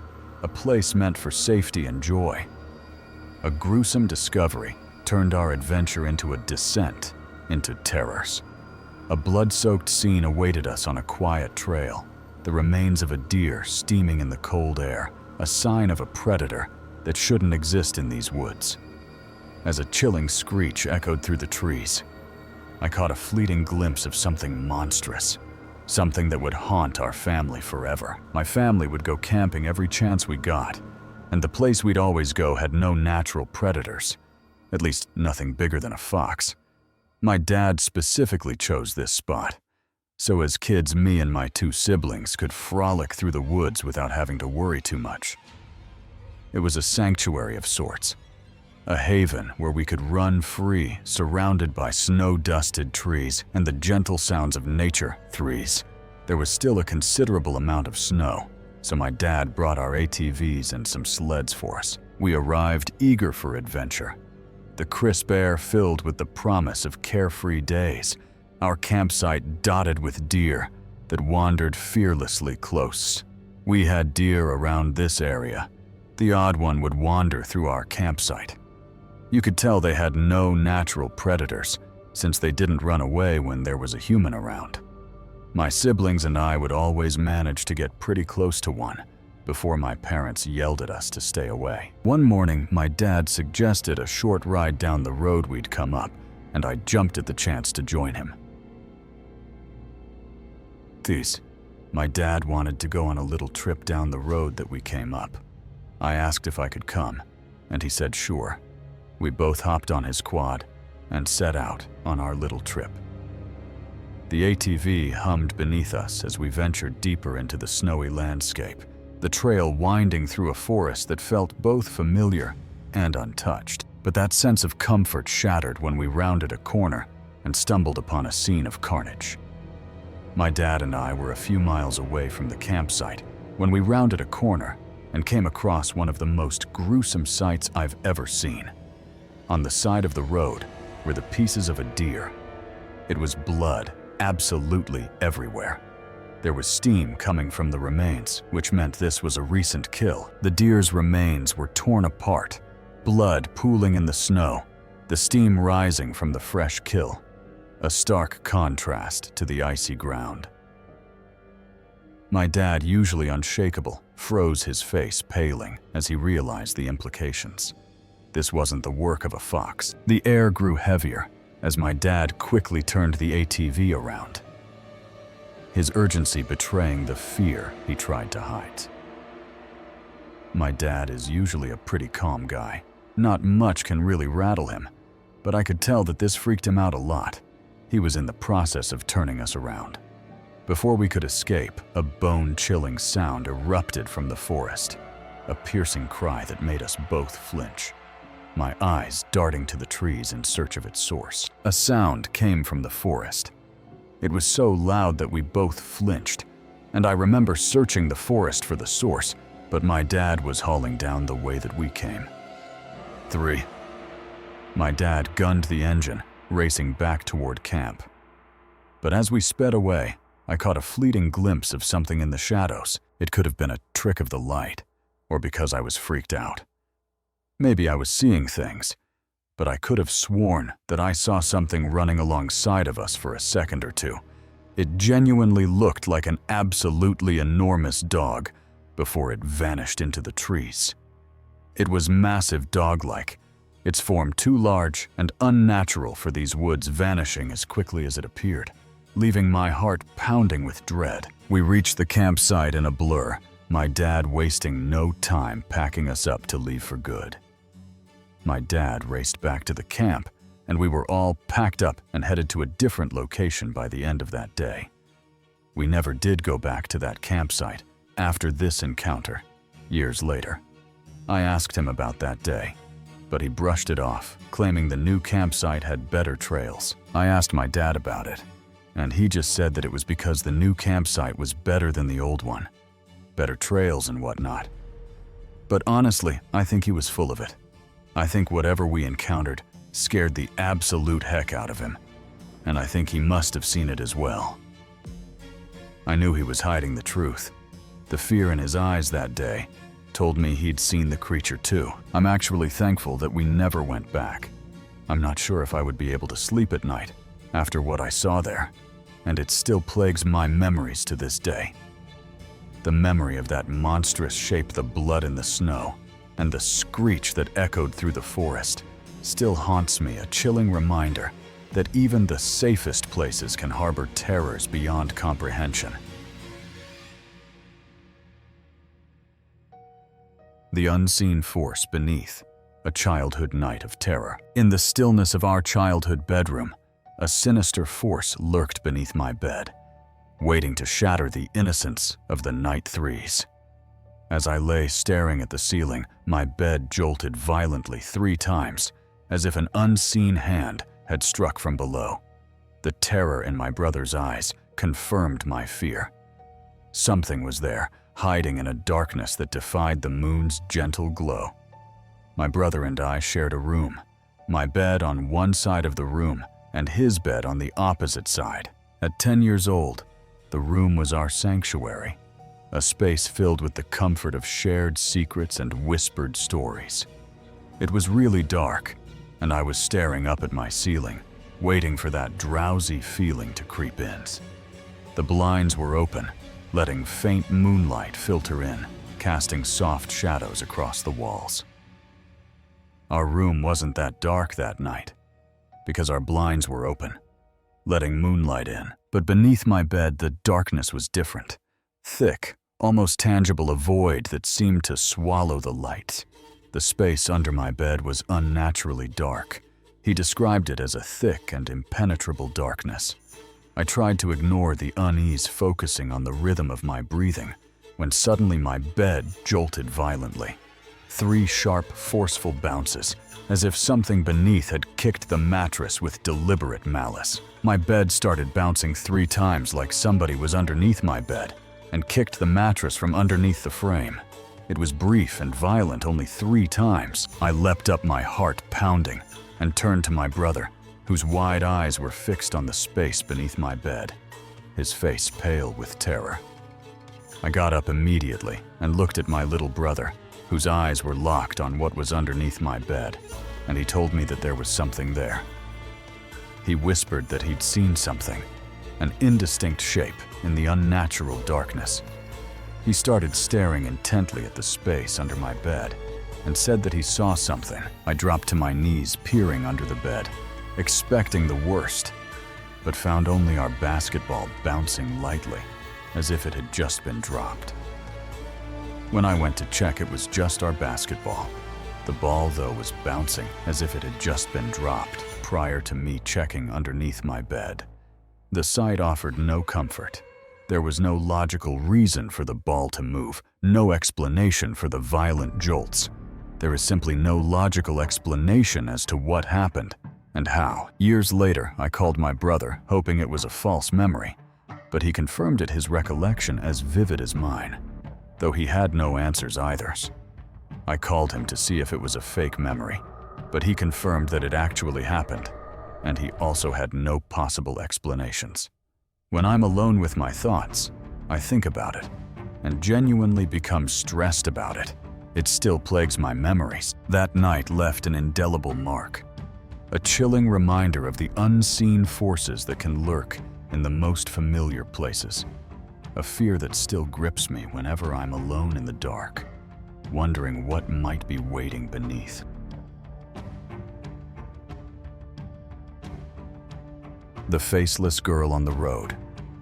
a place meant for safety and joy. A gruesome discovery turned our adventure into a descent into terrors. A blood-soaked scene awaited us on a quiet trail, the remains of a deer steaming in the cold air, a sign of a predator that shouldn't exist in these woods. As a chilling screech echoed through the trees, I caught a fleeting glimpse of something monstrous, something that would haunt our family forever. My family would go camping every chance we got, and the place we'd always go had no natural predators, at least nothing bigger than a fox. My dad specifically chose this spot, so as kids, me and my two siblings could frolic through the woods without having to worry too much. It was a sanctuary of sorts, a haven where we could run free, surrounded by snow-dusted trees and the gentle sounds of nature. There was still a considerable amount of snow, so my dad brought our ATVs and some sleds for us. We arrived eager for adventure, the crisp air filled with the promise of carefree days, our campsite dotted with deer that wandered fearlessly close. We had deer around this area. The odd one would wander through our campsite. You could tell they had no natural predators, since they didn't run away when there was a human around. My siblings and I would always manage to get pretty close to one before my parents yelled at us to stay away. One morning, my dad suggested a short ride down the road we'd come up, and I jumped at the chance to join him. My dad wanted to go on a little trip down the road that we came up. I asked if I could come, and he said sure. We both hopped on his quad and set out on our little trip. The ATV hummed beneath us as we ventured deeper into the snowy landscape, the trail winding through a forest that felt both familiar and untouched. But that sense of comfort shattered when we rounded a corner and stumbled upon a scene of carnage. My dad and I were a few miles away from the campsite when we rounded a corner and came across one of the most gruesome sights I've ever seen. On the side of the road were the pieces of a deer. It was blood absolutely everywhere. There was steam coming from the remains, which meant this was a recent kill. The deer's remains were torn apart, blood pooling in the snow, the steam rising from the fresh kill, a stark contrast to the icy ground. My dad, usually unshakable, froze his face, paling as he realized the implications. This wasn't the work of a fox. The air grew heavier as my dad quickly turned the ATV around, his urgency betraying the fear he tried to hide. My dad is usually a pretty calm guy. Not much can really rattle him, but I could tell that this freaked him out a lot. He was in the process of turning us around. Before we could escape, a bone-chilling sound erupted from the forest, a piercing cry that made us both flinch, my eyes darting to the trees in search of its source. A sound came from the forest. It was so loud that we both flinched, and I remember searching the forest for the source, but my dad was hauling down the way that we came. 3. My dad gunned the engine, racing back toward camp. But as we sped away, I caught a fleeting glimpse of something in the shadows. It could have been a trick of the light, or because I was freaked out. Maybe I was seeing things, but I could have sworn that I saw something running alongside of us for a second or two. It genuinely looked like an absolutely enormous dog before it vanished into the trees. It was massive dog-like, its form too large and unnatural for these woods, vanishing as quickly as it appeared, leaving my heart pounding with dread. We reached the campsite in a blur, my dad wasting no time packing us up to leave for good. My dad raced back to the camp, and we were all packed up and headed to a different location by the end of that day. We never did go back to that campsite after this encounter, years later. I asked him about that day, but he brushed it off, claiming the new campsite had better trails. I asked my dad about it, and he just said that it was because the new campsite was better than the old one, better trails and whatnot. But honestly, I think he was full of it. I think whatever we encountered scared the absolute heck out of him, and I think he must have seen it as well. I knew he was hiding the truth. The fear in his eyes that day told me he'd seen the creature too. I'm actually thankful that we never went back. I'm not sure if I would be able to sleep at night after what I saw there, and it still plagues my memories to this day. The memory of that monstrous shape, the blood in the snow, and the screech that echoed through the forest still haunts me, a chilling reminder that even the safest places can harbor terrors beyond comprehension. The unseen force beneath, a childhood night of terror. In the stillness of our childhood bedroom, a sinister force lurked beneath my bed, waiting to shatter the innocence of the night threes. As I lay staring at the ceiling, my bed jolted violently 3 times, as if an unseen hand had struck from below. The terror in my brother's eyes confirmed my fear. Something was there, hiding in a darkness that defied the moon's gentle glow. My brother and I shared a room, my bed on one side of the room and his bed on the opposite side. At 10 years old, the room was our sanctuary, a space filled with the comfort of shared secrets and whispered stories. It was really dark, and I was staring up at my ceiling, waiting for that drowsy feeling to creep in. The blinds were open, letting faint moonlight filter in, casting soft shadows across the walls. Our room wasn't that dark that night, because our blinds were open, letting moonlight in. But beneath my bed, the darkness was different. Thick, almost tangible, a void that seemed to swallow the light. The space under my bed was unnaturally dark. He described it as a thick and impenetrable darkness. I tried to ignore the unease, focusing on the rhythm of my breathing, when suddenly my bed jolted violently. 3 sharp, forceful bounces, as if something beneath had kicked the mattress with deliberate malice. My bed started bouncing 3 times like somebody was underneath my bed and kicked the mattress from underneath the frame. It was brief and violent, only 3 times. I leapt up, my heart pounding, and turned to my brother, whose wide eyes were fixed on the space beneath my bed, his face pale with terror. I got up immediately and looked at my little brother, whose eyes were locked on what was underneath my bed, and he told me that there was something there. He whispered that he'd seen something, an indistinct shape in the unnatural darkness. He started staring intently at the space under my bed and said that he saw something. I dropped to my knees, peering under the bed, expecting the worst, but found only our basketball bouncing lightly, as if it had just been dropped. When I went to check, it was just our basketball. The ball, though, was bouncing as if it had just been dropped prior to me checking underneath my bed. The sight offered no comfort. There was no logical reason for the ball to move, no explanation for the violent jolts. There is simply no logical explanation as to what happened and how. Years later, I called my brother, hoping it was a false memory, but he confirmed it his recollection as vivid as mine, though he had no answers either. I called him to see if it was a fake memory, but he confirmed that it actually happened, and he also had no possible explanations. When I'm alone with my thoughts, I think about it, and genuinely become stressed about it. It still plagues my memories. That night left an indelible mark, a chilling reminder of the unseen forces that can lurk in the most familiar places. A fear that still grips me whenever I'm alone in the dark, wondering what might be waiting beneath. The Faceless Girl on the Road.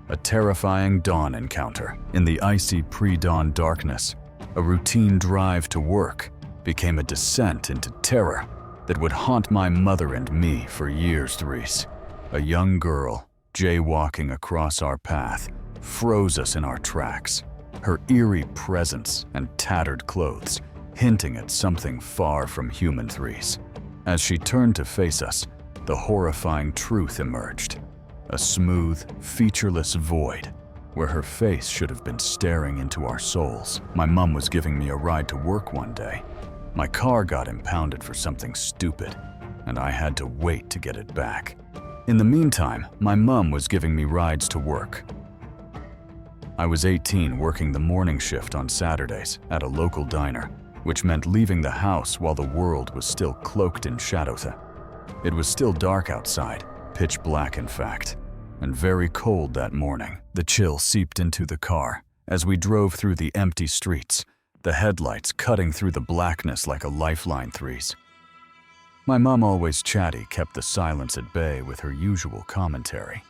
A terrifying dawn encounter. In the icy pre-dawn darkness, a routine drive to work became a descent into terror that would haunt my mother and me for years. A young girl, jaywalking across our path, froze us in our tracks, her eerie presence and tattered clothes hinting at something far from human. As she turned to face us, the horrifying truth emerged. A smooth, featureless void where her face should have been staring into our souls. My mom was giving me a ride to work one day. My car got impounded for something stupid, and I had to wait to get it back. In the meantime, my mom was giving me rides to work. I was 18, working the morning shift on Saturdays at a local diner, which meant leaving the house while the world was still cloaked in shadow. It was still dark outside, pitch black in fact, and very cold that morning. The chill seeped into the car as we drove through the empty streets, the headlights cutting through the blackness like a lifeline. My mom, always chatty, kept the silence at bay with her usual commentary,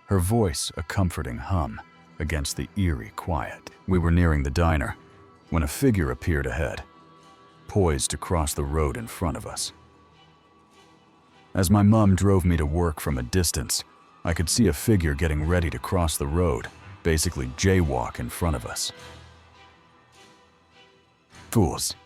her voice a comforting hum against the eerie quiet. We were nearing the diner when a figure appeared ahead, poised to cross the road in front of us. As my mom drove me to work from a distance, I could see a figure getting ready to cross the road, basically jaywalk in front of us. Fools.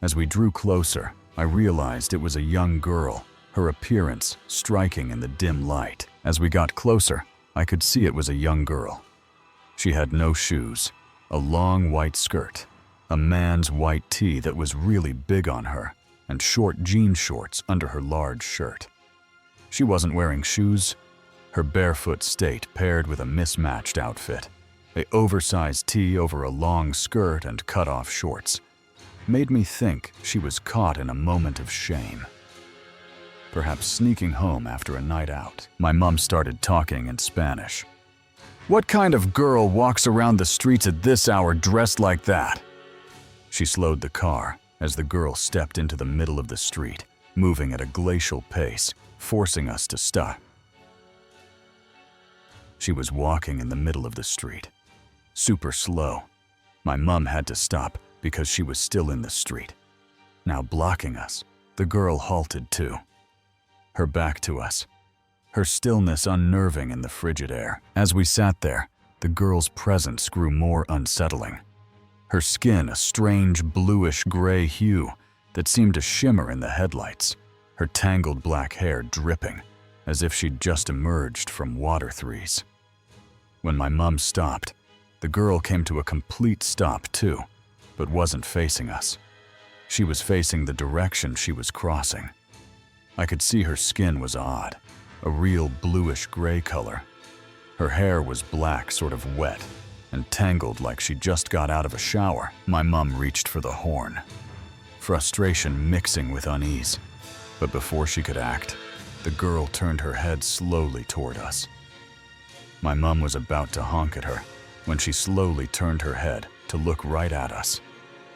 As we drew closer, I realized it was a young girl, her appearance striking in the dim light. As we got closer, I could see it was a young girl. She had no shoes, a long white skirt, a man's white tee that was really big on her, and short jean shorts under her large shirt. She wasn't wearing shoes. Her barefoot state paired with a mismatched outfit, an oversized tee over a long skirt and cut-off shorts, made me think she was caught in a moment of shame. Perhaps sneaking home after a night out. My mom started talking in Spanish. "What kind of girl walks around the streets at this hour dressed like that?" She slowed the car as the girl stepped into the middle of the street, moving at a glacial pace, forcing us to stop. She was walking in the middle of the street, super slow. My mom had to stop because she was still in the street. Now blocking us, the girl halted too, her back to us, her stillness unnerving in the frigid air. As we sat there, the girl's presence grew more unsettling. Her skin a strange bluish-gray hue that seemed to shimmer in the headlights, her tangled black hair dripping, as if she'd just emerged from water. When my mom stopped, the girl came to a complete stop too, but wasn't facing us. She was facing the direction she was crossing. I could see her skin was odd, a real bluish-gray color. Her hair was black, sort of wet, and tangled like she just got out of a shower. My mom reached for the horn, frustration mixing with unease. But before she could act, the girl turned her head slowly toward us. My mom was about to honk at her when she slowly turned her head to look right at us.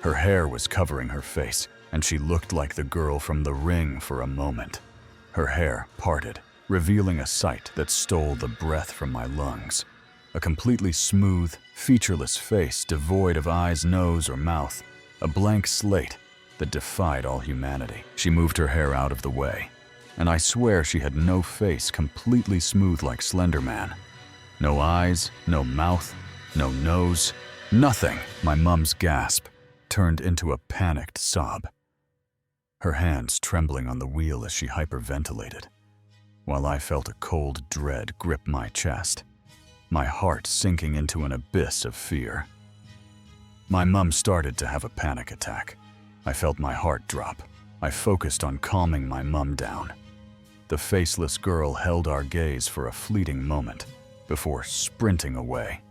Her hair was covering her face, and she looked like the girl from The Ring for a moment. Her hair parted, revealing a sight that stole the breath from my lungs. A completely smooth, featureless face devoid of eyes, nose, or mouth. A blank slate that defied all humanity. She moved her hair out of the way, and I swear she had no face, completely smooth like Slender Man. No eyes, no mouth, no nose, nothing. My mom's gasp turned into a panicked sob, her hands trembling on the wheel as she hyperventilated, while I felt a cold dread grip my chest, my heart sinking into an abyss of fear. My mom started to have a panic attack. I felt my heart drop. I focused on calming my mom down. The faceless girl held our gaze for a fleeting moment before sprinting away.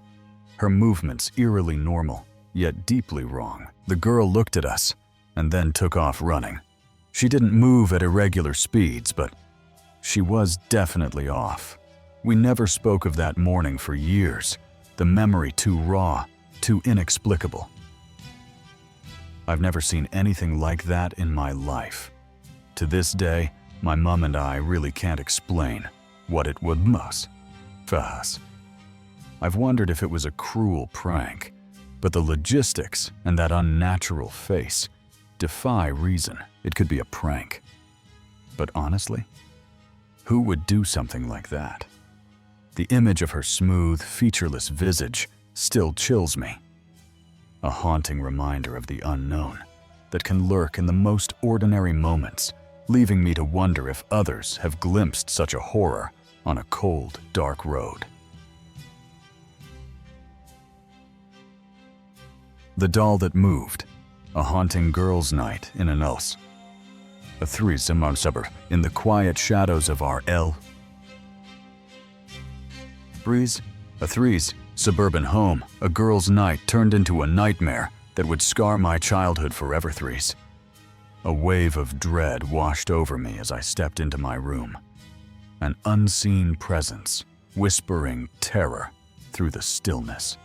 Her movements eerily normal, yet deeply wrong. The girl looked at us and then took off running. She didn't move at irregular speeds, but she was definitely off. We never spoke of that morning for years, the memory too raw, too inexplicable. I've never seen anything like that in my life. To this day, my mom and I really can't explain what it was for us. I've wondered if it was a cruel prank, but the logistics and that unnatural face defy reason. It could be a prank. But honestly, who would do something like that? The image of her smooth, featureless visage still chills me. A haunting reminder of the unknown that can lurk in the most ordinary moments, leaving me to wonder if others have glimpsed such a horror on a cold, dark road. The Doll That Moved, a haunting girls' night in an house. A threesome on Suburb, in the quiet shadows of our a suburban home, a girls' night turned into a nightmare that would scar my childhood forever. A wave of dread washed over me as I stepped into my room. An unseen presence, whispering terror through the stillness.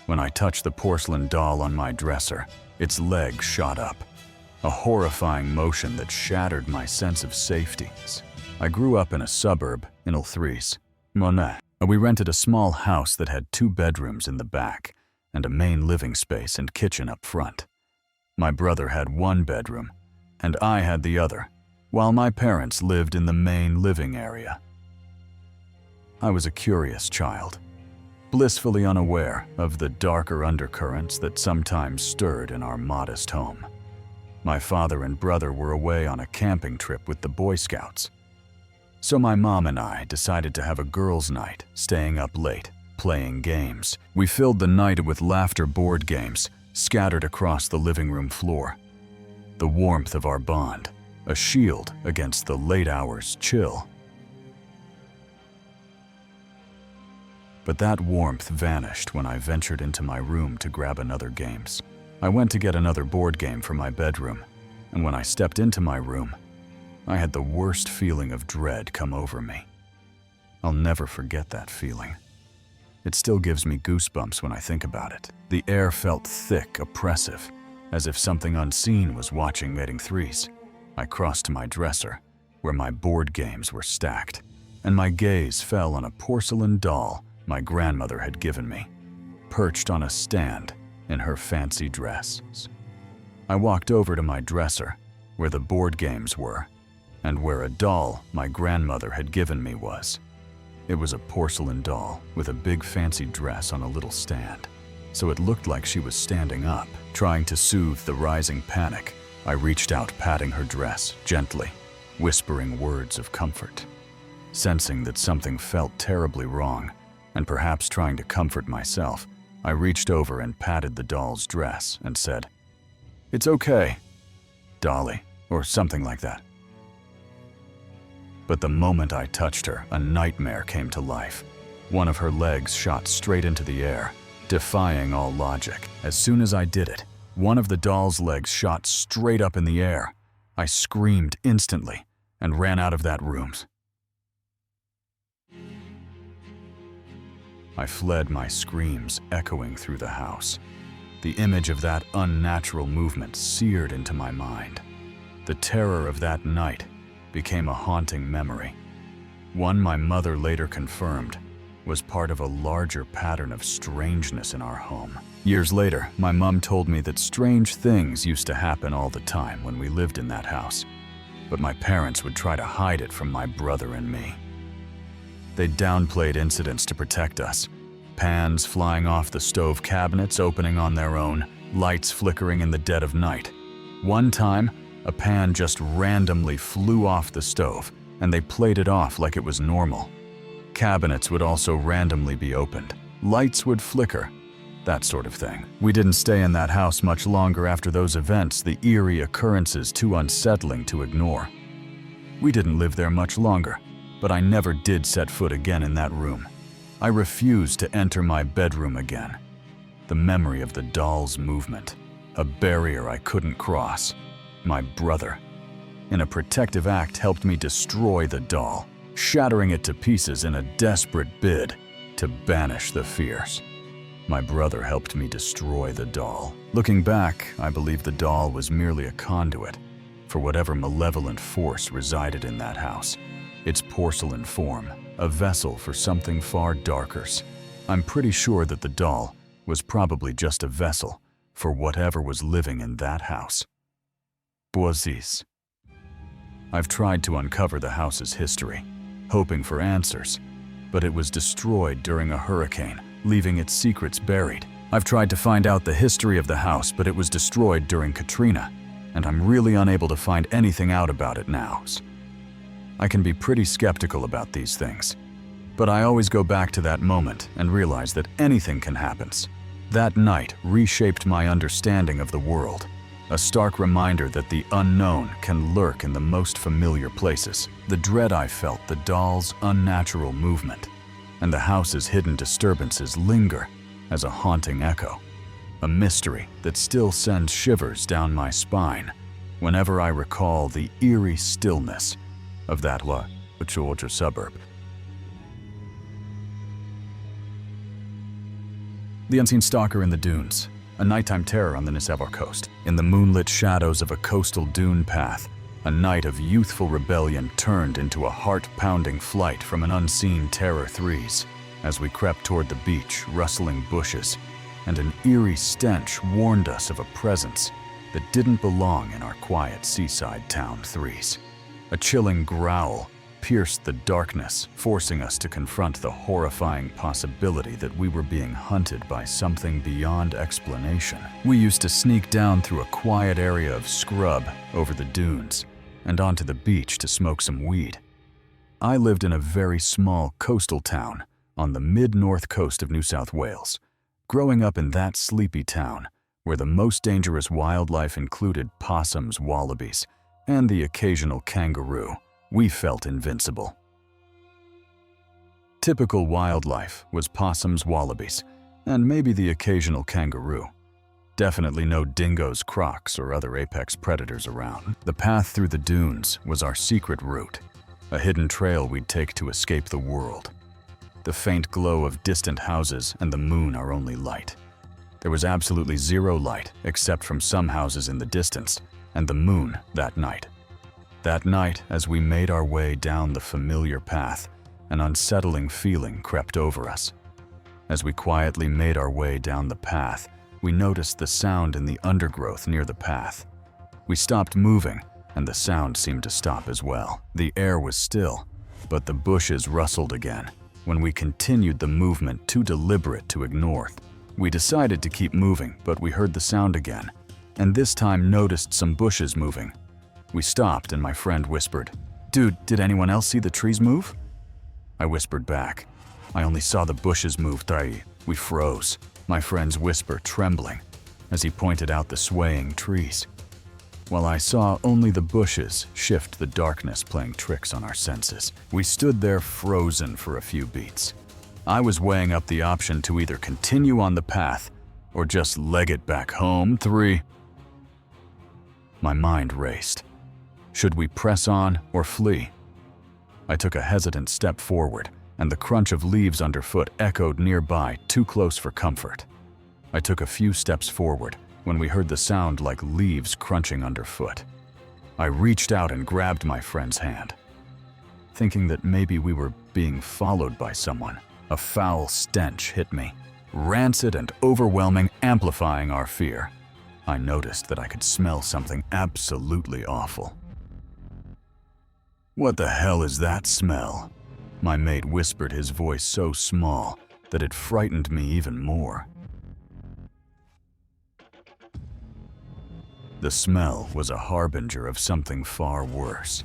When I touched the porcelain doll on my dresser, its legs shot up, a horrifying motion that shattered my sense of safety. I grew up in a suburb in Threes. We rented a small house that had 2 bedrooms in the back and a main living space and kitchen up front. My brother had 1 bedroom, and I had the other, while my parents lived in the main living area. I was a curious child, blissfully unaware of the darker undercurrents that sometimes stirred in our modest home. My father and brother were away on a camping trip with the Boy Scouts. So my mom and I decided to have a girls' night, staying up late, playing games. We filled the night with laughter board games scattered across the living room floor. The warmth of our bond, a shield against the late hours chill. But that warmth vanished when I ventured into my room to grab another games. I went to get another board game for my bedroom, and when I stepped into my room, I had the worst feeling of dread come over me. I'll never forget that feeling. It still gives me goosebumps when I think about it. The air felt thick, oppressive, as if something unseen was watching Mating Threes. I crossed to my dresser, where my board games were stacked, and my gaze fell on a porcelain doll my grandmother had given me, perched on a stand in her fancy dress. I walked over to my dresser, where the board games were, and where a doll my grandmother had given me was. It was a porcelain doll with a big fancy dress on a little stand, so it looked like she was standing up. Trying to soothe the rising panic, I reached out, patting her dress gently, whispering words of comfort. Sensing that something felt terribly wrong, and perhaps trying to comfort myself, I reached over and patted the doll's dress and said, "It's okay, Dolly," or something like that. But the moment I touched her, a nightmare came to life. One of her legs shot straight into the air, defying all logic. As soon as I did it, one of the doll's legs shot straight up in the air. I screamed instantly and ran out of that room. I fled, my screams echoing through the house. The image of that unnatural movement seared into my mind. The terror of that night became a haunting memory, one my mother later confirmed was part of a larger pattern of strangeness in our home. Years later, my mom told me that strange things used to happen all the time when we lived in that house, but my parents would try to hide it from my brother and me. They downplayed incidents to protect us. Pans flying off the stove cabinets opening on their own, lights flickering in the dead of night. One time, a pan just randomly flew off the stove, and they played it off like it was normal. Cabinets would also randomly be opened. Lights would flicker, that sort of thing. We didn't stay in that house much longer after those events, the eerie occurrences too unsettling to ignore. We didn't live there much longer, but I never did set foot again in that room. I refused to enter my bedroom again. The memory of the doll's movement, a barrier I couldn't cross. My brother, in a protective act, helped me destroy the doll, shattering it to pieces in a desperate bid to banish the fears. My brother helped me destroy the doll. Looking back, I believe the doll was merely a conduit for whatever malevolent force resided in that house. Its porcelain form, a vessel for something far darker. I'm pretty sure that the doll was probably just a vessel for whatever was living in that house. Boisies. I've tried to uncover the house's history, hoping for answers, but it was destroyed during a hurricane, leaving its secrets buried. I've tried to find out the history of the house, but it was destroyed during Katrina, and I'm really unable to find anything out about it now. I can be pretty skeptical about these things, but I always go back to that moment and realize that anything can happen. That night reshaped my understanding of the world, a stark reminder that the unknown can lurk in the most familiar places. The dread I felt, the doll's unnatural movement, and the house's hidden disturbances linger as a haunting echo, a mystery that still sends shivers down my spine whenever I recall the eerie stillness of that Georgia suburb. The unseen stalker in the dunes, a nighttime terror on the Nisevar coast. In the moonlit shadows of a coastal dune path, a night of youthful rebellion turned into a heart-pounding flight from an unseen terror threes. As we crept toward the beach, rustling bushes, and an eerie stench warned us of a presence that didn't belong in our quiet seaside town threes. A chilling growl pierced the darkness, forcing us to confront the horrifying possibility that we were being hunted by something beyond explanation. We used to sneak down through a quiet area of scrub over the dunes and onto the beach to smoke some weed. I lived in a very small coastal town on the mid-north coast of New South Wales. Growing up in that sleepy town, where the most dangerous wildlife included possums, wallabies, and the occasional kangaroo, we felt invincible. Typical wildlife was possums, wallabies, and maybe the occasional kangaroo. Definitely no dingoes, crocs, or other apex predators around. The path through the dunes was our secret route, a hidden trail we'd take to escape the world. The faint glow of distant houses and the moon our only light. There was absolutely zero light except from some houses in the distance and the moon that night. That night, as we made our way down the familiar path, an unsettling feeling crept over us. As we quietly made our way down the path, we noticed the sound in the undergrowth near the path. We stopped moving, and the sound seemed to stop as well. The air was still, but the bushes rustled again. When we continued the movement, too deliberate to ignore, we decided to keep moving, but we heard the sound again, and this time noticed some bushes moving. We stopped and my friend whispered, "Dude, did anyone else see the trees move?" I whispered back, "I only saw the bushes move." We froze, my friend's whisper trembling, as he pointed out the swaying trees, while I saw only the bushes shift, the darkness playing tricks on our senses. We stood there frozen for a few beats. I was weighing up the option to either continue on the path or just leg it back home. My mind raced. Should we press on or flee? I took a hesitant step forward, and the crunch of leaves underfoot echoed nearby, too close for comfort. I took a few steps forward when we heard the sound like leaves crunching underfoot. I reached out and grabbed my friend's hand, thinking that maybe we were being followed by someone. A foul stench hit me, rancid and overwhelming, amplifying our fear. I noticed that I could smell something absolutely awful. "What the hell is that smell?" My mate whispered, his voice so small that it frightened me even more. The smell was a harbinger of something far worse.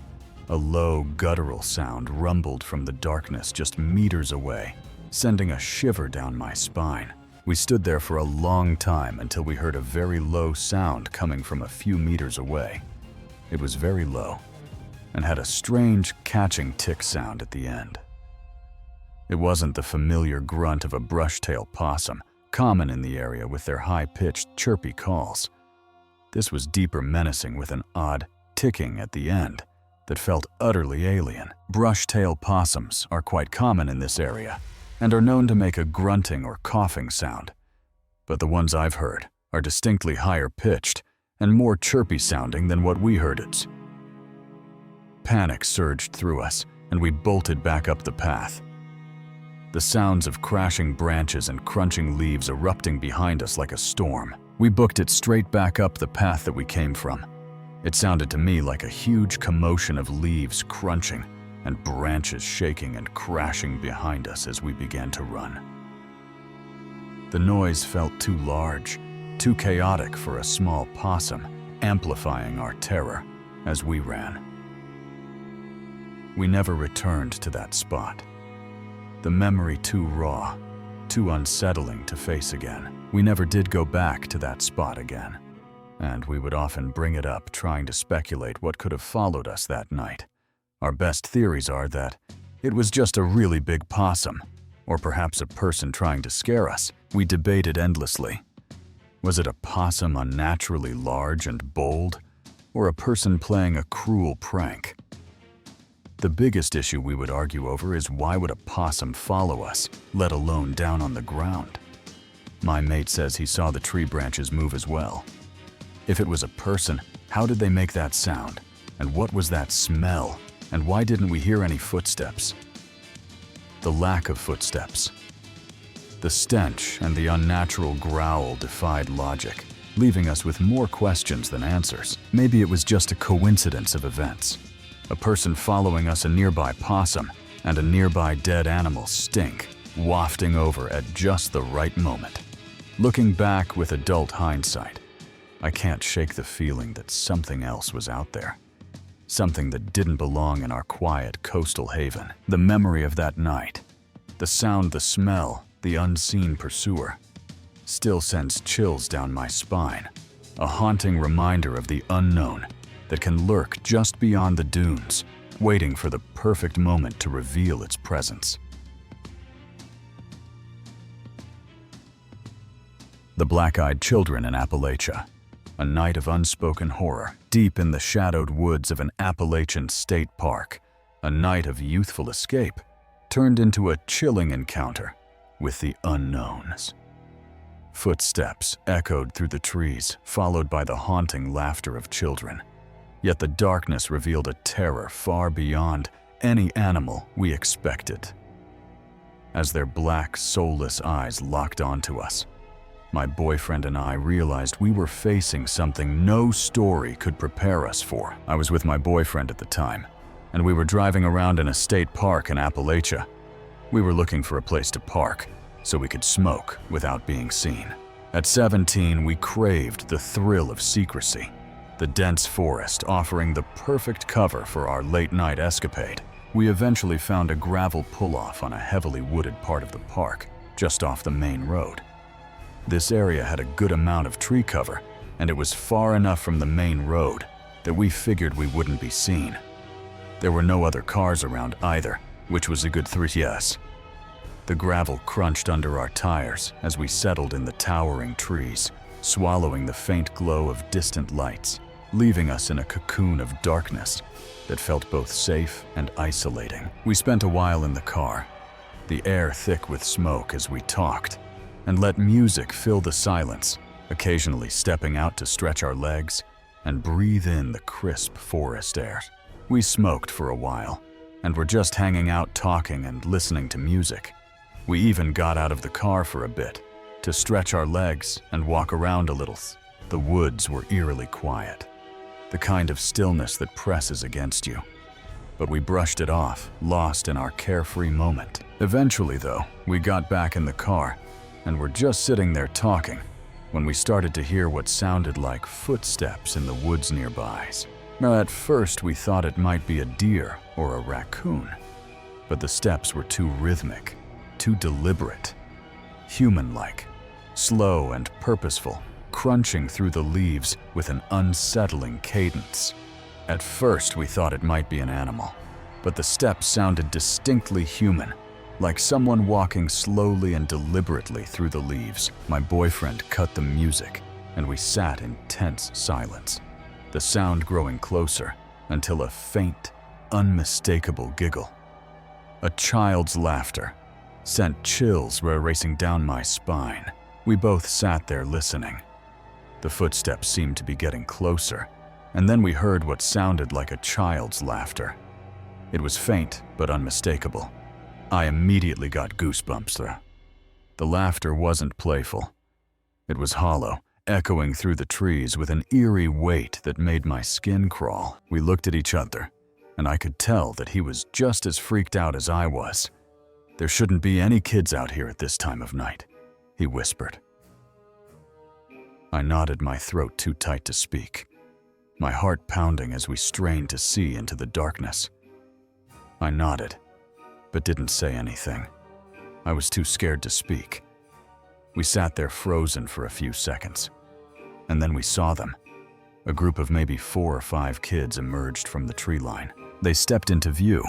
A low, guttural sound rumbled from the darkness just meters away, sending a shiver down my spine. We stood there for a long time until we heard a very low sound coming from a few meters away. It was very low and had a strange, catching tick sound at the end. It wasn't the familiar grunt of a brush-tailed possum, common in the area with their high-pitched, chirpy calls. This was deeper, menacing, with an odd ticking at the end that felt utterly alien. Brush-tailed possums are quite common in this area and are known to make a grunting or coughing sound, but the ones I've heard are distinctly higher-pitched and more chirpy-sounding than what we heard it. Panic surged through us, and we bolted back up the path. The sounds of crashing branches and crunching leaves erupting behind us like a storm. We booked it straight back up the path that we came from. It sounded to me like a huge commotion of leaves crunching and branches shaking and crashing behind us as we began to run. The noise felt too large, too chaotic for a small possum, amplifying our terror as we ran. We never returned to that spot. The memory too raw, too unsettling to face again. We never did go back to that spot again, and we would often bring it up trying to speculate what could have followed us that night. Our best theories are that it was just a really big possum, or perhaps a person trying to scare us. We debated endlessly. Was it a possum unnaturally large and bold, or a person playing a cruel prank? The biggest issue we would argue over is why would a possum follow us, let alone down on the ground? My mate says he saw the tree branches move as well. If it was a person, how did they make that sound? And what was that smell? And why didn't we hear any footsteps? The lack of footsteps. The stench and the unnatural growl defied logic, leaving us with more questions than answers. Maybe it was just a coincidence of events. A person following us, a nearby possum, and a nearby dead animal stink, wafting over at just the right moment. Looking back with adult hindsight, I can't shake the feeling that something else was out there. Something that didn't belong in our quiet coastal haven. The memory of that night, the sound, the smell, the unseen pursuer, still sends chills down my spine. A haunting reminder of the unknown that can lurk just beyond the dunes, waiting for the perfect moment to reveal its presence. The Black-Eyed Children in Appalachia. A night of unspoken horror, deep in the shadowed woods of an Appalachian state park. A night of youthful escape, turned into a chilling encounter with the unknowns. Footsteps echoed through the trees, followed by the haunting laughter of children. Yet the darkness revealed a terror far beyond any animal we expected. As their black, soulless eyes locked onto us, my boyfriend and I realized we were facing something no story could prepare us for. I was with my boyfriend at the time, and we were driving around in a state park in Appalachia. We were looking for a place to park so we could smoke without being seen. At 17, we craved the thrill of secrecy, the dense forest offering the perfect cover for our late-night escapade. We eventually found a gravel pull-off on a heavily wooded part of the park, just off the main road. This area had a good amount of tree cover, and it was far enough from the main road that we figured we wouldn't be seen. There were no other cars around either, which was a good yes. The gravel crunched under our tires as we settled in the towering trees, swallowing the faint glow of distant lights, leaving us in a cocoon of darkness that felt both safe and isolating. We spent a while in the car, the air thick with smoke as we talked, and let music fill the silence, occasionally stepping out to stretch our legs and breathe in the crisp forest air. We smoked for a while, and were just hanging out talking and listening to music. We even got out of the car for a bit, to stretch our legs and walk around a little. The woods were eerily quiet, the kind of stillness that presses against you. But we brushed it off, lost in our carefree moment. Eventually, though, we got back in the car and were just sitting there talking when we started to hear what sounded like footsteps in the woods nearby. Now, at first, we thought it might be a deer or a raccoon, but the steps were too rhythmic, too deliberate, human-like, slow and purposeful, crunching through the leaves with an unsettling cadence. At first, we thought it might be an animal, but the steps sounded distinctly human, like someone walking slowly and deliberately through the leaves. My boyfriend cut the music, and we sat in tense silence, the sound growing closer until a faint, unmistakable giggle, a child's laughter, sent chills racing down my spine. We both sat there listening. The footsteps seemed to be getting closer, and then we heard what sounded like a child's laughter. It was faint but unmistakable. I immediately got goosebumps. The laughter wasn't playful. It was hollow, echoing through the trees with an eerie weight that made my skin crawl. We looked at each other, and I could tell that he was just as freaked out as I was. "There shouldn't be any kids out here at this time of night," he whispered. I nodded, my throat too tight to speak, my heart pounding as we strained to see into the darkness. I nodded, but didn't say anything. I was too scared to speak. We sat there frozen for a few seconds, and then we saw them. A group of maybe 4 or 5 kids emerged from the tree line. They stepped into view,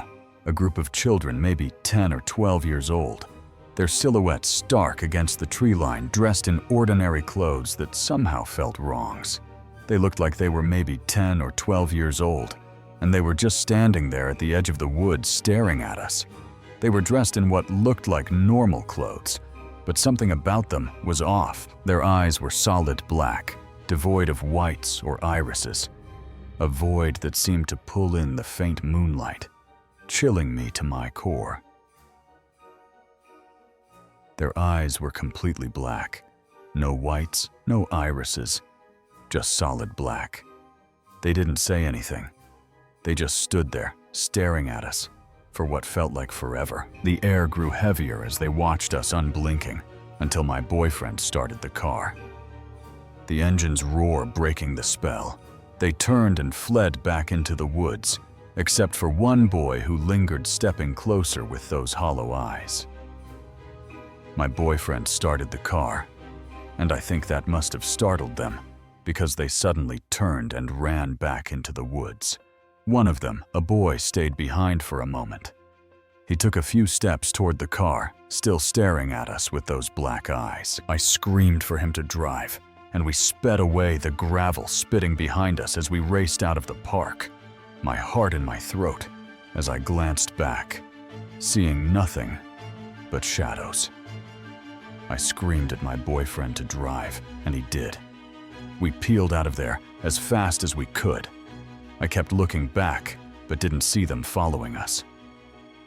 a group of children maybe 10 or 12 years old, their silhouettes stark against the tree line, dressed in ordinary clothes that somehow felt wrongs. They looked like they were maybe 10 or 12 years old, and they were just standing there at the edge of the woods staring at us. They were dressed in what looked like normal clothes, but something about them was off. Their eyes were solid black, devoid of whites or irises, a void that seemed to pull in the faint moonlight, chilling me to my core. Their eyes were completely black. No whites, no irises, just solid black. They didn't say anything. They just stood there, staring at us, for what felt like forever. The air grew heavier as they watched us unblinking, until my boyfriend started the car. The engine's roar breaking the spell. They turned and fled back into the woods, except for one boy who lingered, stepping closer with those hollow eyes. My boyfriend started the car, and I think that must have startled them, because they suddenly turned and ran back into the woods. One of them, a boy, stayed behind for a moment. He took a few steps toward the car, still staring at us with those black eyes. I screamed for him to drive, and we sped away, the gravel spitting behind us as we raced out of the park, my heart in my throat as I glanced back, seeing nothing but shadows. I screamed at my boyfriend to drive, and he did. We peeled out of there as fast as we could. I kept looking back, but didn't see them following us.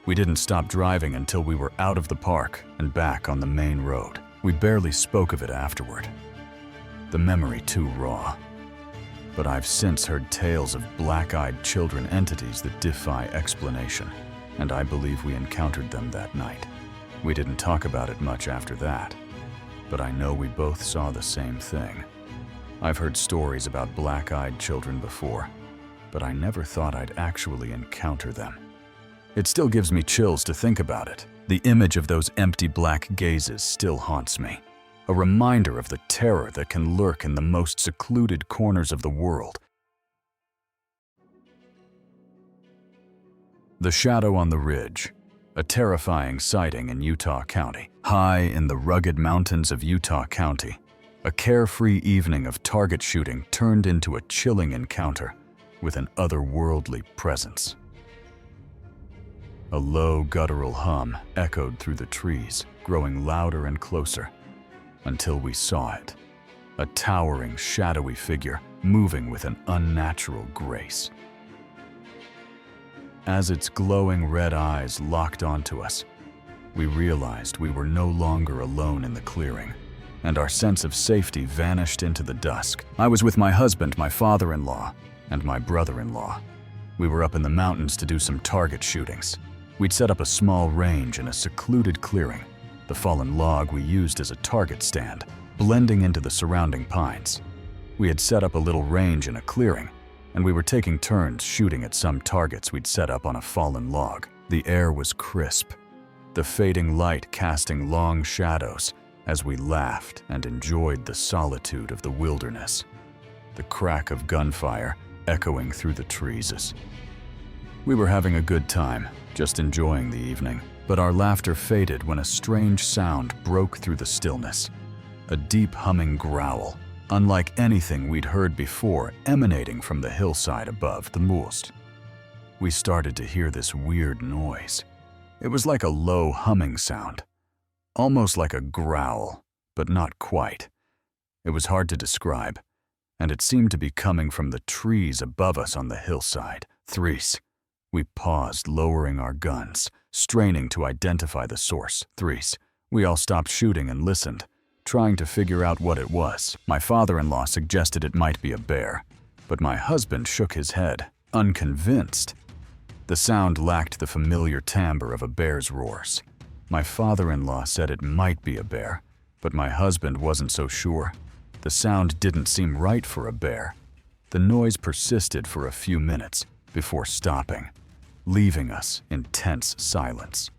We didn't stop driving until we were out of the park and back on the main road. We barely spoke of it afterward. The memory too raw. But I've since heard tales of black-eyed children entities that defy explanation, and I believe we encountered them that night. We didn't talk about it much after that, but I know we both saw the same thing. I've heard stories about black-eyed children before, but I never thought I'd actually encounter them. It still gives me chills to think about it. The image of those empty black gazes still haunts me, a reminder of the terror that can lurk in the most secluded corners of the world. The Shadow on the Ridge, a terrifying sighting in Utah County. High in the rugged mountains of Utah County, a carefree evening of target shooting turned into a chilling encounter with an otherworldly presence. A low, guttural hum echoed through the trees, growing louder and closer, until we saw it. A towering, shadowy figure moving with an unnatural grace. As its glowing red eyes locked onto us, we realized we were no longer alone in the clearing. and our sense of safety vanished into the dusk. I was with my husband, my father-in-law, and my brother-in-law. We were up in the mountains to do some target shootings. We'd set up a small range in a secluded clearing. The fallen log we used as a target stand, blending into the surrounding pines. We had set up a little range in a clearing, and we were taking turns shooting at some targets we'd set up on a fallen log. The air was crisp, the fading light casting long shadows as we laughed and enjoyed the solitude of the wilderness. The crack of gunfire echoing through the trees. We were having a good time, just enjoying the evening, but our laughter faded when a strange sound broke through the stillness. A deep humming growl, unlike anything we'd heard before, emanating from the hillside above the Most. We started to hear this weird noise. It was like a low humming sound, almost like a growl, but not quite. It was hard to describe, and it seemed to be coming from the trees above us on the hillside. Threes. We paused, lowering our guns, straining to identify the source. Threes. We all stopped shooting and listened, trying to figure out what it was. My father-in-law suggested it might be a bear, but my husband shook his head, unconvinced. The sound lacked the familiar timbre of a bear's roars. My father-in-law said it might be a bear, but my husband wasn't so sure. The sound didn't seem right for a bear. The noise persisted for a few minutes before stopping, leaving us in tense silence.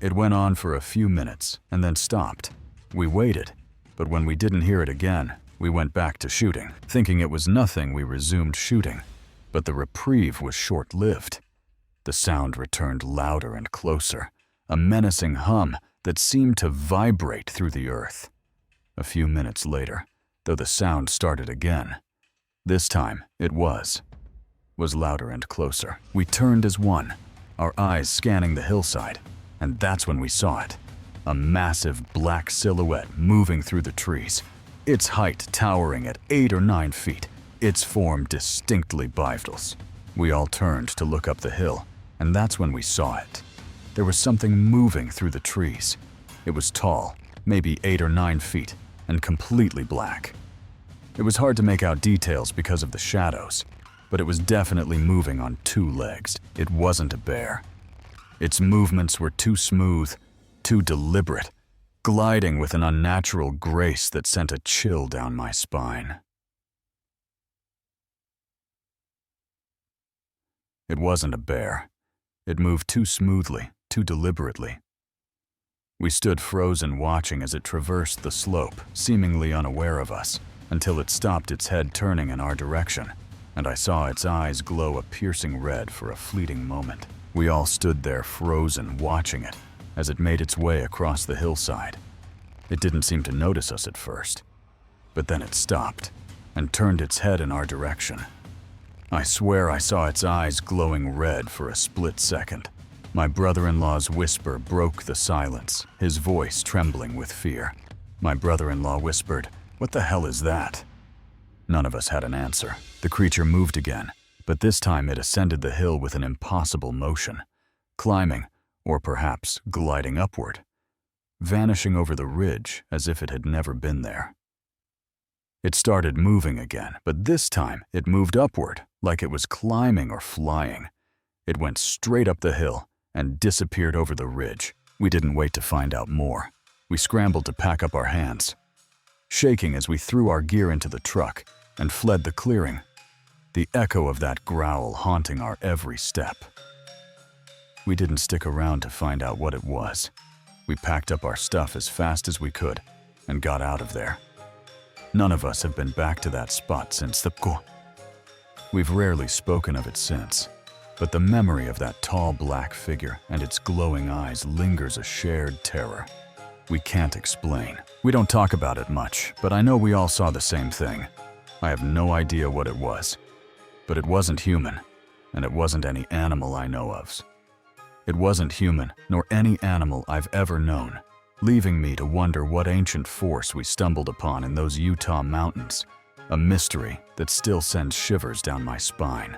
It went on for a few minutes and then stopped. We waited, but when we didn't hear it again, we went back to shooting. Thinking it was nothing, we resumed shooting, but the reprieve was short-lived. The sound returned louder and closer, a menacing hum that seemed to vibrate through the earth. A few minutes later, though the sound started again, this time it was louder and closer. We turned as one, our eyes scanning the hillside, and that's when we saw it. A massive black silhouette moving through the trees, its height towering at 8 or 9 feet, its form distinctly bipedal. We all turned to look up the hill, and that's when we saw it. There was something moving through the trees. It was tall, maybe 8 or 9 feet, and completely black. It was hard to make out details because of the shadows, but it was definitely moving on 2 legs. It wasn't a bear. Its movements were too smooth, too deliberate, gliding with an unnatural grace that sent a chill down my spine. It wasn't a bear. It moved too smoothly, too deliberately. We stood frozen watching as it traversed the slope, seemingly unaware of us, until it stopped, its head turning in our direction, and I saw its eyes glow a piercing red for a fleeting moment. We all stood there frozen, watching it, as it made its way across the hillside. It didn't seem to notice us at first, but then it stopped and turned its head in our direction. I swear I saw its eyes glowing red for a split second. My brother-in-law's whisper broke the silence, his voice trembling with fear. My brother-in-law whispered, "What the hell is that?" None of us had an answer. The creature moved again, but this time it ascended the hill with an impossible motion, climbing, or perhaps gliding upward, vanishing over the ridge as if it had never been there. It started moving again, but this time it moved upward, like it was climbing or flying. It went straight up the hill and disappeared over the ridge. We didn't wait to find out more. We scrambled to pack up our hands, shaking as we threw our gear into the truck and fled the clearing, the echo of that growl haunting our every step. We didn't stick around to find out what it was. We packed up our stuff as fast as we could and got out of there. None of us have been back to that spot since the We've rarely spoken of it since, but the memory of that tall black figure and its glowing eyes lingers, a shared terror we can't explain. We don't talk about it much, but I know we all saw the same thing. I have no idea what it was, but it wasn't human, and it wasn't any animal I know of. It wasn't human, nor any animal I've ever known, leaving me to wonder what ancient force we stumbled upon in those Utah mountains, a mystery that still sends shivers down my spine.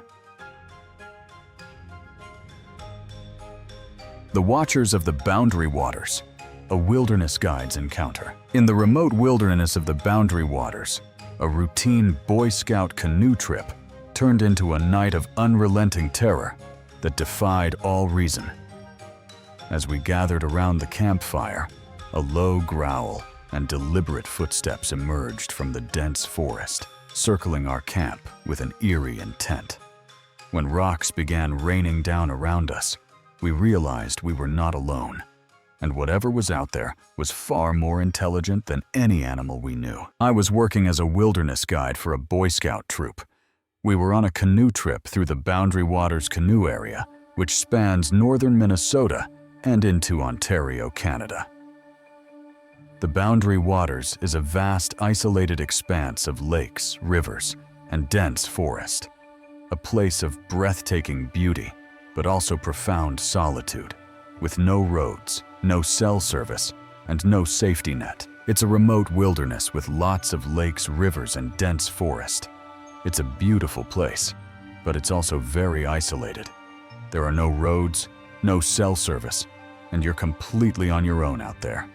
The Watchers of the Boundary Waters, a wilderness guide's encounter. In the remote wilderness of the Boundary Waters, a routine Boy Scout canoe trip turned into a night of unrelenting terror that defied all reason. As we gathered around the campfire, a low growl and deliberate footsteps emerged from the dense forest, circling our camp with an eerie intent. When rocks began raining down around us, we realized we were not alone, and whatever was out there was far more intelligent than any animal we knew. I was working as a wilderness guide for a Boy Scout troop. We were on a canoe trip through the Boundary Waters canoe area, which spans northern Minnesota and into Ontario, Canada. The Boundary Waters is a vast, isolated expanse of lakes, rivers, and dense forest, a place of breathtaking beauty, but also profound solitude, with no roads, no cell service, and no safety net. It's a remote wilderness with lots of lakes, rivers, and dense forest. It's a beautiful place, but it's also very isolated. There are no roads, no cell service, and you're completely on your own out there.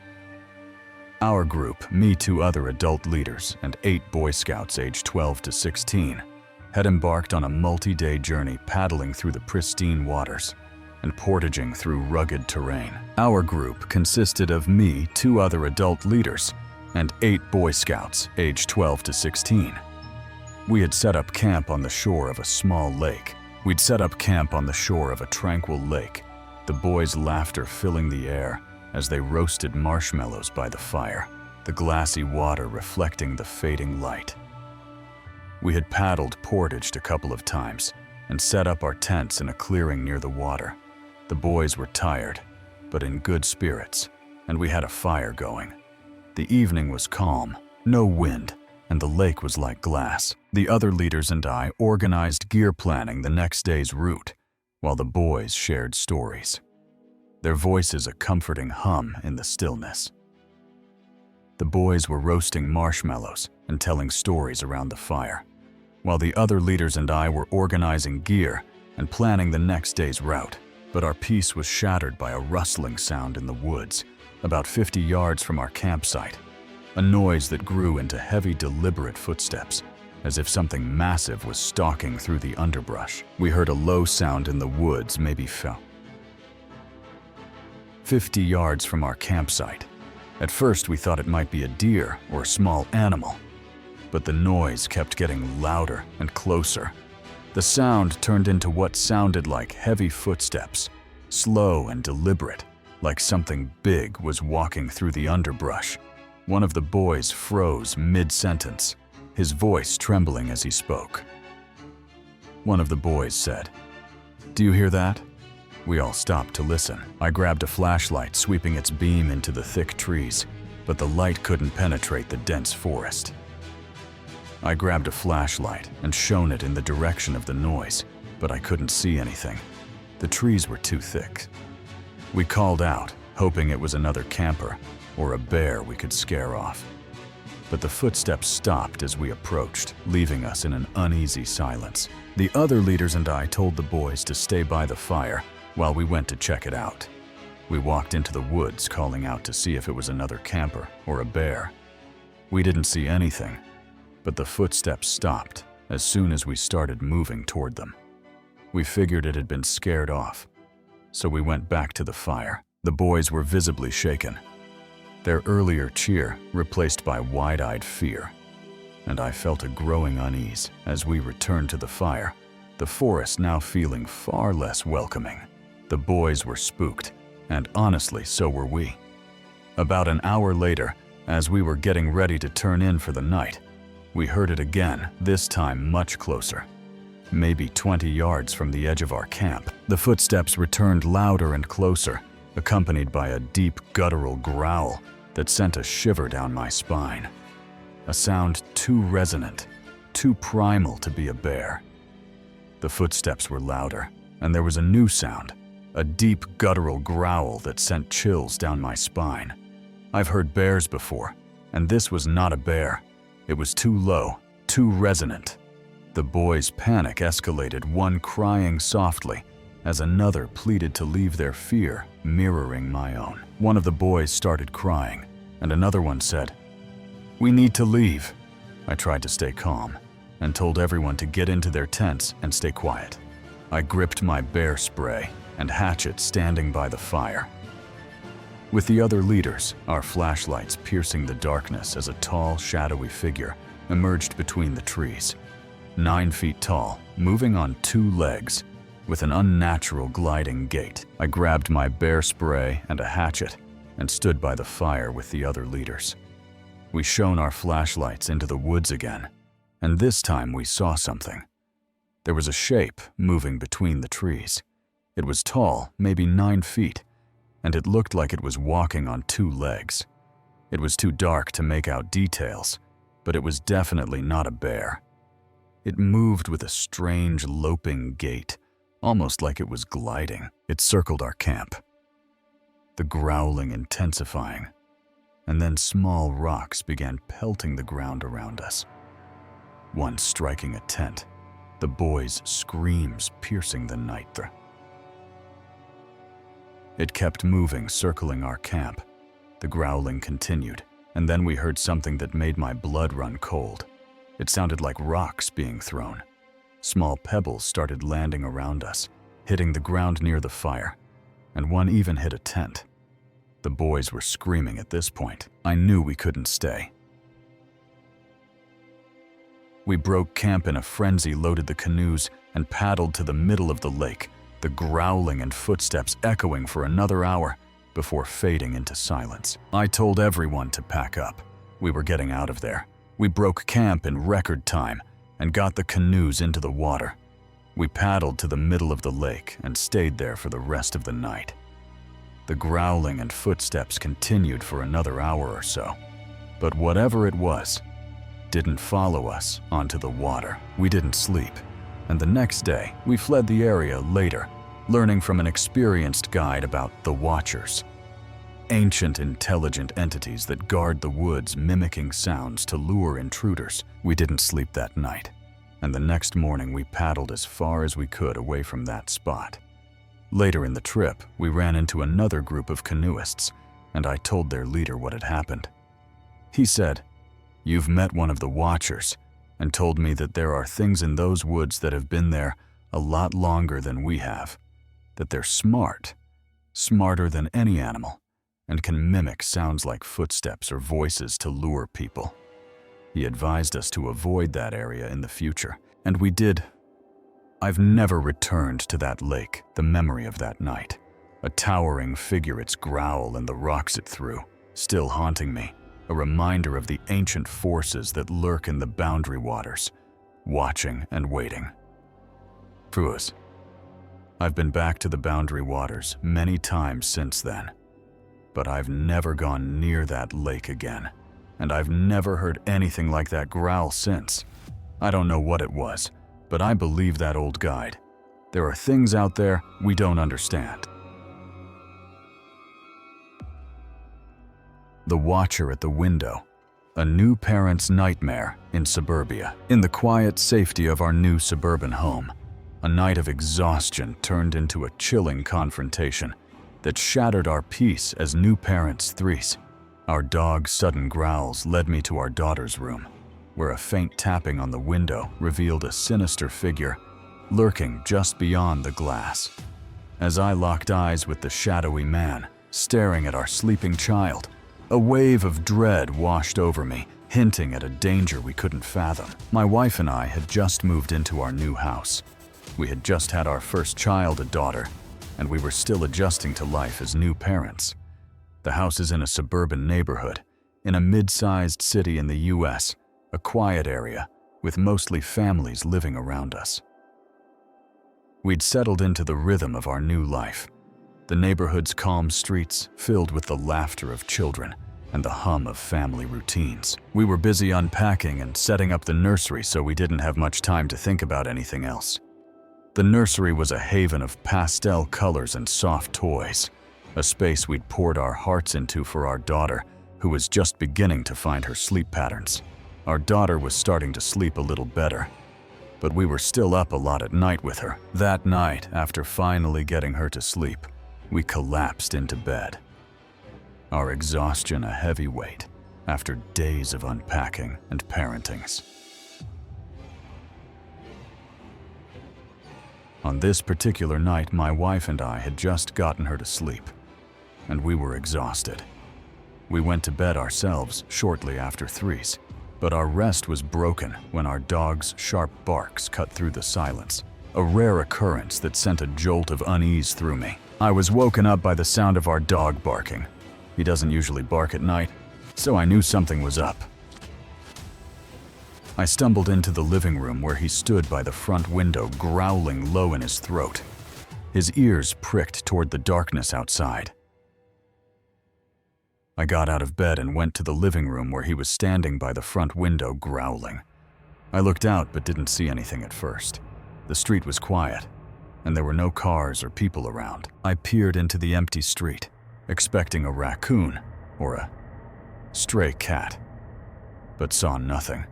Our group, me, 2 other adult leaders, and 8 Boy Scouts aged 12 to 16, had embarked on a multi-day journey paddling through the pristine waters and portaging through rugged terrain. Our group consisted of me, 2 other adult leaders, and 8 Boy Scouts aged 12 to 16. We had set up camp on the shore of a small lake. We'd set up camp on the shore of a tranquil lake, the boys' laughter filling the air as they roasted marshmallows by the fire, the glassy water reflecting the fading light. We had paddled portaged a couple of times and set up our tents in a clearing near the water. The boys were tired, but in good spirits, and we had a fire going. The evening was calm, no wind, and the lake was like glass. The other leaders and I organized gear planning the next day's route, while the boys shared stories, their voices a comforting hum in the stillness. The boys were roasting marshmallows and telling stories around the fire, while the other leaders and I were organizing gear and planning the next day's route. But our peace was shattered by a rustling sound in the woods, about 50 yards from our campsite, a noise that grew into heavy, deliberate footsteps, as if something massive was stalking through the underbrush. We heard a low sound in the woods, maybe 50 yards from our campsite. At first, we thought it might be a deer or a small animal, but the noise kept getting louder and closer. The sound turned into what sounded like heavy footsteps, slow and deliberate, like something big was walking through the underbrush. One of the boys froze mid-sentence, his voice trembling as he spoke. One of the boys said, "Do you hear that?" We all stopped to listen. I grabbed a flashlight, sweeping its beam into the thick trees, but the light couldn't penetrate the dense forest. I grabbed a flashlight and shone it in the direction of the noise, but I couldn't see anything. The trees were too thick. We called out, hoping it was another camper or a bear we could scare off. But the footsteps stopped as we approached, leaving us in an uneasy silence. The other leaders and I told the boys to stay by the fire while we went to check it out. We walked into the woods, calling out to see if it was another camper or a bear. We didn't see anything, but the footsteps stopped as soon as we started moving toward them. We figured it had been scared off, so we went back to the fire. The boys were visibly shaken, their earlier cheer replaced by wide-eyed fear, and I felt a growing unease as we returned to the fire, the forest now feeling far less welcoming. The boys were spooked, and honestly, so were we. About an hour later, as we were getting ready to turn in for the night, we heard it again, this time much closer, maybe 20 yards from the edge of our camp. The footsteps returned louder and closer, accompanied by a deep guttural growl that sent a shiver down my spine. A sound too resonant, too primal to be a bear. The footsteps were louder, and there was a new sound, a deep guttural growl that sent chills down my spine. I've heard bears before, and this was not a bear. It was too low, too resonant. The boys' panic escalated, one crying softly, as another pleaded to leave, their fear mirroring my own. One of the boys started crying, and another one said, "We need to leave." I tried to stay calm and told everyone to get into their tents and stay quiet. I gripped my bear spray and hatchet standing by the fire. With the other leaders, our flashlights piercing the darkness as a tall, shadowy figure emerged between the trees. 9 feet tall, moving on 2 legs, with an unnatural gliding gait. I grabbed my bear spray and a hatchet and stood by the fire with the other leaders. We shone our flashlights into the woods again, and this time we saw something. There was a shape moving between the trees. It was tall, maybe 9 feet, and it looked like it was walking on 2 legs. It was too dark to make out details, but it was definitely not a bear. It moved with a strange, loping gait, almost like it was gliding. It circled our camp, the growling intensifying, and then small rocks began pelting the ground around us. One striking a tent, the boys' screams piercing the night. It kept moving, circling our camp. The growling continued, and then we heard something that made my blood run cold. It sounded like rocks being thrown. Small pebbles started landing around us, hitting the ground near the fire, and one even hit a tent. The boys were screaming at this point. I knew we couldn't stay. We broke camp in a frenzy, loaded the canoes, and paddled to the middle of the lake, the growling and footsteps echoing for another hour before fading into silence. I told everyone to pack up. We were getting out of there. We broke camp in record time and got the canoes into the water. We paddled to the middle of the lake and stayed there for the rest of the night. The growling and footsteps continued for another hour or so, but whatever it was didn't follow us onto the water. We didn't sleep, and the next day we fled the area later, learning from an experienced guide about the Watchers, ancient intelligent entities that guard the woods, mimicking sounds to lure intruders. We didn't sleep that night, and the next morning we paddled as far as we could away from that spot. Later in the trip, we ran into another group of canoeists, and I told their leader what had happened. He said, "You've met one of the Watchers," and told me that there are things in those woods that have been there a lot longer than we have, that they're smart, smarter than any animal, and can mimic sounds like footsteps or voices to lure people. He advised us to avoid that area in the future, and we did. I've never returned to that lake, the memory of that night. A towering figure, its growl and the rocks it threw, still haunting me, a reminder of the ancient forces that lurk in the boundary waters, watching and waiting. Fuas. I've been back to the boundary waters many times since then, but I've never gone near that lake again, and I've never heard anything like that growl since. I don't know what it was, but I believe that old guide. There are things out there we don't understand. The Watcher at the Window, a new parent's nightmare in Suburbia. In the quiet safety of our new suburban home, a night of exhaustion turned into a chilling confrontation that shattered our peace as new parents threes. Our dog's sudden growls led me to our daughter's room, where a faint tapping on the window revealed a sinister figure lurking just beyond the glass. As I locked eyes with the shadowy man staring at our sleeping child, a wave of dread washed over me, hinting at a danger we couldn't fathom. My wife and I had just moved into our new house. We had just had our first child, a daughter, and we were still adjusting to life as new parents. The house is in a suburban neighborhood, in a mid-sized city in the US, a quiet area with mostly families living around us. We'd settled into the rhythm of our new life, the neighborhood's calm streets filled with the laughter of children and the hum of family routines. We were busy unpacking and setting up the nursery, so we didn't have much time to think about anything else. The nursery was a haven of pastel colors and soft toys, a space we'd poured our hearts into for our daughter, who was just beginning to find her sleep patterns. Our daughter was starting to sleep a little better, but we were still up a lot at night with her. That night, after finally getting her to sleep, we collapsed into bed. Our exhaustion a heavy weight after days of unpacking and parentings. On this particular night, my wife and I had just gotten her to sleep, and we were exhausted. We went to bed ourselves shortly after 3's, but our rest was broken when our dog's sharp barks cut through the silence, a rare occurrence that sent a jolt of unease through me. I was woken up by the sound of our dog barking. He doesn't usually bark at night, so I knew something was up. I stumbled into the living room where he stood by the front window, growling low in his throat. His ears pricked toward the darkness outside. I got out of bed and went to the living room where he was standing by the front window, growling. I looked out but didn't see anything at first. The street was quiet, and there were no cars or people around. I peered into the empty street, expecting a raccoon or a stray cat, but saw nothing.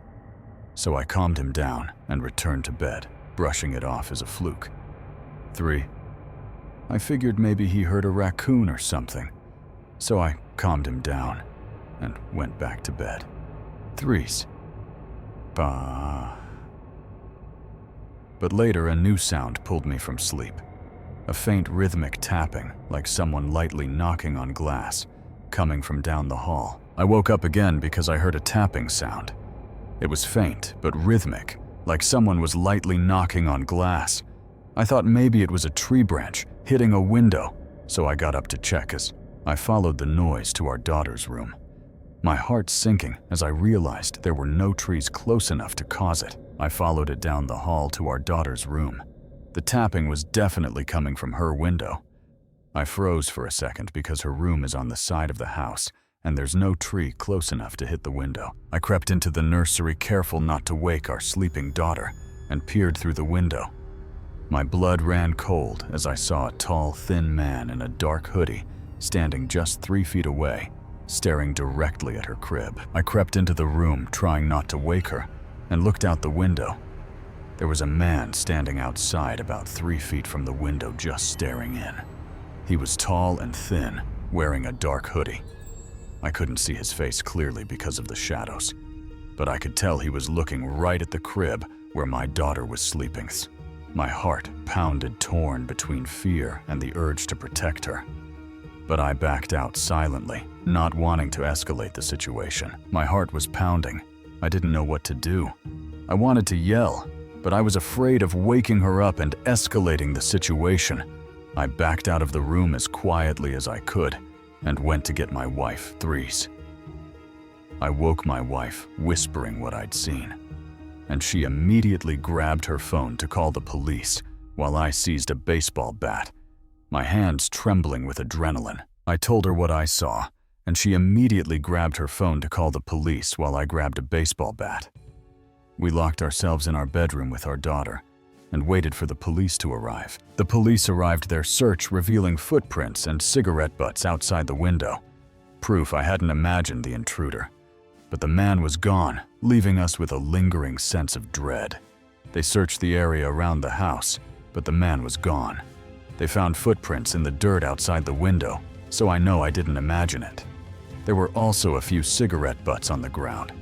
So I calmed him down and returned to bed, brushing it off as a fluke. 3. I figured maybe he heard a raccoon or something, so I calmed him down and went back to bed. 3's. Bah. But later a new sound pulled me from sleep. A faint rhythmic tapping, like someone lightly knocking on glass, coming from down the hall. I woke up again because I heard a tapping sound. It was faint, but rhythmic, like someone was lightly knocking on glass. I thought maybe it was a tree branch hitting a window, so I got up to check as I followed the noise to our daughter's room. My heart sinking as I realized there were no trees close enough to cause it. I followed it down the hall to our daughter's room. The tapping was definitely coming from her window. I froze for a second because her room is on the side of the house, and there's no tree close enough to hit the window. I crept into the nursery, careful not to wake our sleeping daughter, and peered through the window. My blood ran cold as I saw a tall, thin man in a dark hoodie standing just 3 feet away, staring directly at her crib. I crept into the room, trying not to wake her, and looked out the window. There was a man standing outside about 3 feet from the window, just staring in. He was tall and thin, wearing a dark hoodie. I couldn't see his face clearly because of the shadows, but I could tell he was looking right at the crib where my daughter was sleeping. My heart pounded, torn between fear and the urge to protect her. But I backed out silently, not wanting to escalate the situation. My heart was pounding. I didn't know what to do. I wanted to yell, but I was afraid of waking her up and escalating the situation. I backed out of the room as quietly as I could and went to get my wife, 3's. I woke my wife, whispering what I'd seen, and she immediately grabbed her phone to call the police while I seized a baseball bat, my hands trembling with adrenaline. I told her what I saw, and she immediately grabbed her phone to call the police while I grabbed a baseball bat. We locked ourselves in our bedroom with our daughter and waited for the police to arrive. The police arrived, their search revealing footprints and cigarette butts outside the window. Proof I hadn't imagined the intruder. But the man was gone, leaving us with a lingering sense of dread. They searched the area around the house, but the man was gone. They found footprints in the dirt outside the window, so I know I didn't imagine it. There were also a few cigarette butts on the ground,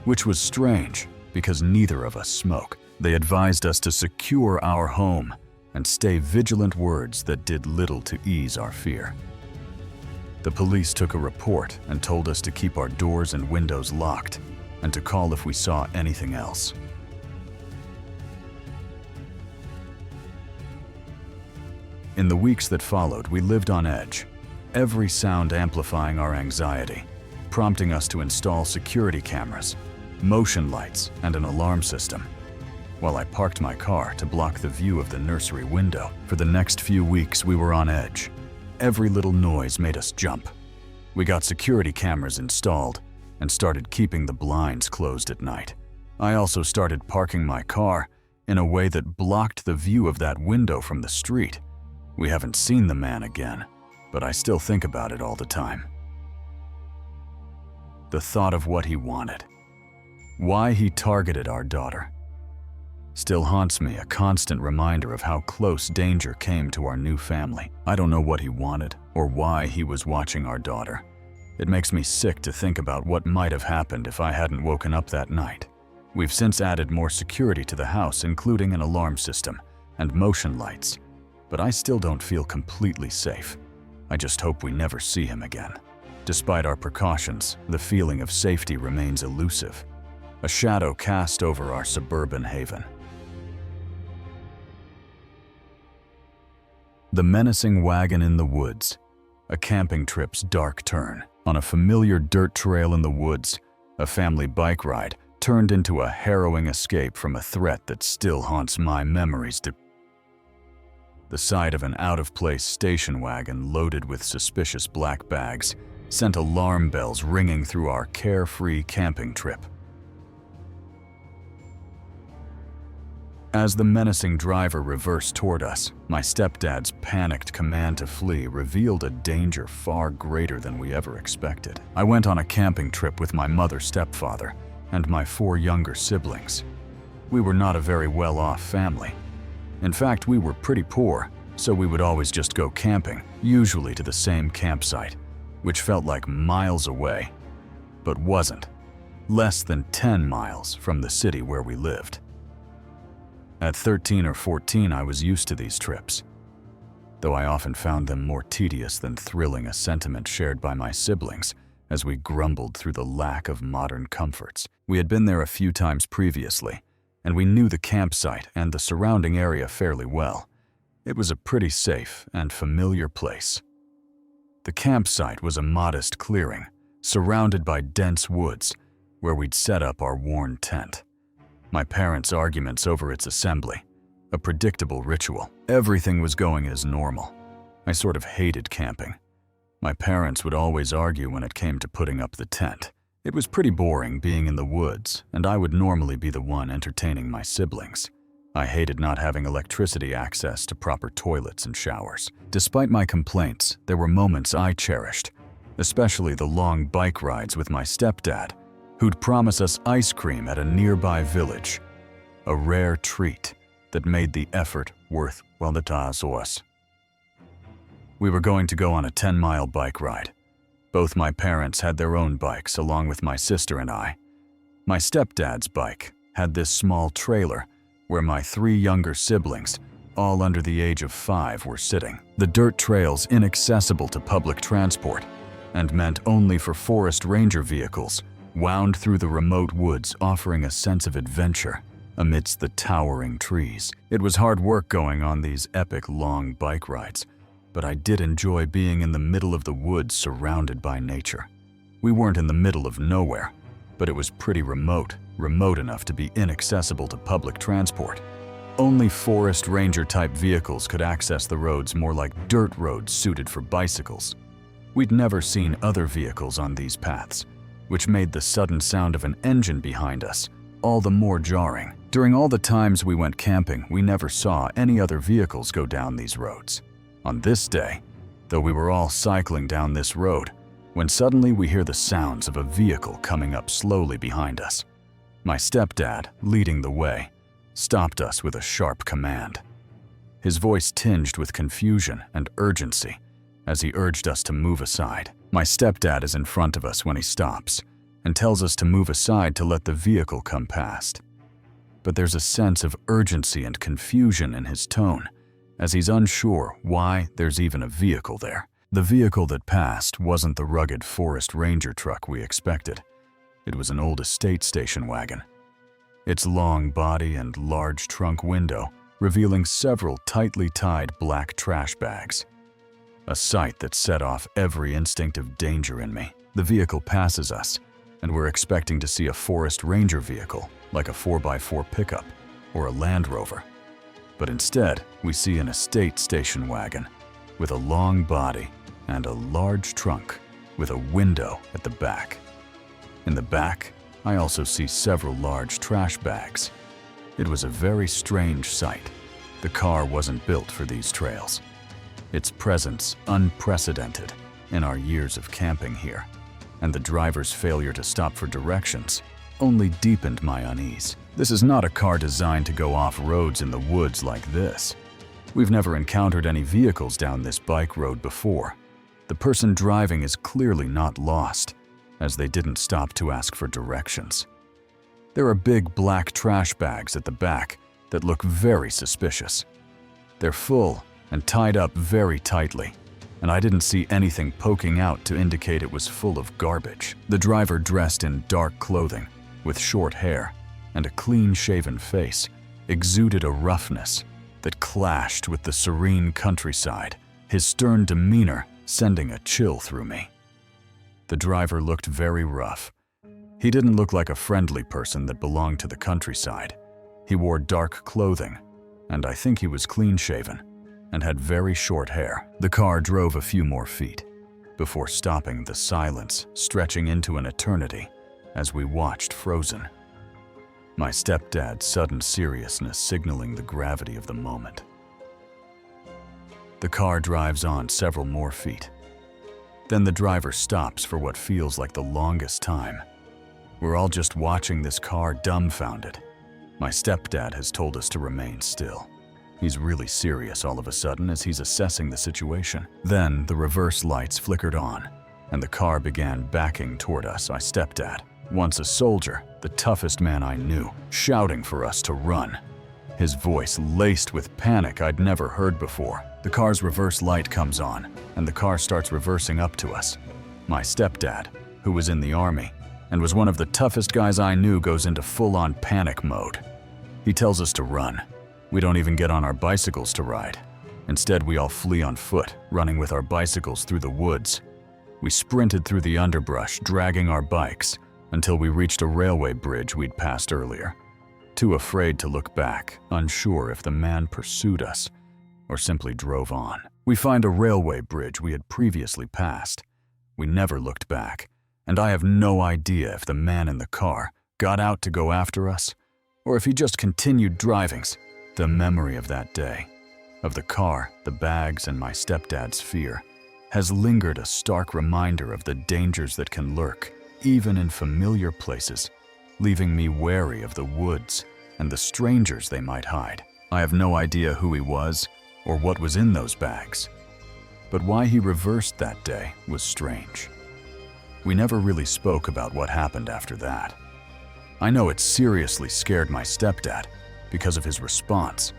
which was strange because neither of us smoke. They advised us to secure our home and stay vigilant, words that did little to ease our fear. The police took a report and told us to keep our doors and windows locked and to call if we saw anything else. In the weeks that followed, we lived on edge, every sound amplifying our anxiety, prompting us to install security cameras, motion lights, and an alarm system. While I parked my car to block the view of the nursery window, for the next few weeks we were on edge. Every little noise made us jump. We got security cameras installed and started keeping the blinds closed at night. I also started parking my car in a way that blocked the view of that window from the street. We haven't seen the man again, but I still think about it all the time. The thought of what he wanted, why he targeted our daughter, still haunts me, a constant reminder of how close danger came to our new family. I don't know what he wanted or why he was watching our daughter. It makes me sick to think about what might have happened if I hadn't woken up that night. We've since added more security to the house, including an alarm system and motion lights, but I still don't feel completely safe. I just hope we never see him again. Despite our precautions, the feeling of safety remains elusive, a shadow cast over our suburban haven. The menacing wagon in the woods, a camping trip's dark turn. On a familiar dirt trail in the woods, a family bike ride turned into a harrowing escape from a threat that still haunts my memories. The sight of an out-of-place station wagon loaded with suspicious black bags sent alarm bells ringing through our carefree camping trip. As the menacing driver reversed toward us, my stepdad's panicked command to flee revealed a danger far greater than we ever expected. I went on a camping trip with my mother-stepfather and my 4 younger siblings. We were not a very well-off family. In fact, we were pretty poor, so we would always just go camping, usually to the same campsite, which felt like miles away, but wasn't. Less than 10 miles from the city where we lived. At 13 or 14, I was used to these trips, though I often found them more tedious than thrilling, a sentiment shared by my siblings as we grumbled through the lack of modern comforts. We had been there a few times previously, and we knew the campsite and the surrounding area fairly well. It was a pretty safe and familiar place. The campsite was a modest clearing, surrounded by dense woods, where we'd set up our worn tent. My parents' arguments over its assembly, a predictable ritual. Everything was going as normal. I sort of hated camping. My parents would always argue when it came to putting up the tent. It was pretty boring being in the woods, and I would normally be the one entertaining my siblings. I hated not having electricity access to proper toilets and showers. Despite my complaints, there were moments I cherished, especially the long bike rides with my stepdad, who'd promise us ice cream at a nearby village, a rare treat that made the effort worth the task. We were going to go on a 10-mile bike ride. Both my parents had their own bikes, along with my sister and I. My stepdad's bike had this small trailer where my 3 younger siblings, all under the age of 5, were sitting. The dirt trails inaccessible to public transport and meant only for forest ranger vehicles wound through the remote woods, offering a sense of adventure amidst the towering trees. It was hard work going on these epic long bike rides, but I did enjoy being in the middle of the woods surrounded by nature. We weren't in the middle of nowhere, but it was pretty remote enough to be inaccessible to public transport. Only forest ranger-type vehicles could access the roads, more like dirt roads suited for bicycles. We'd never seen other vehicles on these paths, which made the sudden sound of an engine behind us all the more jarring. During all the times we went camping, we never saw any other vehicles go down these roads. On this day, though, we were all cycling down this road, when suddenly we hear the sounds of a vehicle coming up slowly behind us. My stepdad, leading the way, stopped us with a sharp command. His voice tinged with confusion and urgency as he urged us to move aside. My stepdad is in front of us when he stops and tells us to move aside to let the vehicle come past. But there's a sense of urgency and confusion in his tone, as he's unsure why there's even a vehicle there. The vehicle that passed wasn't the rugged forest ranger truck we expected. It was an old estate station wagon. Its long body and large trunk window revealing several tightly tied black trash bags. A sight that set off every instinct of danger in me. The vehicle passes us, and we're expecting to see a forest ranger vehicle, like a 4x4 pickup or a Land Rover. But instead, we see an estate station wagon with a long body and a large trunk with a window at the back. In the back, I also see several large trash bags. It was a very strange sight. The car wasn't built for these trails. Its presence unprecedented in our years of camping here, and the driver's failure to stop for directions only deepened my unease. This is not a car designed to go off roads in the woods like this. We've never encountered any vehicles down this bike road before. The person driving is clearly not lost, as they didn't stop to ask for directions. There are big black trash bags at the back that look very suspicious. They're full and tied up very tightly, and I didn't see anything poking out to indicate it was full of garbage. The driver, dressed in dark clothing, with short hair and a clean-shaven face, exuded a roughness that clashed with the serene countryside, his stern demeanor sending a chill through me. The driver looked very rough. He didn't look like a friendly person that belonged to the countryside. He wore dark clothing, and I think he was clean-shaven and had very short hair. The car drove a few more feet before stopping, the silence stretching into an eternity as we watched frozen. My stepdad's sudden seriousness signaling the gravity of the moment. The car drives on several more feet. Then the driver stops for what feels like the longest time. We're all just watching this car dumbfounded. My stepdad has told us to remain still. He's really serious all of a sudden as he's assessing the situation. Then the reverse lights flickered on, and the car began backing toward us, my stepdad, once a soldier, the toughest man I knew, shouting for us to run. His voice laced with panic I'd never heard before. The car's reverse light comes on, and the car starts reversing up to us. My stepdad, who was in the army and was one of the toughest guys I knew, goes into full-on panic mode. He tells us to run. We don't even get on our bicycles to ride. Instead, we all flee on foot, running with our bicycles through the woods. We sprinted through the underbrush, dragging our bikes, until we reached a railway bridge we'd passed earlier. Too afraid to look back, unsure if the man pursued us or simply drove on. We find a railway bridge we had previously passed. We never looked back, and I have no idea if the man in the car got out to go after us or if he just continued driving. The memory of that day, of the car, the bags, and my stepdad's fear, has lingered, a stark reminder of the dangers that can lurk, even in familiar places, leaving me wary of the woods and the strangers they might hide. I have no idea who he was or what was in those bags, but why he reversed that day was strange. We never really spoke about what happened after that. I know it seriously scared my stepdad because of his response,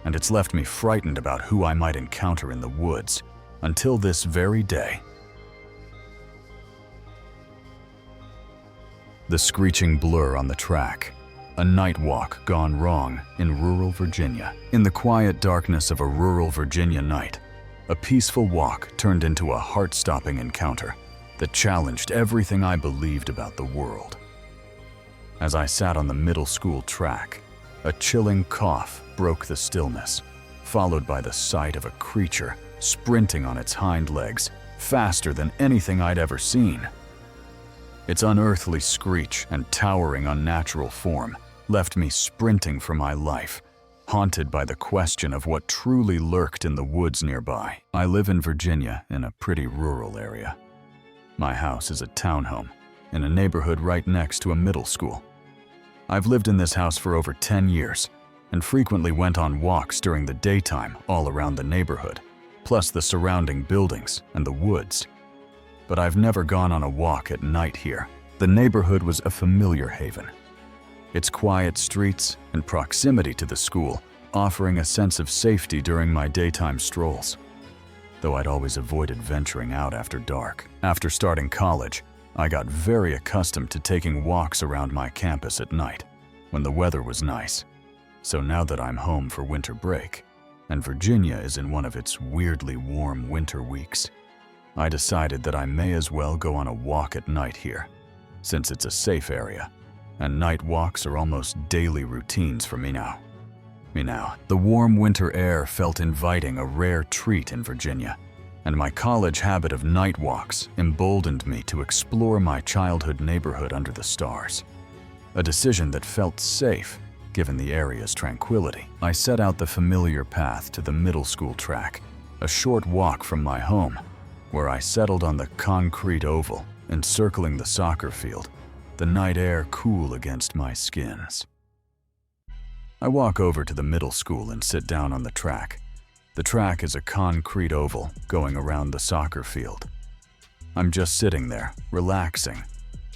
and it's left me frightened about who I might encounter in the woods until this very day. The screeching blur on the track, a night walk gone wrong in rural Virginia. In the quiet darkness of a rural Virginia night, a peaceful walk turned into a heart-stopping encounter that challenged everything I believed about the world. As I sat on the middle school track, a chilling cough broke the stillness, followed by the sight of a creature sprinting on its hind legs, faster than anything I'd ever seen. Its unearthly screech and towering unnatural form left me sprinting for my life, haunted by the question of what truly lurked in the woods nearby. I live in Virginia in a pretty rural area. My house is a townhome in a neighborhood right next to a middle school. I've lived in this house for over 10 years and frequently went on walks during the daytime all around the neighborhood, plus the surrounding buildings and the woods. But I've never gone on a walk at night here. The neighborhood was a familiar haven, its quiet streets and proximity to the school offering a sense of safety during my daytime strolls, though I'd always avoided venturing out after dark. After starting college, I got very accustomed to taking walks around my campus at night when the weather was nice. So now that I'm home for winter break, and Virginia is in one of its weirdly warm winter weeks, I decided that I may as well go on a walk at night here, since it's a safe area, and night walks are almost daily routines for me now. The warm winter air felt inviting, a rare treat in Virginia, and my college habit of night walks emboldened me to explore my childhood neighborhood under the stars, a decision that felt safe given the area's tranquility. I set out the familiar path to the middle school track, a short walk from my home, where I settled on the concrete oval encircling the soccer field, the night air cool against my skins. I walk over to the middle school and sit down on the track. The track is a concrete oval going around the soccer field. I'm just sitting there, relaxing,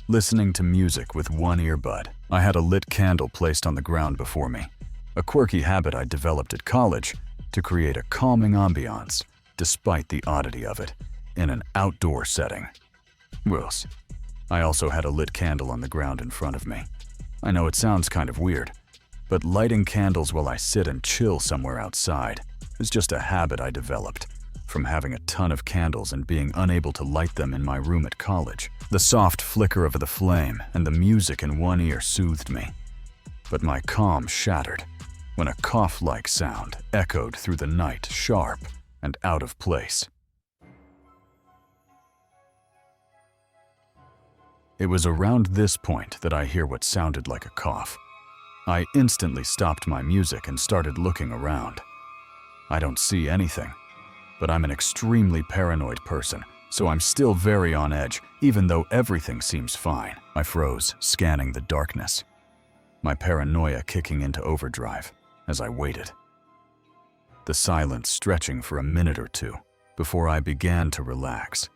listening to music with one earbud. I had a lit candle placed on the ground before me, a quirky habit I developed at college to create a calming ambiance, despite the oddity of it, in an outdoor setting. Gross. I also had a lit candle on the ground in front of me. I know it sounds kind of weird, but lighting candles while I sit and chill somewhere outside is just a habit I developed from having a ton of candles and being unable to light them in my room at college. The soft flicker of the flame and the music in one ear soothed me, but my calm shattered when a cough-like sound echoed through the night, sharp and out of place. It was around this point that I hear what sounded like a cough. I instantly stopped my music and started looking around. I don't see anything, but I'm an extremely paranoid person, so I'm still very on edge, even though everything seems fine. I froze, scanning the darkness, my paranoia kicking into overdrive as I waited. The silence stretching for a minute or two before I began to relax,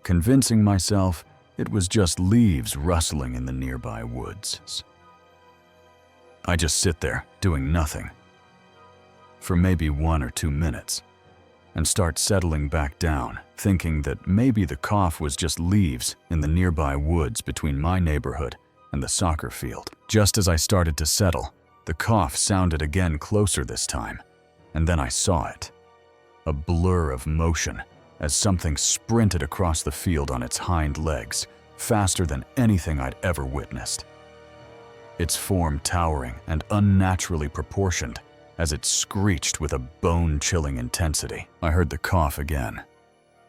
convincing myself it was just leaves rustling in the nearby woods. I just sit there, doing nothing, for maybe 1 or 2 minutes, and start settling back down, thinking that maybe the cough was just leaves in the nearby woods between my neighborhood and the soccer field. Just as I started to settle, the cough sounded again closer this time, and then I saw it. A blur of motion as something sprinted across the field on its hind legs, faster than anything I'd ever witnessed. Its form towering and unnaturally proportioned as it screeched with a bone-chilling intensity. I heard the cough again.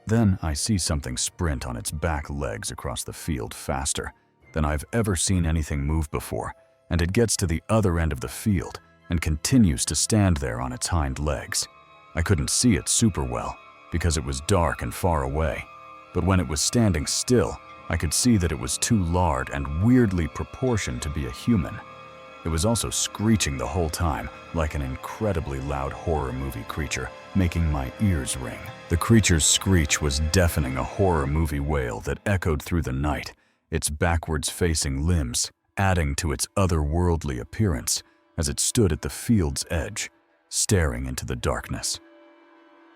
Then I see something sprint on its back legs across the field faster than I've ever seen anything move before, and it gets to the other end of the field and continues to stand there on its hind legs. I couldn't see it super well because it was dark and far away, but when it was standing still, I could see that it was too large and weirdly proportioned to be a human. It was also screeching the whole time, like an incredibly loud horror movie creature, making my ears ring. The creature's screech was deafening, a horror movie wail that echoed through the night, its backwards-facing limbs adding to its otherworldly appearance as it stood at the field's edge, staring into the darkness.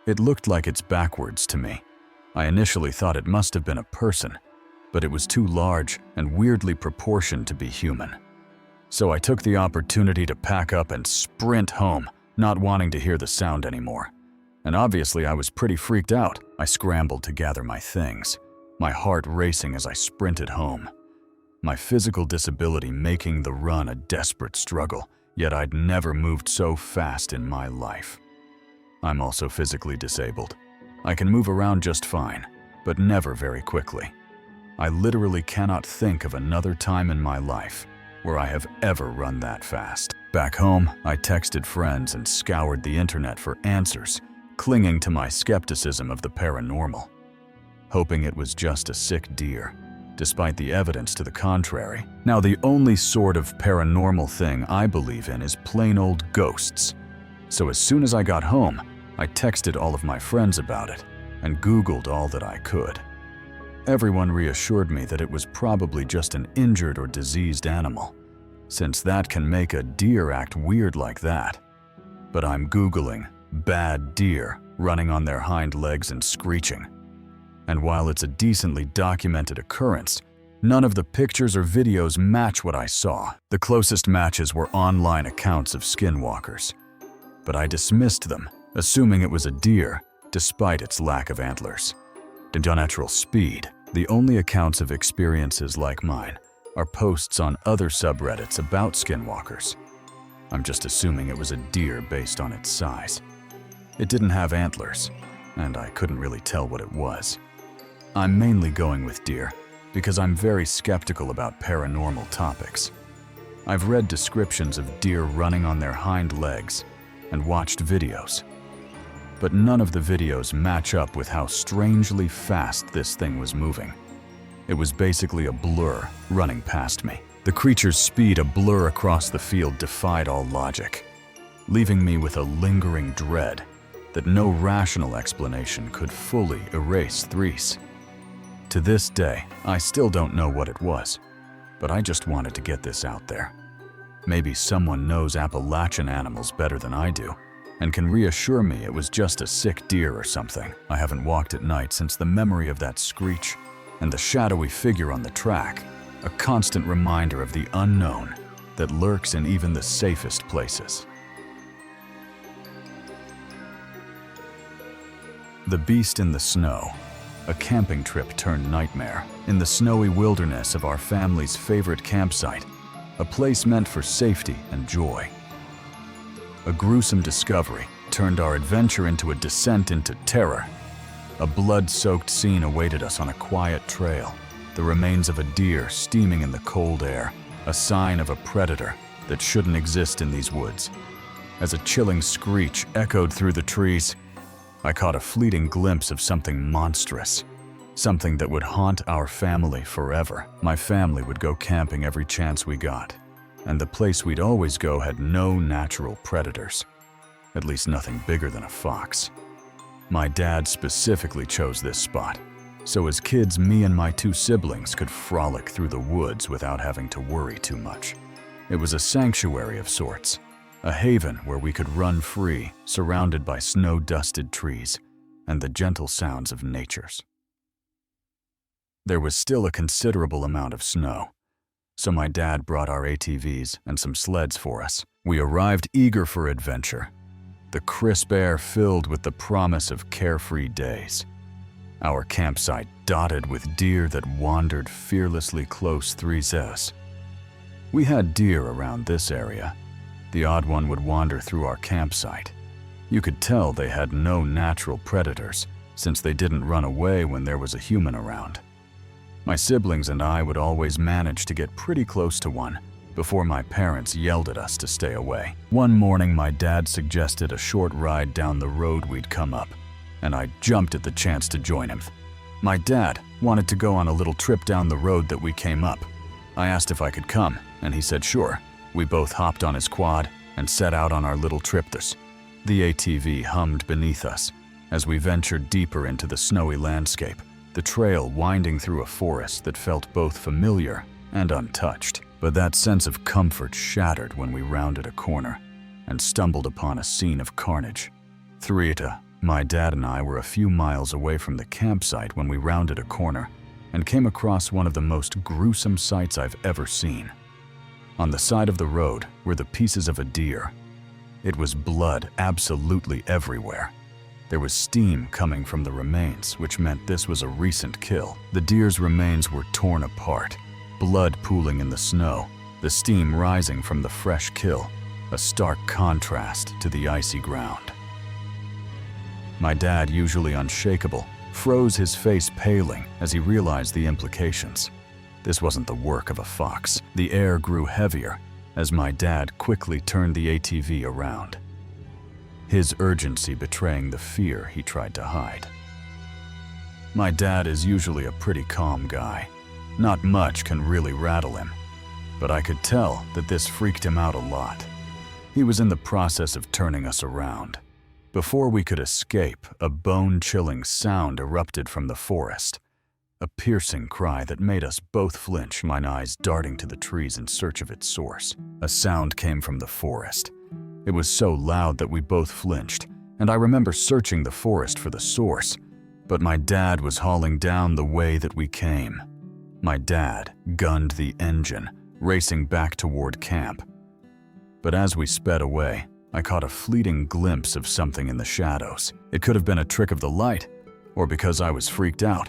It looked like it's backwards to me. I initially thought it must have been a person, but it was too large and weirdly proportioned to be human. So I took the opportunity to pack up and sprint home, not wanting to hear the sound anymore. And obviously I was pretty freaked out. I scrambled to gather my things, my heart racing as I sprinted home. My physical disability making the run a desperate struggle, yet I'd never moved so fast in my life. I'm also physically disabled. I can move around just fine, but never very quickly. I literally cannot think of another time in my life where I have ever run that fast. Back home, I texted friends and scoured the internet for answers, clinging to my skepticism of the paranormal, hoping it was just a sick deer, despite the evidence to the contrary. Now, the only sort of paranormal thing I believe in is plain old ghosts. So as soon as I got home, I texted all of my friends about it and Googled all that I could. Everyone reassured me that it was probably just an injured or diseased animal, since that can make a deer act weird like that. But I'm Googling bad deer running on their hind legs and screeching. And while it's a decently documented occurrence, none of the pictures or videos match what I saw. The closest matches were online accounts of skinwalkers, but I dismissed them, assuming it was a deer, despite its lack of antlers. And unnatural speed, the only accounts of experiences like mine are posts on other subreddits about skinwalkers. I'm just assuming it was a deer based on its size. It didn't have antlers, and I couldn't really tell what it was. I'm mainly going with deer because I'm very skeptical about paranormal topics. I've read descriptions of deer running on their hind legs and watched videos, but none of the videos match up with how strangely fast this thing was moving. It was basically a blur running past me. The creature's speed a blur across the field defied all logic, leaving me with a lingering dread that no rational explanation could fully erase Threes. To this day, I still don't know what it was, but I just wanted to get this out there. Maybe someone knows Appalachian animals better than I do, and can reassure me it was just a sick deer or something. I haven't walked at night since the memory of that screech and the shadowy figure on the track, a constant reminder of the unknown that lurks in even the safest places. The Beast in the Snow, a camping trip turned nightmare in the snowy wilderness of our family's favorite campsite, a place meant for safety and joy. A gruesome discovery turned our adventure into a descent into terror. A blood-soaked scene awaited us on a quiet trail, the remains of a deer steaming in the cold air, a sign of a predator that shouldn't exist in these woods. As a chilling screech echoed through the trees, I caught a fleeting glimpse of something monstrous, something that would haunt our family forever. My family would go camping every chance we got, and the place we'd always go had no natural predators, at least nothing bigger than a fox. My dad specifically chose this spot, so as kids, me and my two siblings could frolic through the woods without having to worry too much. It was a sanctuary of sorts, a haven where we could run free, surrounded by snow-dusted trees and the gentle sounds of nature's. There was still a considerable amount of snow, so my dad brought our ATVs and some sleds for us. We arrived eager for adventure, the crisp air filled with the promise of carefree days. Our campsite dotted with deer that wandered fearlessly close through us. We had deer around this area. The odd one would wander through our campsite. You could tell they had no natural predators, since they didn't run away when there was a human around. My siblings and I would always manage to get pretty close to one before my parents yelled at us to stay away. One morning, my dad suggested a short ride down the road we'd come up, and I jumped at the chance to join him. My dad wanted to go on a little trip down the road that we came up. I asked if I could come, and he said sure. We both hopped on his quad and set out on our little trip. The ATV hummed beneath us as we ventured deeper into the snowy landscape, the trail winding through a forest that felt both familiar and untouched. But that sense of comfort shattered when we rounded a corner and stumbled upon a scene of carnage. Uinta, my dad and I were a few miles away from the campsite when we rounded a corner and came across one of the most gruesome sights I've ever seen. On the side of the road were the pieces of a deer. It was blood absolutely everywhere. There was steam coming from the remains, which meant this was a recent kill. The deer's remains were torn apart, blood pooling in the snow, the steam rising from the fresh kill, a stark contrast to the icy ground. My dad, usually unshakable, froze, his face paling as he realized the implications. This wasn't the work of a fox. The air grew heavier as my dad quickly turned the ATV around, his urgency betraying the fear he tried to hide. My dad is usually a pretty calm guy. Not much can really rattle him, but I could tell that this freaked him out a lot. He was in the process of turning us around. Before we could escape, a bone-chilling sound erupted from the forest. A piercing cry that made us both flinch, my eyes darting to the trees in search of its source. A sound came from the forest. It was so loud that we both flinched, and I remember searching the forest for the source, but my dad was hauling down the way that we came. My dad gunned the engine, racing back toward camp. But as we sped away, I caught a fleeting glimpse of something in the shadows. It could have been a trick of the light, or because I was freaked out.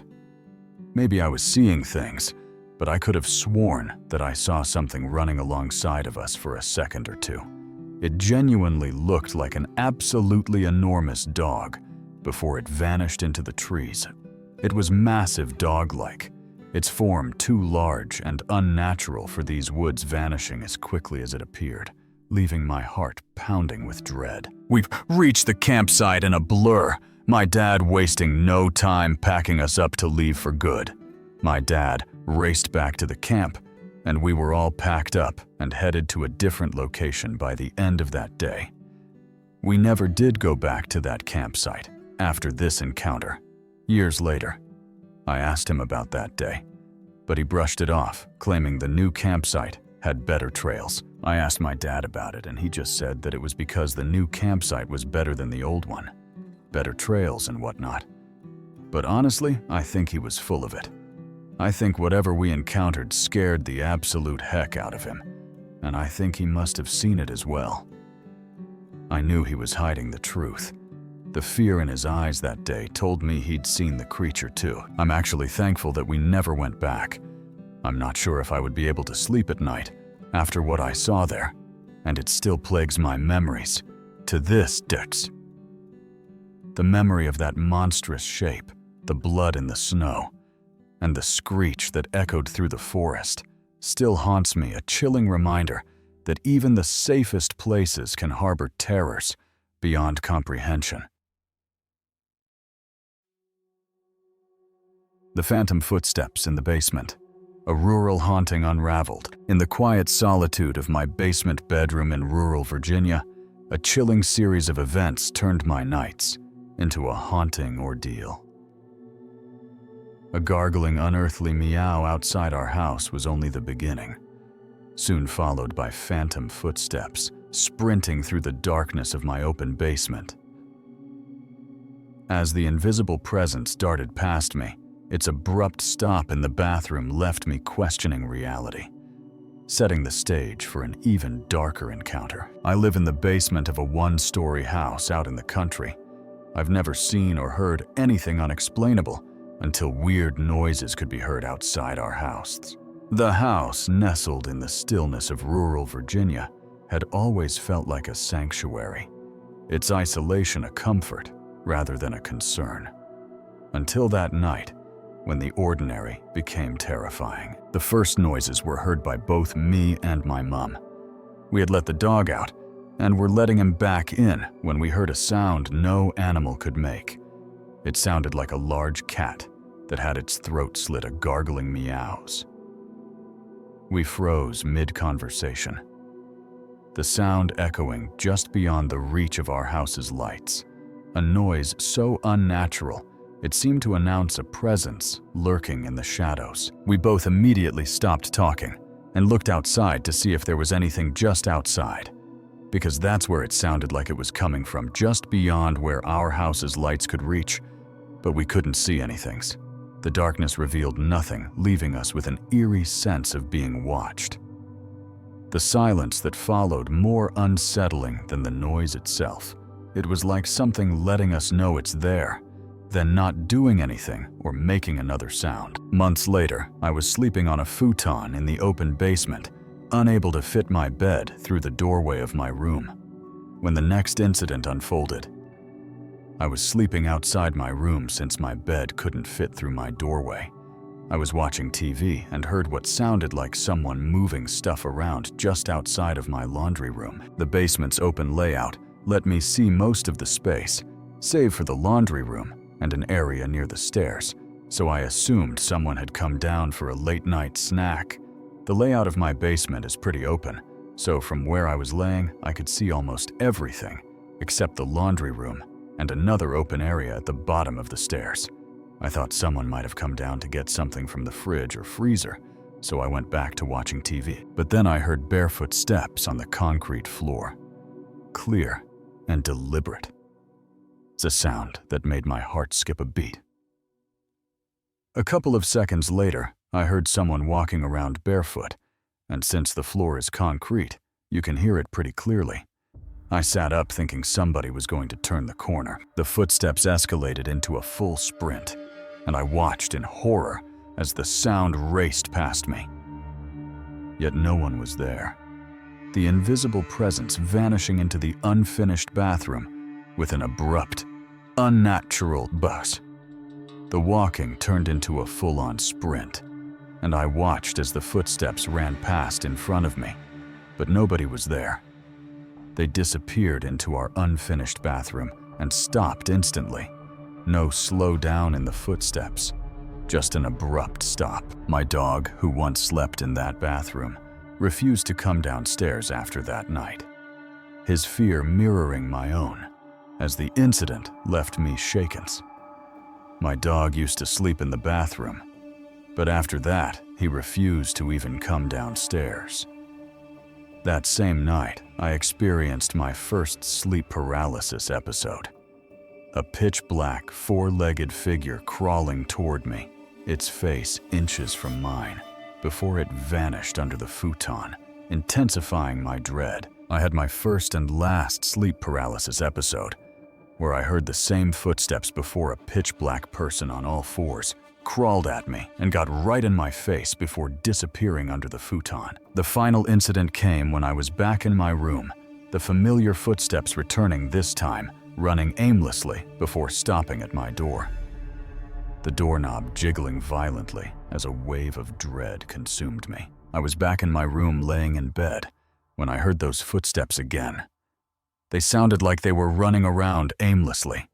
Maybe I was seeing things, but I could have sworn that I saw something running alongside of us for a second or two. It genuinely looked like an absolutely enormous dog before it vanished into the trees. It was massive dog-like, its form too large and unnatural for these woods, vanishing as quickly as it appeared, leaving my heart pounding with dread. We've reached the campsite in a blur, my dad wasting no time packing us up to leave for good. My dad raced back to the camp, and we were all packed up and headed to a different location by the end of that day. We never did go back to that campsite after this encounter. Years later, I asked him about that day, but he brushed it off, claiming the new campsite had better trails. I asked my dad about it, and he just said that it was because the new campsite was better than the old one. Better trails and whatnot. But honestly, I think he was full of it. I think whatever we encountered scared the absolute heck out of him, and I think he must have seen it as well. I knew he was hiding the truth. The fear in his eyes that day told me he'd seen the creature too. I'm actually thankful that we never went back. I'm not sure if I would be able to sleep at night after what I saw there, and it still plagues my memories to this day. The memory of that monstrous shape, the blood in the snow, and the screech that echoed through the forest still haunts me, a chilling reminder that even the safest places can harbor terrors beyond comprehension. The phantom footsteps in the basement, a rural haunting unraveled. In the quiet solitude of my basement bedroom in rural Virginia, a chilling series of events turned my nights into a haunting ordeal. A gargling, unearthly meow outside our house was only the beginning, soon followed by phantom footsteps sprinting through the darkness of my open basement. As the invisible presence darted past me, its abrupt stop in the bathroom left me questioning reality, setting the stage for an even darker encounter. I live in the basement of a one-story house out in the country. I've never seen or heard anything unexplainable until weird noises could be heard outside our house. The house, nestled in the stillness of rural Virginia, had always felt like a sanctuary, its isolation a comfort rather than a concern. Until that night, when the ordinary became terrifying. The first noises were heard by both me and my mom. We had let the dog out and were letting him back in when we heard a sound no animal could make. It sounded like a large cat that had its throat slit, a gargling meows. We froze mid-conversation, the sound echoing just beyond the reach of our house's lights, a noise so unnatural it seemed to announce a presence lurking in the shadows. We both immediately stopped talking and looked outside to see if there was anything just outside, because that's where it sounded like it was coming from, just beyond where our house's lights could reach, but we couldn't see anything. The darkness revealed nothing, leaving us with an eerie sense of being watched. The silence that followed more unsettling than the noise itself. It was like something letting us know it's there, then not doing anything or making another sound. Months later, I was sleeping on a futon in the open basement, unable to fit my bed through the doorway of my room, when the next incident unfolded. I was sleeping outside my room since my bed couldn't fit through my doorway. I was watching TV and heard what sounded like someone moving stuff around just outside of my laundry room. The basement's open layout let me see most of the space, save for the laundry room and an area near the stairs, so I assumed someone had come down for a late-night snack. The layout of my basement is pretty open, so from where I was laying, I could see almost everything, except the laundry room and another open area at the bottom of the stairs. I thought someone might have come down to get something from the fridge or freezer, so I went back to watching TV. But then I heard barefoot steps on the concrete floor, clear and deliberate. It's a sound that made my heart skip a beat. A couple of seconds later, I heard someone walking around barefoot, and since the floor is concrete, you can hear it pretty clearly. I sat up thinking somebody was going to turn the corner. The footsteps escalated into a full sprint, and I watched in horror as the sound raced past me. Yet no one was there. The invisible presence vanishing into the unfinished bathroom with an abrupt, unnatural buzz. The walking turned into a full-on sprint, and I watched as the footsteps ran past in front of me, but nobody was there. They disappeared into our unfinished bathroom and stopped instantly. No slow down in the footsteps, just an abrupt stop. My dog, who once slept in that bathroom, refused to come downstairs after that night, his fear mirroring my own, as the incident left me shaken. My dog used to sleep in the bathroom, but after that, he refused to even come downstairs. That same night, I experienced my first sleep paralysis episode. A pitch-black, four-legged figure crawling toward me, its face inches from mine, before it vanished under the futon, intensifying my dread. I had my first and last sleep paralysis episode, where I heard the same footsteps before a pitch-black person on all fours crawled at me and got right in my face before disappearing under the futon. The final incident came when I was back in my room, the familiar footsteps returning this time, running aimlessly before stopping at my door. The doorknob jiggling violently as a wave of dread consumed me. I was back in my room laying in bed when I heard those footsteps again. They sounded like they were running around aimlessly.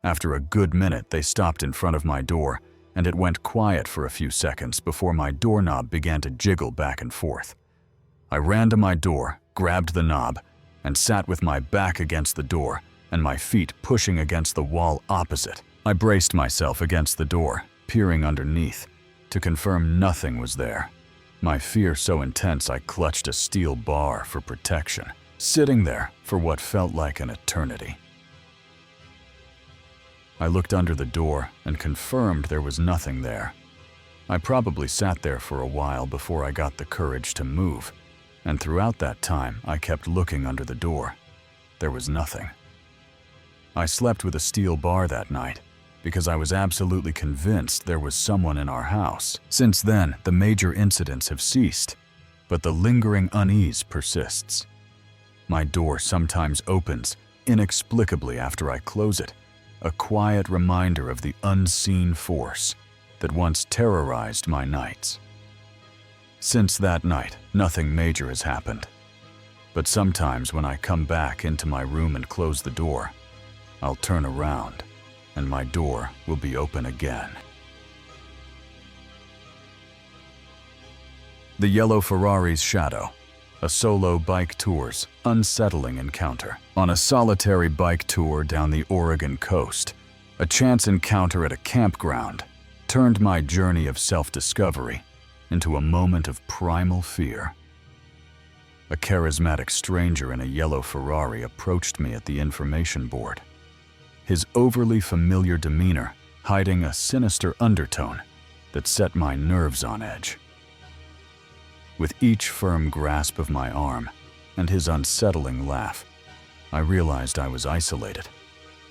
After a good minute, they stopped in front of my door, and it went quiet for a few seconds before my doorknob began to jiggle back and forth. I ran to my door, grabbed the knob, and sat with my back against the door and my feet pushing against the wall opposite. I braced myself against the door, peering underneath, to confirm nothing was there. My fear so intense I clutched a steel bar for protection, sitting there for what felt like an eternity. I looked under the door and confirmed there was nothing there. I probably sat there for a while before I got the courage to move, and throughout that time I kept looking under the door. There was nothing. I slept with a steel bar that night because I was absolutely convinced there was someone in our house. Since then, the major incidents have ceased, but the lingering unease persists. My door sometimes opens inexplicably after I close it, a quiet reminder of the unseen force that once terrorized my nights. Since that night, nothing major has happened. But sometimes when I come back into my room and close the door, I'll turn around and my door will be open again. The Yellow Ferrari's Shadow, a solo bike tour's unsettling encounter. On a solitary bike tour down the Oregon coast, a chance encounter at a campground turned my journey of self-discovery into a moment of primal fear. A charismatic stranger in a yellow Ferrari approached me at the information board, his overly familiar demeanor hiding a sinister undertone that set my nerves on edge. With each firm grasp of my arm and his unsettling laugh, I realized I was isolated,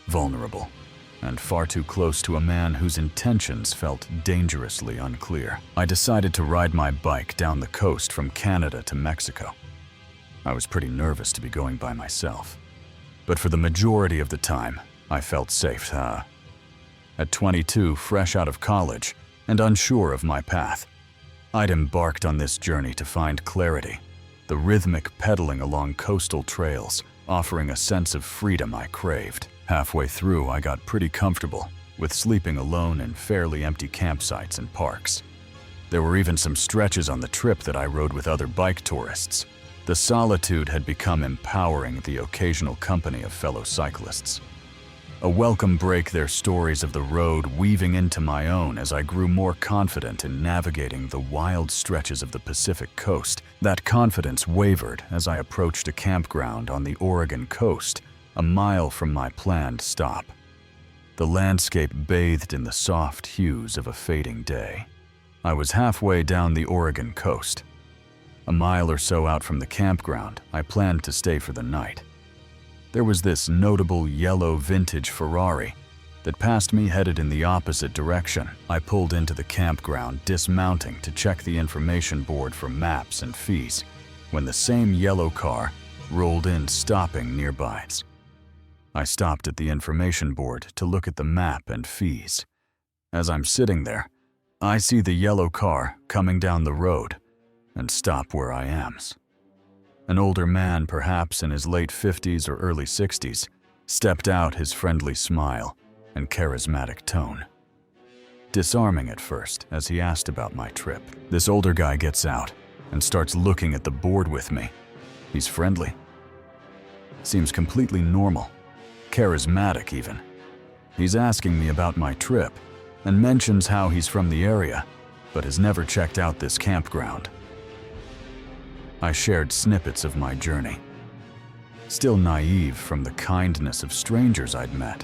vulnerable, and far too close to a man whose intentions felt dangerously unclear. I decided to ride my bike down the coast from Canada to Mexico. I was pretty nervous to be going by myself, but for the majority of the time, I felt safe. At 22, fresh out of college, and unsure of my path, I'd embarked on this journey to find clarity, the rhythmic pedaling along coastal trails, offering a sense of freedom I craved. Halfway through, I got pretty comfortable with sleeping alone in fairly empty campsites and parks. There were even some stretches on the trip that I rode with other bike tourists. The solitude had become empowering, the occasional company of fellow cyclists. A welcome break, their stories of the road weaving into my own as I grew more confident in navigating the wild stretches of the Pacific coast. That confidence wavered as I approached a campground on the Oregon coast, a mile from my planned stop. The landscape bathed in the soft hues of a fading day. I was halfway down the Oregon coast. A mile or so out from the campground, I planned to stay for the night. There was this notable yellow vintage Ferrari that passed me headed in the opposite direction. I pulled into the campground, dismounting to check the information board for maps and fees, when the same yellow car rolled in, stopping nearby. I stopped at the information board to look at the map and fees. As I'm sitting there, I see the yellow car coming down the road and stop where I am. An older man, perhaps in his late 50s or early 60s, stepped out, his friendly smile and charismatic tone. disarming at first as he asked about my trip. This older guy gets out and starts looking at the board with me. He's friendly. Seems completely normal, charismatic even. He's asking me about my trip and mentions how he's from the area, but has never checked out this campground. I shared snippets of my journey, still naive from the kindness of strangers I'd met.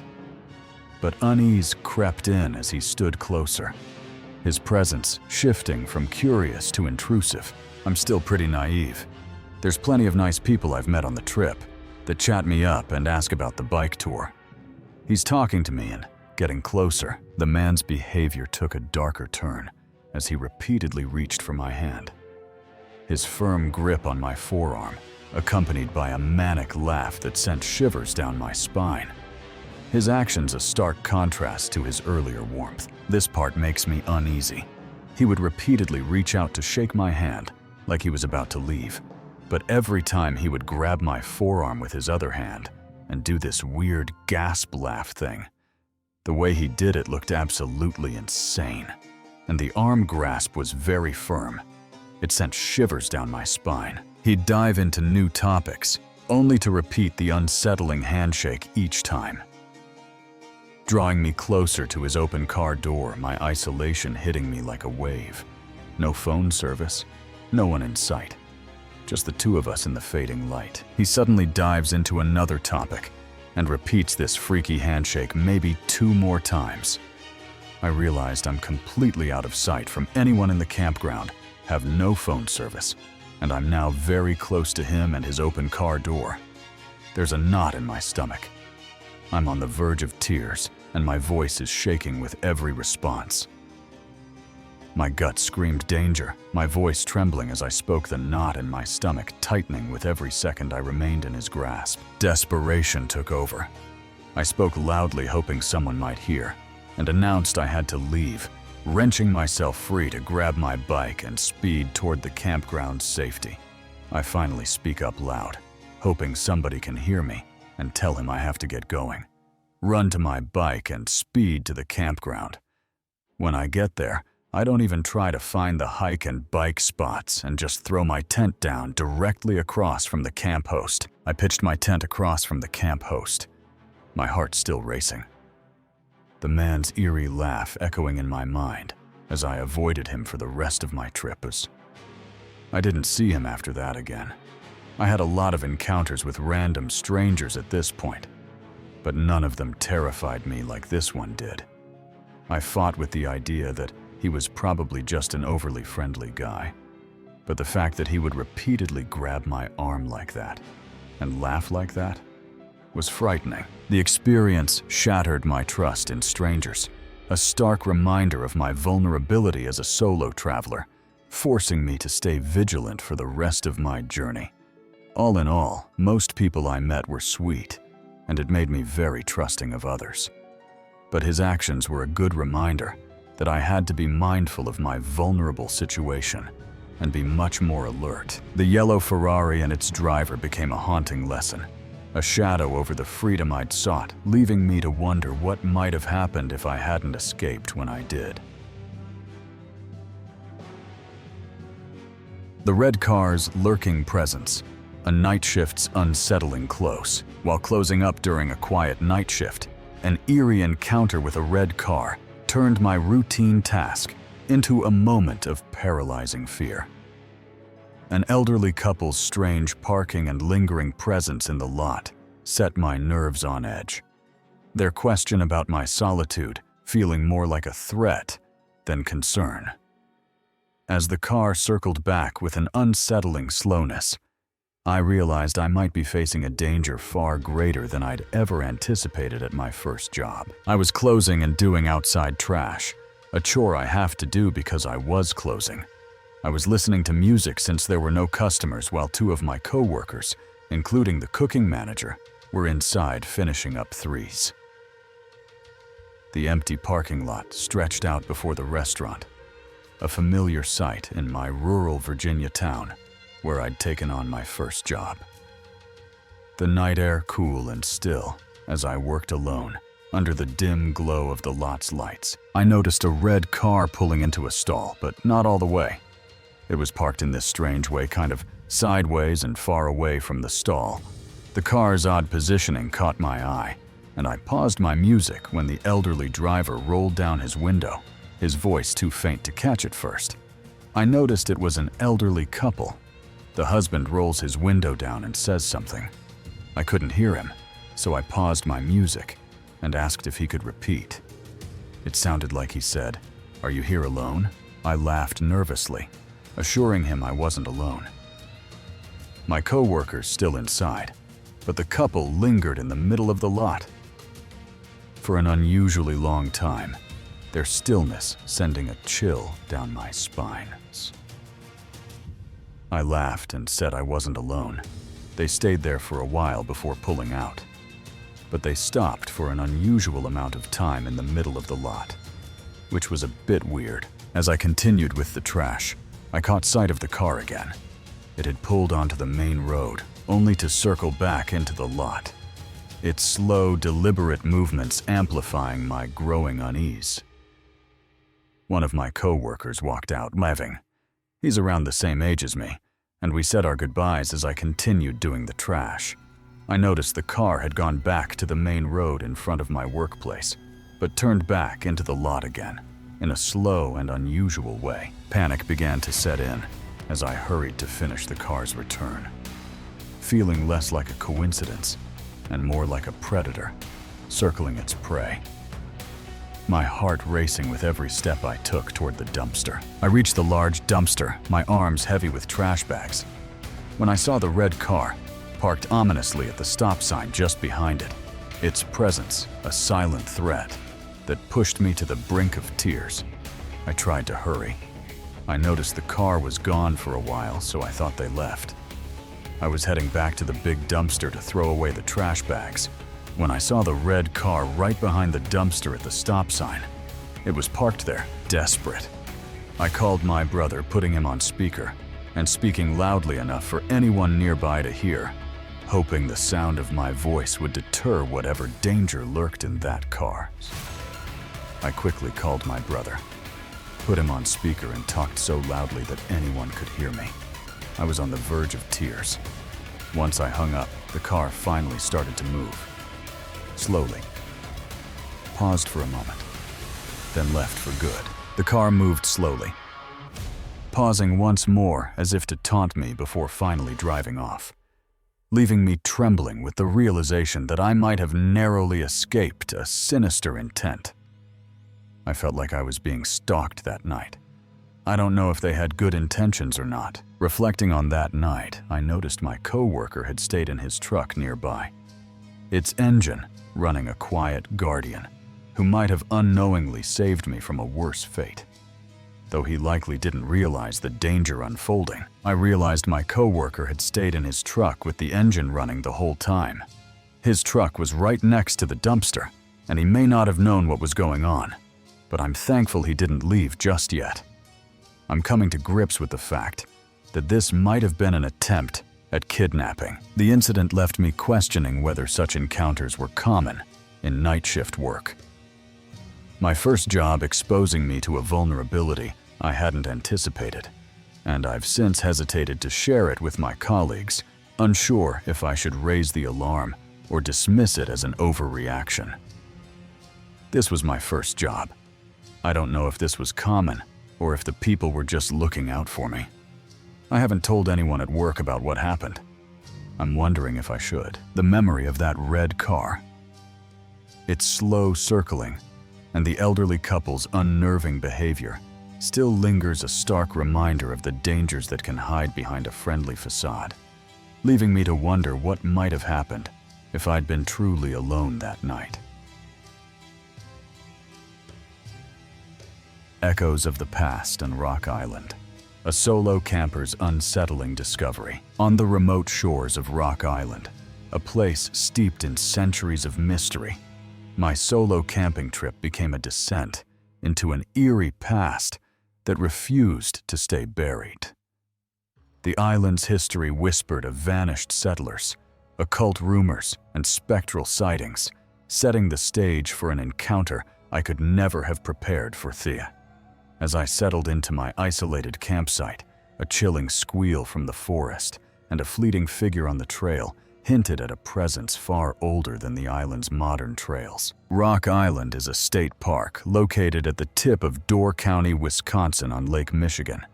But unease crept in as he stood closer, his presence shifting from curious to intrusive. I'm still pretty naive. There's plenty of nice people I've met on the trip that chat me up and ask about the bike tour. He's talking to me and getting closer. The man's behavior took a darker turn as he repeatedly reached for my hand. His firm grip on my forearm, accompanied by a manic laugh that sent shivers down my spine. His actions a stark contrast to his earlier warmth. This part makes me uneasy. He would repeatedly reach out to shake my hand, like he was about to leave. But every time he would grab my forearm with his other hand and do this weird gasp laugh thing. The way he did it looked absolutely insane, and the arm grasp was very firm. It sent shivers down my spine. He'd dive into new topics, only to repeat the unsettling handshake each time. Drawing me closer to his open car door, my isolation hitting me like a wave. No phone service, no one in sight. Just the two of us in the fading light. He suddenly dives into another topic and repeats this freaky handshake maybe 2 more times. I realized I'm completely out of sight from anyone in the campground, have no phone service, and I'm now very close to him and his open car door. There's a knot in my stomach. I'm on the verge of tears, and my voice is shaking with every response. My gut screamed danger, my voice trembling as I spoke, the knot in my stomach tightening with every second I remained in his grasp. Desperation took over. I spoke loudly, hoping someone might hear, and announced I had to leave, wrenching myself free to grab my bike and speed toward the campground's safety. I finally speak up loud, hoping somebody can hear me, and tell him I have to get going. Run to my bike and speed to the campground. When I get there, I don't even try to find the hike and bike spots and just throw my tent down directly across from the camp host. I pitched my tent across from the camp host, my heart still racing. The man's eerie laugh echoing in my mind as I avoided him for the rest of my trip. I didn't see him after that again. I had a lot of encounters with random strangers at this point, but none of them terrified me like this one did. I fought with the idea that he was probably just an overly friendly guy, but the fact that he would repeatedly grab my arm like that and laugh like that was frightening. The experience shattered my trust in strangers, a stark reminder of my vulnerability as a solo traveler, forcing me to stay vigilant for the rest of my journey. All in all, most people I met were sweet, and it made me very trusting of others. But his actions were a good reminder that I had to be mindful of my vulnerable situation and be much more alert. The yellow Ferrari and its driver became a haunting lesson, a shadow over the freedom I'd sought, leaving me to wonder what might have happened if I hadn't escaped when I did. The red car's lurking presence, a night shift's unsettling close. While closing up during a quiet night shift, an eerie encounter with a red car turned my routine task into a moment of paralyzing fear. An elderly couple's strange parking and lingering presence in the lot set my nerves on edge. Their question about my solitude feeling more like a threat than concern. As the car circled back with an unsettling slowness, I realized I might be facing a danger far greater than I'd ever anticipated at my first job. I was closing and doing outside trash, a chore I have to do because I was closing. I was listening to music since there were no customers while 2 of my co-workers, including the cooking manager, were inside finishing up threes. The empty parking lot stretched out before the restaurant, a familiar sight in my rural Virginia town where I'd taken on my first job. The night air cool and still as I worked alone, Under the dim glow of the lot's lights, I noticed a red car pulling into a stall, but not all the way. It was parked in this strange way, kind of sideways and far away from the stall. The car's odd positioning caught my eye, and I paused my music when the elderly driver rolled down his window, his voice too faint to catch at first. I noticed it was an elderly couple. The husband rolls his window down and says something. I couldn't hear him, so I paused my music and asked if he could repeat. It sounded like he said, "Are you here alone?" I laughed nervously, assuring him I wasn't alone. My co-worker's still inside, but the couple lingered in the middle of the lot. For an unusually long time, their stillness sending a chill down my spine. I laughed and said I wasn't alone. They stayed there for a while before pulling out, but they stopped for an unusual amount of time in the middle of the lot, which was a bit weird. As I continued with the trash, I caught sight of the car again. It had pulled onto the main road, only to circle back into the lot, its slow, deliberate movements amplifying my growing unease. One of my co-workers walked out, laughing. He's around the same age as me, and we said our goodbyes as I continued doing the trash. I noticed the car had gone back to the main road in front of my workplace, but turned back into the lot again, in a slow and unusual way. Panic began to set in as I hurried to finish the car's return, feeling less like a coincidence and more like a predator, circling its prey. My heart racing with every step I took toward the dumpster. I reached the large dumpster, my arms heavy with trash bags, when I saw the red car parked ominously at the stop sign just behind it, its presence a silent threat that pushed me to the brink of tears. I tried to hurry. I noticed the car was gone for a while, so I thought they left. I was heading back to the big dumpster to throw away the trash bags when I saw the red car right behind the dumpster at the stop sign. It was parked there, desperate. I called my brother, putting him on speaker and speaking loudly enough for anyone nearby to hear, hoping the sound of my voice would deter whatever danger lurked in that car. I quickly called my brother, put him on speaker and talked so loudly that anyone could hear me. I was on the verge of tears. Once I hung up, the car finally started to move. Slowly. Paused for a moment, then left for good. The car moved slowly, pausing once more as if to taunt me before finally driving off, leaving me trembling with the realization that I might have narrowly escaped a sinister intent. I felt like I was being stalked that night. I don't know if they had good intentions or not. Reflecting on that night, I noticed my co-worker had stayed in his truck nearby, its engine running a quiet guardian who might have unknowingly saved me from a worse fate. Though he likely didn't realize the danger unfolding, I realized my co-worker had stayed in his truck with the engine running the whole time. His truck was right next to the dumpster, and he may not have known what was going on, but I'm thankful he didn't leave just yet. I'm coming to grips with the fact that this might have been an attempt at kidnapping. The incident left me questioning whether such encounters were common in night shift work. My first job exposing me to a vulnerability I hadn't anticipated, and I've since hesitated to share it with my colleagues, unsure if I should raise the alarm or dismiss it as an overreaction. This was my first job. I don't know if this was common or if the people were just looking out for me. I haven't told anyone at work about what happened. I'm wondering if I should. The memory of that red car, its slow circling, and the elderly couple's unnerving behavior still lingers a stark reminder of the dangers that can hide behind a friendly facade, leaving me to wonder what might have happened if I'd been truly alone that night. Echoes of the past and Rock Island. A solo camper's unsettling discovery. On the remote shores of Rock Island, a place steeped in centuries of mystery, my solo camping trip became a descent into an eerie past that refused to stay buried. The island's history whispered of vanished settlers, occult rumors, and spectral sightings setting the stage for an encounter I could never have prepared for Thea. As I settled into my isolated campsite, a chilling squeal from the forest and a fleeting figure on the trail hinted at a presence far older than the island's modern trails. Rock Island is a state park located at the tip of Door County, Wisconsin on Lake Michigan.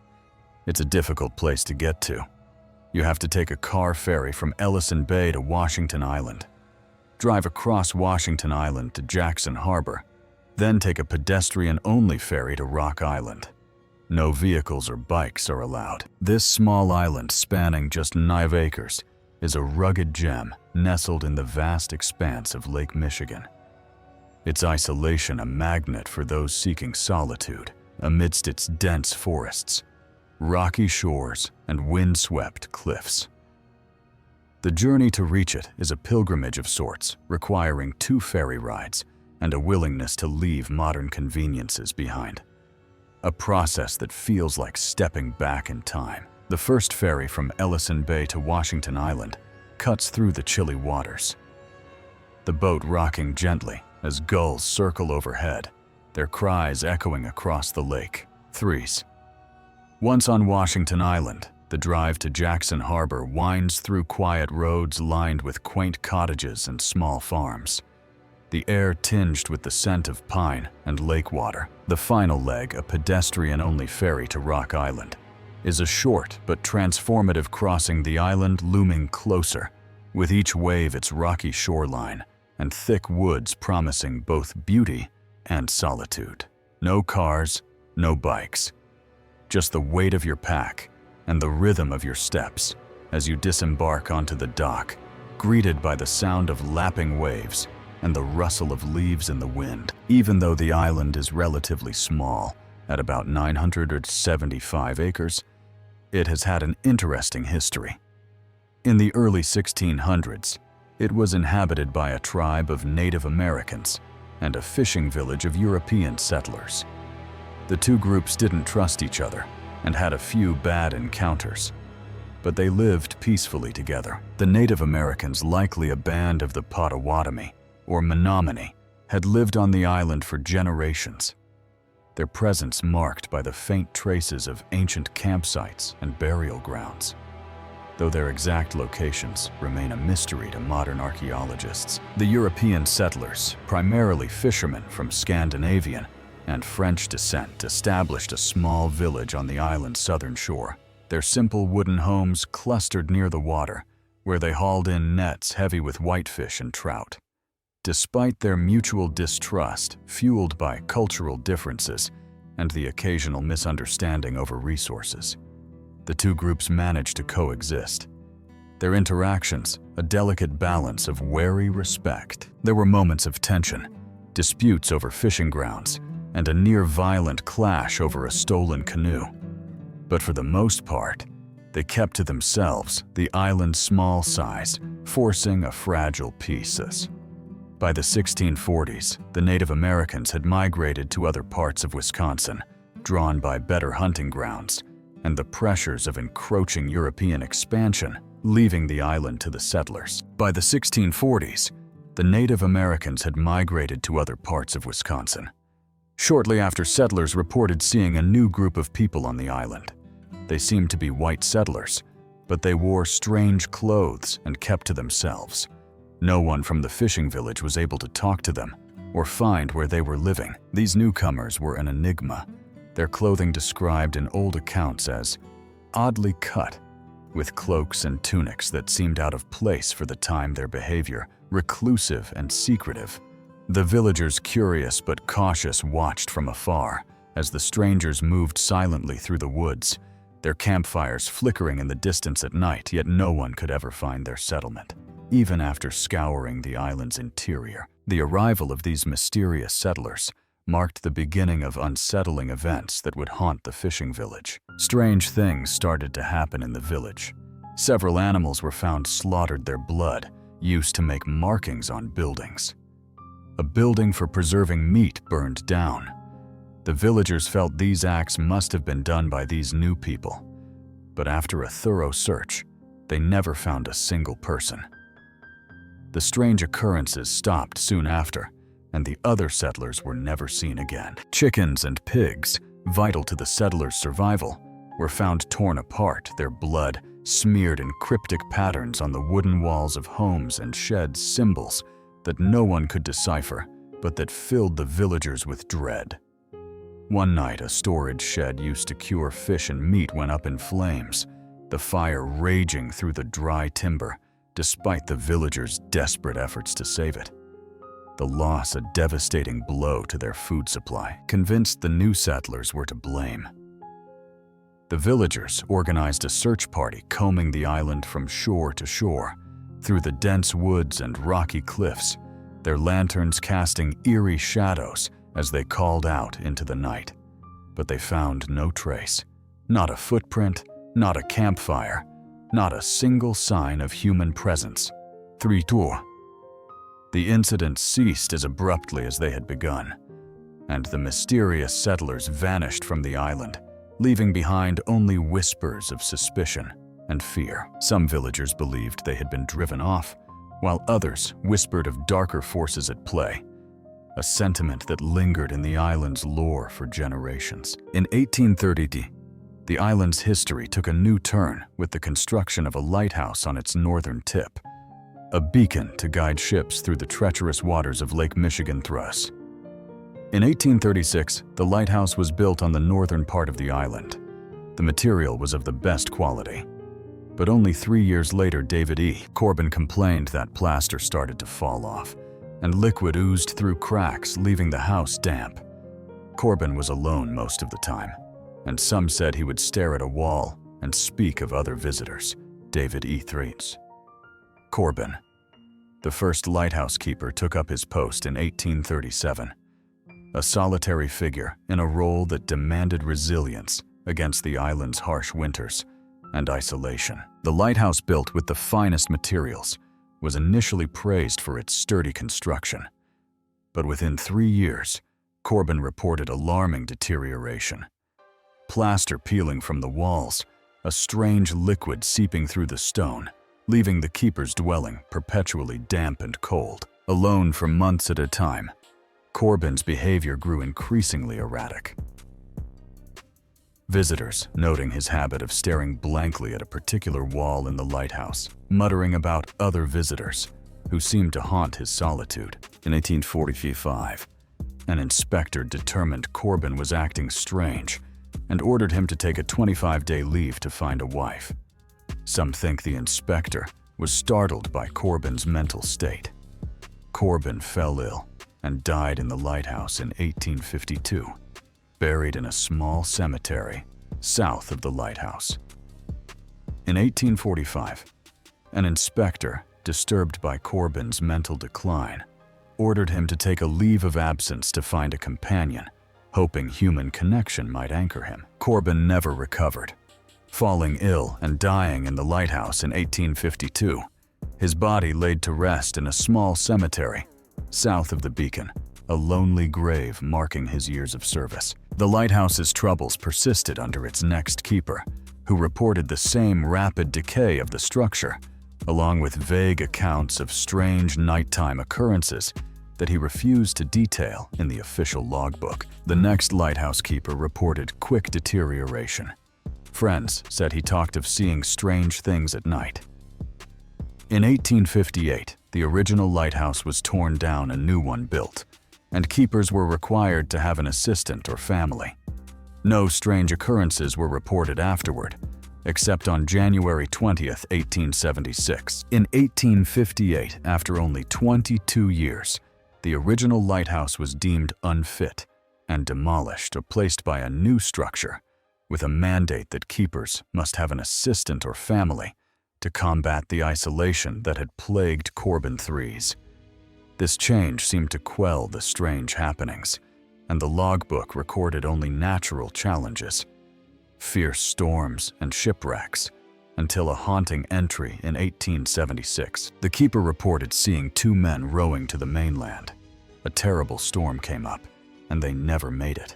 It's a difficult place to get to. You have to take a car ferry from Ellison Bay to Washington Island, drive across Washington Island to Jackson Harbor, then take a pedestrian-only ferry to Rock Island. No vehicles or bikes are allowed. This small island, spanning just 9 acres, is a rugged gem nestled in the vast expanse of Lake Michigan. Its isolation a magnet for those seeking solitude amidst its dense forests, rocky shores, and windswept cliffs. The journey to reach it is a pilgrimage of sorts, requiring 2 ferry rides and a willingness to leave modern conveniences behind. A process that feels like stepping back in time. The first ferry from Ellison Bay to Washington Island cuts through the chilly waters, the boat rocking gently as gulls circle overhead, their cries echoing across the lake. 3s. Once on Washington Island, the drive to Jackson Harbor winds through quiet roads lined with quaint cottages and small farms, the air tinged with the scent of pine and lake water. The final leg, a pedestrian-only ferry to Rock Island, is a short but transformative crossing, the island looming closer, with each wave its rocky shoreline and thick woods promising both beauty and solitude. No cars, no bikes, just the weight of your pack and the rhythm of your steps as you disembark onto the dock, greeted by the sound of lapping waves and the rustle of leaves in the wind. Even though the island is relatively small, at about 975 acres, it has had an interesting history. In the early 1600s, it was inhabited by a tribe of Native Americans and a fishing village of European settlers. The 2 groups didn't trust each other and had a few bad encounters, but they lived peacefully together. The Native Americans, likely a band of the Potawatomi or Menominee, had lived on the island for generations, their presence marked by the faint traces of ancient campsites and burial grounds, though their exact locations remain a mystery to modern archaeologists. The European settlers, primarily fishermen from Scandinavian and French descent, established a small village on the island's southern shore. Their simple wooden homes clustered near the water, where they hauled in nets heavy with whitefish and trout. Despite their mutual distrust, fueled by cultural differences and the occasional misunderstanding over resources, the 2 groups managed to coexist. Their interactions, a delicate balance of wary respect. There were moments of tension, disputes over fishing grounds, and a near-violent clash over a stolen canoe. But for the most part, they kept to themselves, the island's small size forcing a fragile peace. By the 1640s, the Native Americans had migrated to other parts of Wisconsin, drawn by better hunting grounds and the pressures of encroaching European expansion, leaving the island to the settlers. By the 1640s, the Native Americans had migrated to other parts of Wisconsin. Shortly after, settlers reported seeing a new group of people on the island. They seemed to be white settlers, but they wore strange clothes and kept to themselves. No one from the fishing village was able to talk to them or find where they were living. These newcomers were an enigma, their clothing described in old accounts as oddly cut, with cloaks and tunics that seemed out of place for the time, their behavior reclusive and secretive. The villagers, curious but cautious, watched from afar as the strangers moved silently through the woods, their campfires flickering in the distance at night, yet no one could ever find their settlement. Even after scouring the island's interior, the arrival of these mysterious settlers marked the beginning of unsettling events that would haunt the fishing village. Strange things started to happen in the village. Several animals were found slaughtered, their blood used to make markings on buildings. A building for preserving meat burned down. The villagers felt these acts must have been done by these new people, but after a thorough search, they never found a single person. The strange occurrences stopped soon after, and the other settlers were never seen again. Chickens and pigs, vital to the settlers' survival, were found torn apart, their blood smeared in cryptic patterns on the wooden walls of homes and sheds, symbols that no one could decipher, but that filled the villagers with dread. One night, a storage shed used to cure fish and meat went up in flames, the fire raging through the dry timber, despite the villagers' desperate efforts to save it. The loss, a devastating blow to their food supply, convinced the new settlers were to blame. The villagers organized a search party combing the island from shore to shore, through the dense woods and rocky cliffs, their lanterns casting eerie shadows as they called out into the night. But they found no trace, not a footprint, not a campfire, not a single sign of human presence. 3 tours. The incident ceased as abruptly as they had begun, and the mysterious settlers vanished from the island, leaving behind only whispers of suspicion and fear. Some villagers believed they had been driven off, while others whispered of darker forces at play, a sentiment that lingered in the island's lore for generations. In 1830, the island's history took a new turn with the construction of a lighthouse on its northern tip, a beacon to guide ships through the treacherous waters of Lake Michigan Thruss. In 1836, the lighthouse was built on the northern part of the island. The material was of the best quality. But only 3 years later, David E. Corbin complained that plaster started to fall off, and liquid oozed through cracks, leaving the house damp. Corbin was alone most of the time, and some said he would stare at a wall and speak of other visitors. David E. Threads. Corbin, the first lighthouse keeper, took up his post in 1837, a solitary figure in a role that demanded resilience against the island's harsh winters and isolation. The lighthouse, built with the finest materials, was initially praised for its sturdy construction. But within 3 years, Corbin reported alarming deterioration. Plaster peeling from the walls, a strange liquid seeping through the stone, leaving the keeper's dwelling perpetually damp and cold. Alone for months at a time, Corbin's behavior grew increasingly erratic. Visitors, noting his habit of staring blankly at a particular wall in the lighthouse, muttering about other visitors who seemed to haunt his solitude. In 1845, an inspector determined Corbin was acting strange and ordered him to take a 25-day leave to find a wife. Some think the inspector was startled by Corbin's mental state. Corbin fell ill and died in the lighthouse in 1852, buried in a small cemetery south of the lighthouse. In 1845, an inspector, disturbed by Corbin's mental decline, ordered him to take a leave of absence to find a companion, hoping human connection might anchor him. Corbin never recovered, falling ill and dying in the lighthouse in 1852, his body laid to rest in a small cemetery south of the beacon, a lonely grave marking his years of service. The lighthouse's troubles persisted under its next keeper, who reported the same rapid decay of the structure, along with vague accounts of strange nighttime occurrences that he refused to detail in the official logbook. The next lighthouse keeper reported quick deterioration. Friends said he talked of seeing strange things at night. In 1858, the original lighthouse was torn down, a new one built, and keepers were required to have an assistant or family. No strange occurrences were reported afterward, except on January 20th, 1876. In 1858, after only 22 years, the original lighthouse was deemed unfit and demolished or placed by a new structure, with a mandate that keepers must have an assistant or family to combat the isolation that had plagued Corbin Threes. This change seemed to quell the strange happenings, and the logbook recorded only natural challenges, fierce storms and shipwrecks, until a haunting entry in 1876. The keeper reported seeing 2 men rowing to the mainland. A terrible storm came up, and they never made it.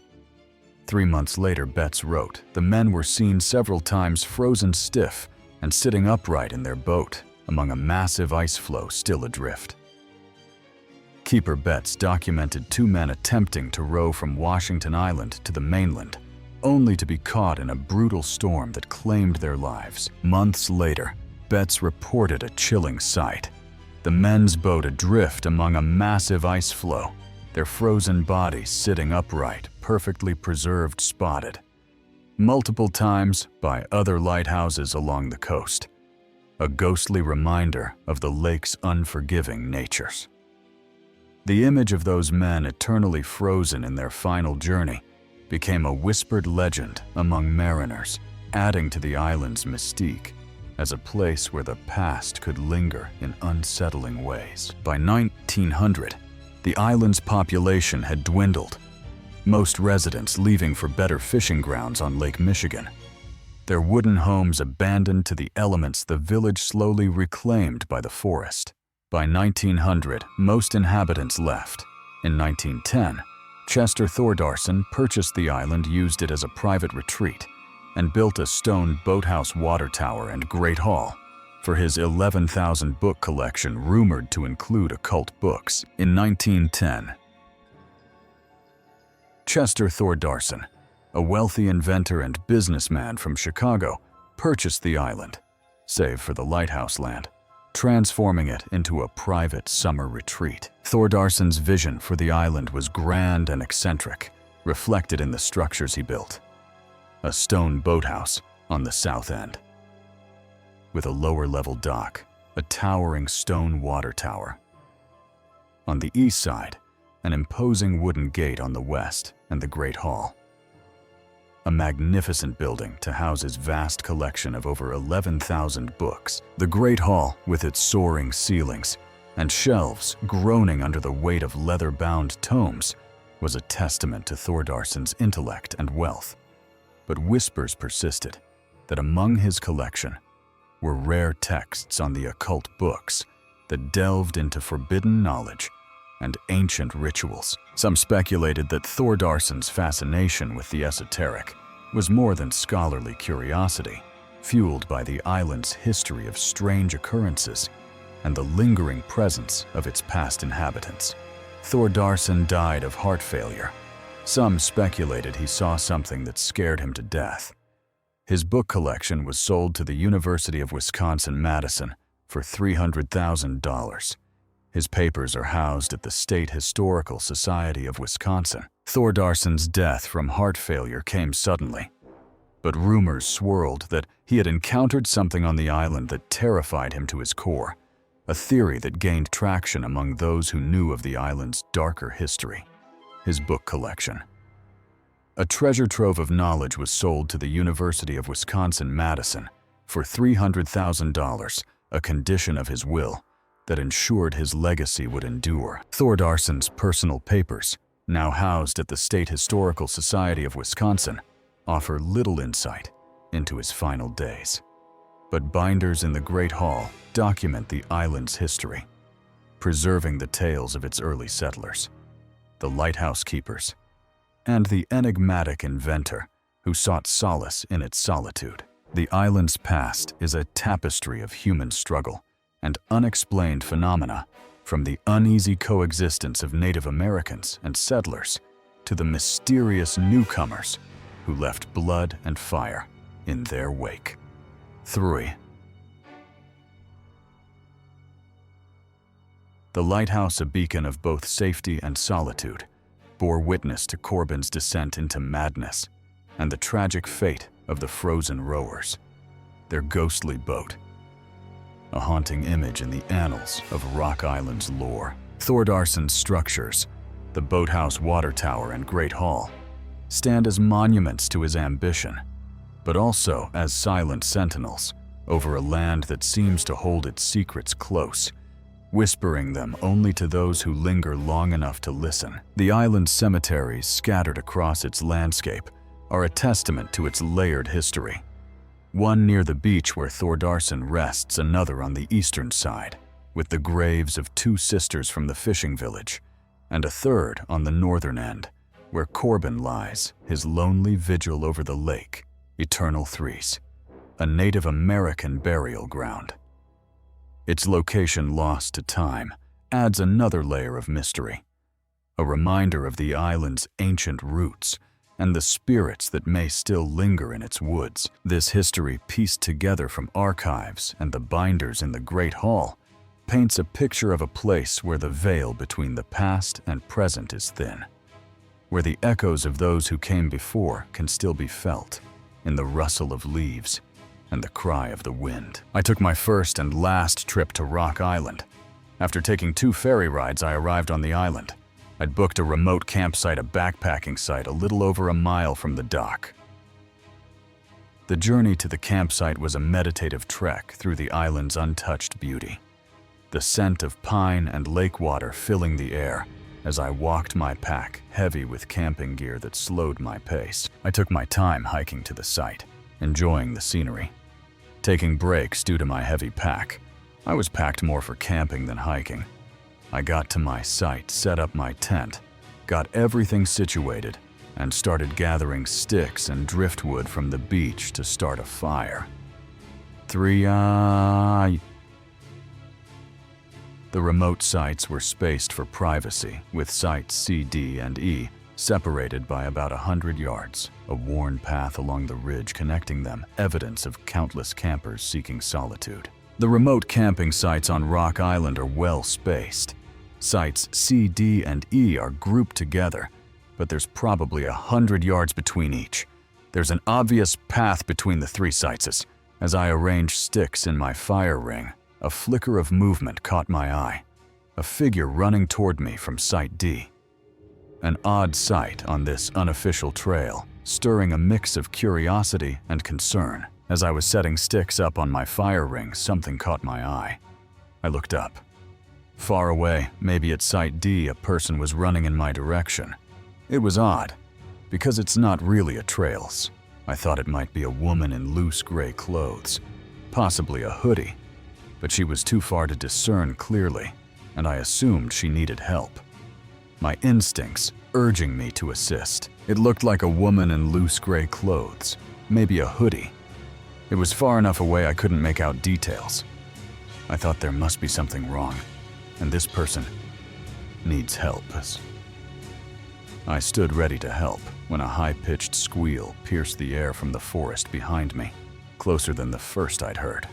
3 months later, Betts wrote, the men were seen several times frozen stiff and sitting upright in their boat, among a massive ice floe still adrift. Keeper Betts documented 2 men attempting to row from Washington Island to the mainland, only to be caught in a brutal storm that claimed their lives. Months later, Betts reported a chilling sight: the men's boat adrift among a massive ice floe, their frozen bodies sitting upright, perfectly preserved, spotted multiple times by other lighthouses along the coast, a ghostly reminder of the lake's unforgiving natures. The image of those men eternally frozen in their final journey became a whispered legend among mariners, adding to the island's mystique as a place where the past could linger in unsettling ways. By 1900, the island's population had dwindled, most residents leaving for better fishing grounds on Lake Michigan. Their wooden homes abandoned to the elements, the village slowly reclaimed by the forest. By 1900, most inhabitants left. In 1910, Chester Thordarson purchased the island, used it as a private retreat, and built a stone boathouse, water tower, and great hall for his 11,000 book collection, rumored to include occult books. In 1910, Chester Thordarson, a wealthy inventor and businessman from Chicago, purchased the island, save for the lighthouse land, transforming it into a private summer retreat. Thordarson's vision for the island was grand and eccentric, reflected in the structures he built. A stone boathouse on the south end, with a lower-level dock, a towering stone water tower. On the east side, an imposing wooden gate on the west, and the Great Hall. A magnificent building to house his vast collection of over 11,000 books. The Great Hall, with its soaring ceilings and shelves groaning under the weight of leather-bound tomes, was a testament to Thordarson's intellect and wealth. But whispers persisted that among his collection were rare texts on the occult books that delved into forbidden knowledge and ancient rituals. Some speculated that Thordarson's fascination with the esoteric was more than scholarly curiosity, fueled by the island's history of strange occurrences and the lingering presence of its past inhabitants. Thordarson died of heart failure. Some speculated he saw something that scared him to death. His book collection was sold to the University of Wisconsin-Madison for $300,000. His papers are housed at the State Historical Society of Wisconsin. Thordarson's death from heart failure came suddenly, but rumors swirled that he had encountered something on the island that terrified him to his core, a theory that gained traction among those who knew of the island's darker history. His book collection. A treasure trove of knowledge was sold to the University of Wisconsin-Madison for $300,000, a condition of his will that ensured his legacy would endure. Thordarson's personal papers, now housed at the State Historical Society of Wisconsin, offer little insight into his final days. But binders in the Great Hall document the island's history, preserving the tales of its early settlers, the lighthouse keepers, and the enigmatic inventor who sought solace in its solitude. The island's past is a tapestry of human struggle and unexplained phenomena, from the uneasy coexistence of Native Americans and settlers to the mysterious newcomers who left blood and fire in their wake. 3. The lighthouse, a beacon of both safety and solitude, bore witness to Corbin's descent into madness and the tragic fate of the frozen rowers, their ghostly boat, a haunting image in the annals of Rock Island's lore. Thordarson's structures, the boathouse, water tower, and Great Hall, stand as monuments to his ambition, but also as silent sentinels over a land that seems to hold its secrets close, whispering them only to those who linger long enough to listen. The island's cemeteries scattered across its landscape are a testament to its layered history. One near the beach where Thordarson rests, another on the eastern side, with the graves of 2 sisters from the fishing village, and a third on the northern end, where Corbin lies, his lonely vigil over the lake, Eternal Threes, a Native American burial ground. Its location lost to time adds another layer of mystery, a reminder of the island's ancient roots and the spirits that may still linger in its woods. This history, pieced together from archives and the binders in the Great Hall, paints a picture of a place where the veil between the past and present is thin, where the echoes of those who came before can still be felt in the rustle of leaves and the cry of the wind. I took my first and last trip to Rock Island. After taking 2 ferry rides, I arrived on the island. I'd booked a remote campsite, a backpacking site a little over a mile from the dock. The journey to the campsite was a meditative trek through the island's untouched beauty, the scent of pine and lake water filling the air as I walked my pack, heavy with camping gear that slowed my pace. I took my time hiking to the site, enjoying the scenery. Taking breaks due to my heavy pack, I was packed more for camping than hiking. I got to my site, set up my tent, got everything situated, and started gathering sticks and driftwood from the beach to start a fire. The remote sites were spaced for privacy, with sites C, D, and E separated by about 100 yards, a worn path along the ridge connecting them, evidence of countless campers seeking solitude. The remote camping sites on Rock Island are well spaced. Sites C, D, and E are grouped together, but there's probably 100 yards between each. There's an obvious path between the 3 sites. As I arranged sticks in my fire ring, a flicker of movement caught my eye, a figure running toward me from Site D. An odd sight on this unofficial trail, stirring a mix of curiosity and concern. As I was setting sticks up on my fire ring, something caught my eye. I looked up. Far away, maybe at Site D, a person was running in my direction. It was odd, because it's not really a trails. I thought it might be a woman in loose gray clothes, possibly a hoodie, but she was too far to discern clearly, and I assumed she needed help. My instincts urging me to assist. It looked like a woman in loose gray clothes, maybe a hoodie. It was far enough away I couldn't make out details. I thought there must be something wrong, and this person needs help. I stood ready to help when a high-pitched squeal pierced the air from the forest behind me, closer than the first I'd heard,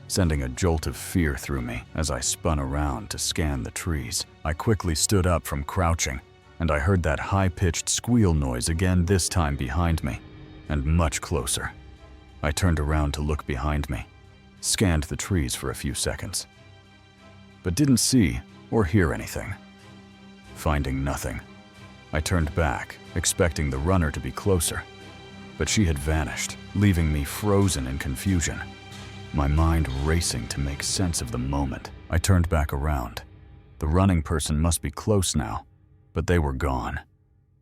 sending a jolt of fear through me as I spun around to scan the trees. I quickly stood up from crouching, and I heard that high-pitched squeal noise again, this time behind me, and much closer. I turned around to look behind me, scanned the trees for a few seconds, but didn't see or hear anything. Finding nothing, I turned back, expecting the runner to be closer, but she had vanished, leaving me frozen in confusion, my mind racing to make sense of the moment. I turned back around. The running person must be close now, but they were gone.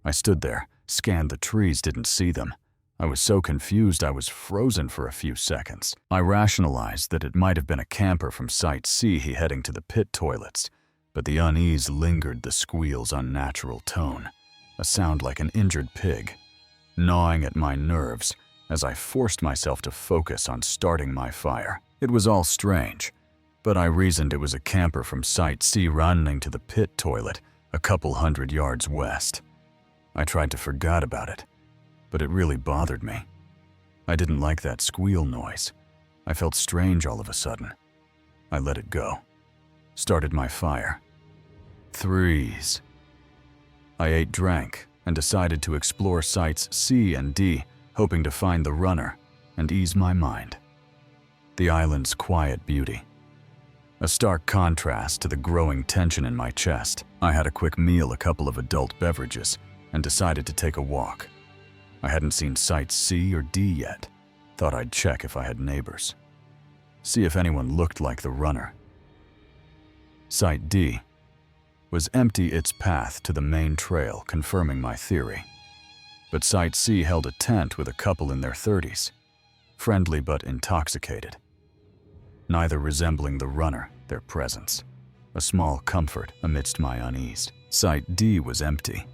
I stood there, scanned the trees, didn't see them. I was so confused I was frozen for a few seconds. I rationalized that it might have been a camper from Site C heading to the pit toilets, but the unease lingered, the squeal's unnatural tone, a sound like an injured pig, gnawing at my nerves as I forced myself to focus on starting my fire. It was all strange, but I reasoned it was a camper from Site C running to the pit toilet a couple 100 yards west. I tried to forget about it, but it really bothered me. I didn't like that squeal noise. I felt strange all of a sudden. I let it go. Started my fire. Threes. I ate, drank, and decided to explore sites C and D, hoping to find the runner and ease my mind. The island's quiet beauty. A stark contrast to the growing tension in my chest. I had a quick meal, a couple of adult beverages, and decided to take a walk. I hadn't seen sites C or D yet. Thought I'd check if I had neighbors. See if anyone looked like the runner. Site D was empty, its path to the main trail confirming my theory. But Site C held a tent with a couple in their 30s, friendly but intoxicated, neither resembling the runner, their presence, a small comfort amidst my unease. Site D was empty.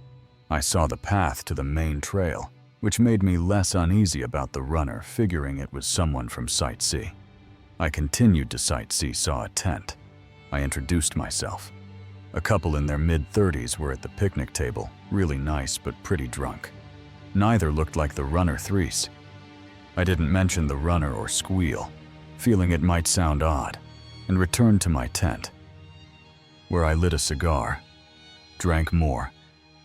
I saw the path to the main trail, which made me less uneasy about the runner, figuring it was someone from Site C. I continued to sightsee, saw a tent. I introduced myself. A couple in their mid-30s were at the picnic table, really nice but pretty drunk. Neither looked like the runner threes. I didn't mention the runner or squeal, feeling it might sound odd, and returned to my tent, where I lit a cigar, drank more,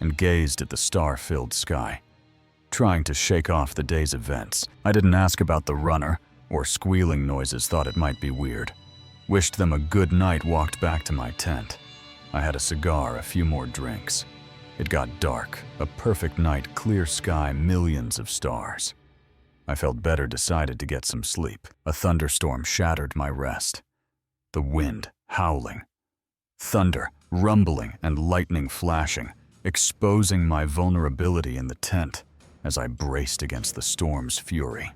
and gazed at the star-filled sky, trying to shake off the day's events. I didn't ask about the runner or squealing noises, thought it might be weird. Wished them a good night, walked back to my tent. I had a cigar, a few more drinks. It got dark, a perfect night, clear sky, millions of stars. I felt better, decided to get some sleep. A thunderstorm shattered my rest. The wind howling, thunder rumbling, and lightning flashing, exposing my vulnerability in the tent as I braced against the storm's fury.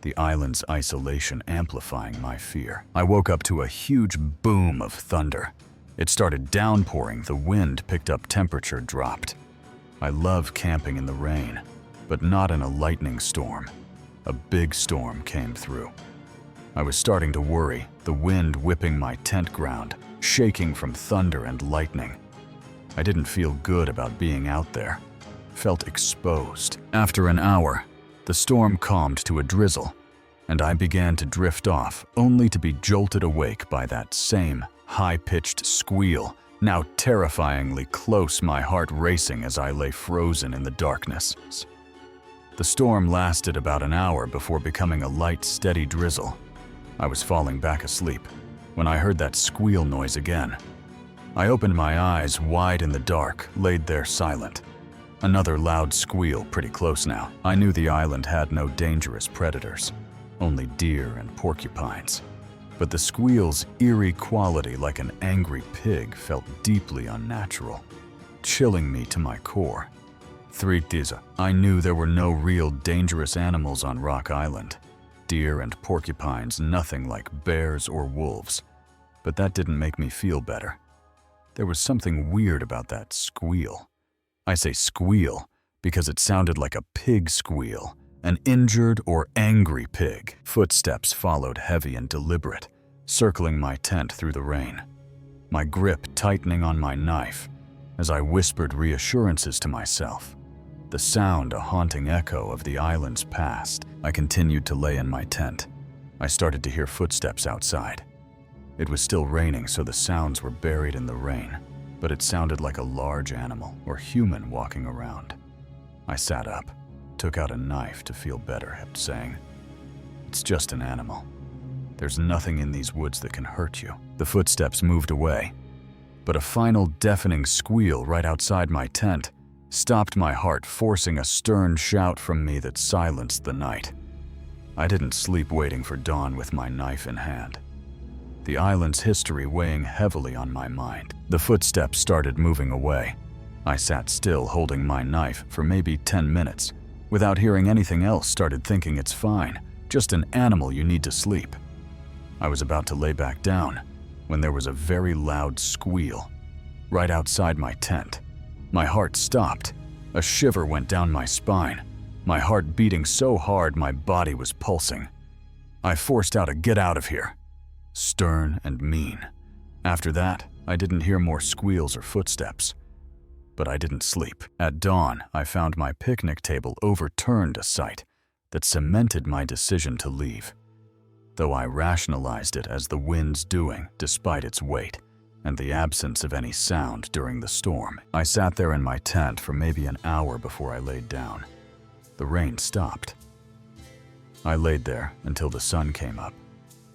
The island's isolation amplifying my fear. I woke up to a huge boom of thunder. It started downpouring, the wind picked up, temperature dropped. I love camping in the rain, but not in a lightning storm. A big storm came through. I was starting to worry, the wind whipping my tent ground, shaking from thunder and lightning. I didn't feel good about being out there. Felt exposed. After an hour, the storm calmed to a drizzle, and I began to drift off, only to be jolted awake by that same high-pitched squeal, now terrifyingly close, my heart racing as I lay frozen in the darkness. The storm lasted about an hour before becoming a light, steady drizzle. I was falling back asleep when I heard that squeal noise again. I opened my eyes wide in the dark, laid there silent. Another loud squeal, pretty close now. I knew the island had no dangerous predators, only deer and porcupines. But the squeal's eerie quality, like an angry pig, felt deeply unnatural, chilling me to my core. I knew there were no real dangerous animals on Rock Island. Deer and porcupines, nothing like bears or wolves. But that didn't make me feel better. There was something weird about that squeal. I say squeal because it sounded like a pig squeal, an injured or angry pig. Footsteps followed, heavy and deliberate, circling my tent through the rain. My grip tightening on my knife as I whispered reassurances to myself. The sound a haunting echo of the island's past. I continued to lay in my tent. I started to hear footsteps outside. It was still raining, so the sounds were buried in the rain, but it sounded like a large animal or human walking around. I sat up, took out a knife to feel better, kept saying, "It's just an animal. There's nothing in these woods that can hurt you." The footsteps moved away, but a final deafening squeal right outside my tent stopped my heart, forcing a stern shout from me that silenced the night. I didn't sleep waiting for dawn with my knife in hand, the island's history weighing heavily on my mind. The footsteps started moving away. I sat still, holding my knife for maybe 10 minutes, without hearing anything else. Started thinking, it's fine, just an animal, you need to sleep. I was about to lay back down when there was a very loud squeal right outside my tent. My heart stopped. A shiver went down my spine, my heart beating so hard my body was pulsing. I forced out a "get out of here," stern and mean. After that, I didn't hear more squeals or footsteps. But I didn't sleep. At dawn, I found my picnic table overturned, a sight that cemented my decision to leave. Though I rationalized it as the wind's doing, despite its weight and the absence of any sound during the storm. I sat there in my tent for maybe an hour before I laid down. The rain stopped. I laid there until the sun came up.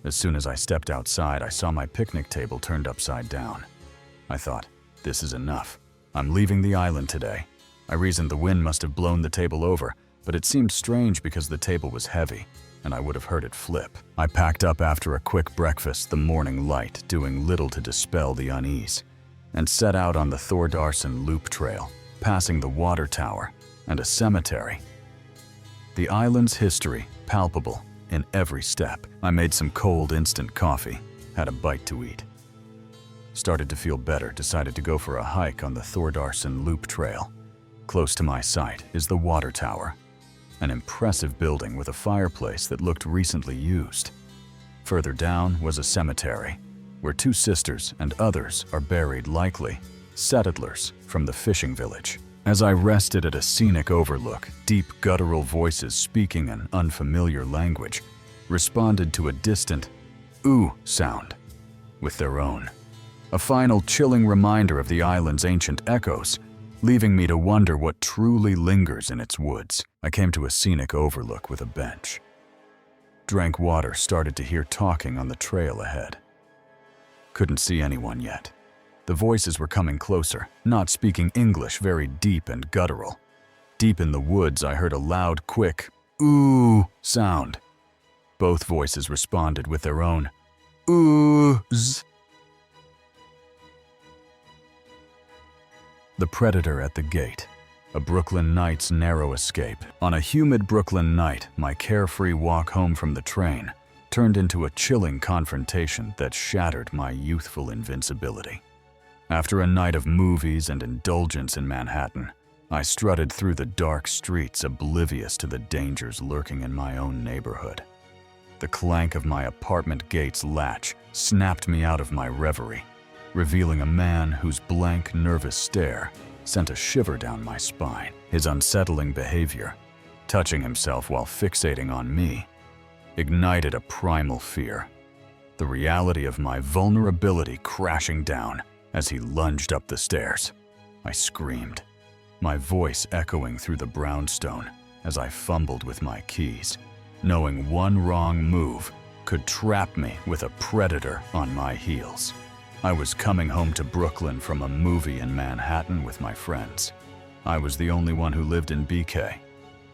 As soon as I stepped outside, I saw my picnic table turned upside down. I thought, this is enough. I'm leaving the island today. I reasoned the wind must have blown the table over, but it seemed strange because the table was heavy, and I would have heard it flip. I packed up after a quick breakfast, the morning light doing little to dispel the unease, and set out on the Thordarson Loop Trail, passing the water tower and a cemetery. The island's history palpable in every step. I made some cold instant coffee, had a bite to eat. Started to feel better, decided to go for a hike on the Thordarson Loop Trail. Close to my site is the water tower, an impressive building with a fireplace that looked recently used. Further down was a cemetery, where 2 sisters and others are buried, likely settlers from the fishing village. As I rested at a scenic overlook, deep guttural voices speaking an unfamiliar language responded to a distant "ooh" sound with their own. A final chilling reminder of the island's ancient echoes, leaving me to wonder what truly lingers in its woods. I came to a scenic overlook with a bench. Drank water, started to hear talking on the trail ahead. Couldn't see anyone yet. The voices were coming closer, not speaking English, very deep and guttural. Deep in the woods, I heard a loud, quick "ooh" sound. Both voices responded with their own "oohs." The predator at the gate. A Brooklyn night's narrow escape. On a humid Brooklyn night, my carefree walk home from the train turned into a chilling confrontation that shattered my youthful invincibility. After a night of movies and indulgence in Manhattan, I strutted through the dark streets, oblivious to the dangers lurking in my own neighborhood. The clank of my apartment gate's latch snapped me out of my reverie, revealing a man whose blank, nervous stare sent a shiver down my spine. His unsettling behavior, touching himself while fixating on me, ignited a primal fear, the reality of my vulnerability crashing down as he lunged up the stairs. I screamed, my voice echoing through the brownstone as I fumbled with my keys, knowing one wrong move could trap me with a predator on my heels. I was coming home to Brooklyn from a movie in Manhattan with my friends. I was the only one who lived in BK,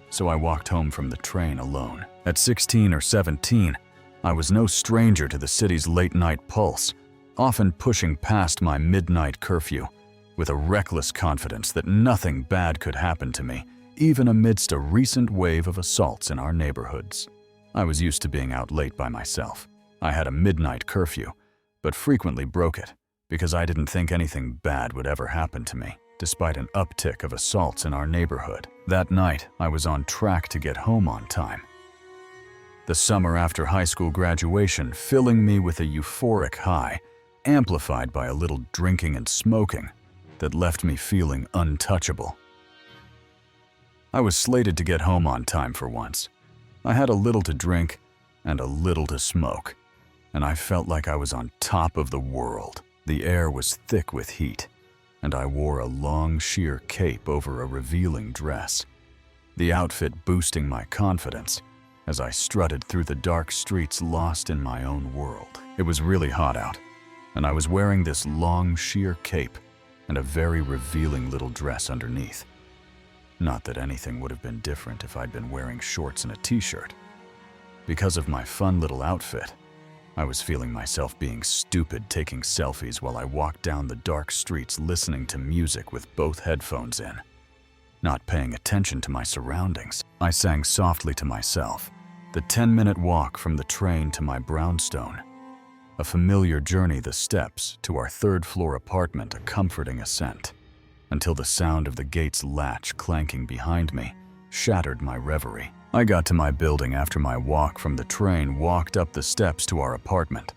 so I walked home from the train alone. At 16 or 17, I was no stranger to the city's late-night pulse, often pushing past my midnight curfew, with a reckless confidence that nothing bad could happen to me, even amidst a recent wave of assaults in our neighborhoods. I was used to being out late by myself. I had a midnight curfew, but frequently broke it because I didn't think anything bad would ever happen to me, despite an uptick of assaults in our neighborhood. That night, I was on track to get home on time. The summer after high school graduation filling me with a euphoric high, amplified by a little drinking and smoking that left me feeling untouchable. I was slated to get home on time for once. I had a little to drink and a little to smoke, and I felt like I was on top of the world. The air was thick with heat, and I wore a long, sheer cape over a revealing dress, the outfit boosting my confidence as I strutted through the dark streets lost in my own world. It was really hot out, and I was wearing this long, sheer cape and a very revealing little dress underneath. Not that anything would have been different if I'd been wearing shorts and a t-shirt. Because of my fun little outfit, I was feeling myself being stupid taking selfies while I walked down the dark streets listening to music with both headphones in. Not paying attention to my surroundings, I sang softly to myself, the 10-minute walk from the train to my brownstone. A familiar journey, the steps to our third-floor apartment, a comforting ascent, until the sound of the gate's latch clanking behind me shattered my reverie. I got to my building after my walk from the train, walked up the steps to our apartment.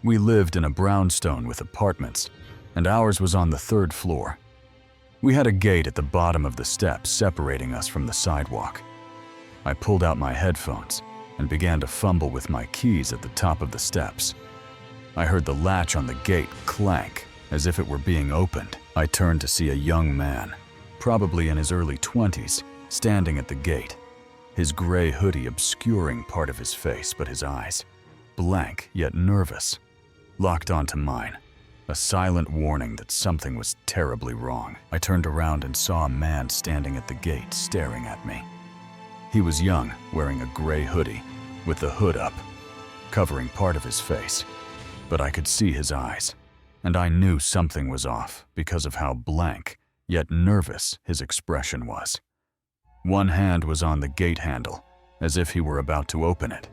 We lived in a brownstone with apartments, and ours was on the 3rd floor. We had a gate at the bottom of the steps separating us from the sidewalk. I pulled out my headphones and began to fumble with my keys at the top of the steps. I heard the latch on the gate clank as if it were being opened. I turned to see a young man, probably in his early 20s, standing at the gate, his gray hoodie obscuring part of his face, but his eyes, blank yet nervous, locked onto mine, a silent warning that something was terribly wrong. I turned around and saw a man standing at the gate staring at me. He was young, wearing a gray hoodie, with the hood up, covering part of his face, but I could see his eyes, and I knew something was off because of how blank yet nervous his expression was. One hand was on the gate handle, as if he were about to open it,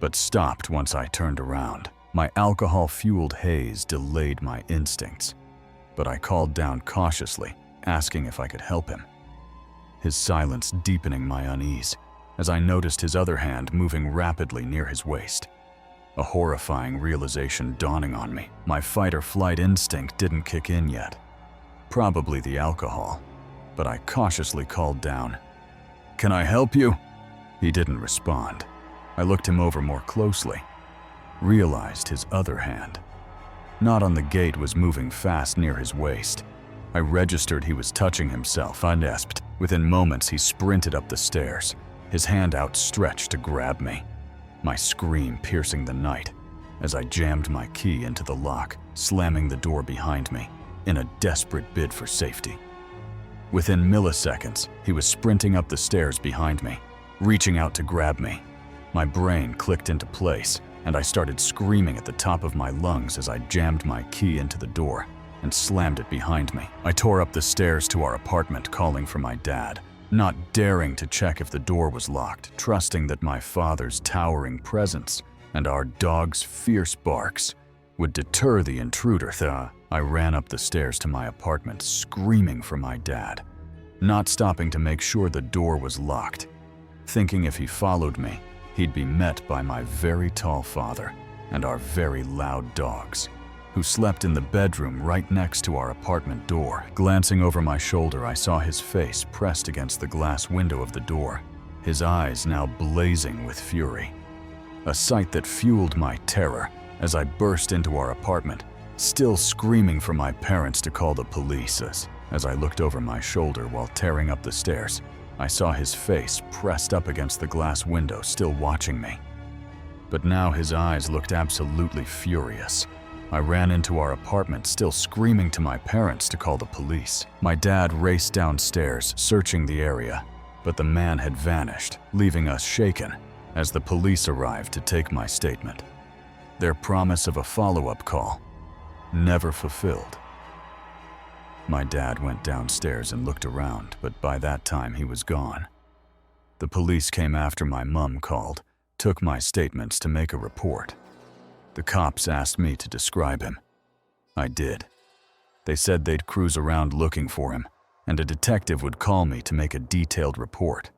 but stopped once I turned around. My alcohol-fueled haze delayed my instincts, but I called down cautiously, asking if I could help him. His silence deepening my unease, as I noticed his other hand moving rapidly near his waist. a horrifying realization dawning on me. My fight-or-flight instinct didn't kick in yet. Probably the alcohol, but I cautiously called down, "Can I help you?" He didn't respond. I looked him over more closely, realized his other hand. Knot on the gate was moving fast near his waist. I registered he was touching himself, unasked. Within moments, he sprinted up the stairs, his hand outstretched to grab me. My scream piercing the night as I jammed my key into the lock, slamming the door behind me in a desperate bid for safety. Within milliseconds, he was sprinting up the stairs behind me, reaching out to grab me. My brain clicked into place, and I started screaming at the top of my lungs as I jammed my key into the door and slammed it behind me. I tore up the stairs to our apartment, calling for my dad, not daring to check if the door was locked, trusting that my father's towering presence and our dog's fierce barks would deter the intruder. I ran up the stairs to my apartment, screaming for my dad, not stopping to make sure the door was locked, thinking if he followed me, he'd be met by my very tall father and our very loud dogs, who slept in the bedroom right next to our apartment door. Glancing over my shoulder, I saw his face pressed against the glass window of the door, his eyes now blazing with fury. A sight that fueled my terror as I burst into our apartment, still screaming for my parents to call the police. As I looked over my shoulder while tearing up the stairs, I saw his face pressed up against the glass window, still watching me. But now his eyes looked absolutely furious. I ran into our apartment, still screaming to my parents to call the police. My dad raced downstairs, searching the area, but the man had vanished, leaving us shaken as the police arrived to take my statement. Their promise of a follow-up call never fulfilled. My dad went downstairs and looked around, but by that time he was gone. The police came after my mum called, took my statements to make a report. The cops asked me to describe him. I did. They said they'd cruise around looking for him, and a detective would call me to make a detailed report.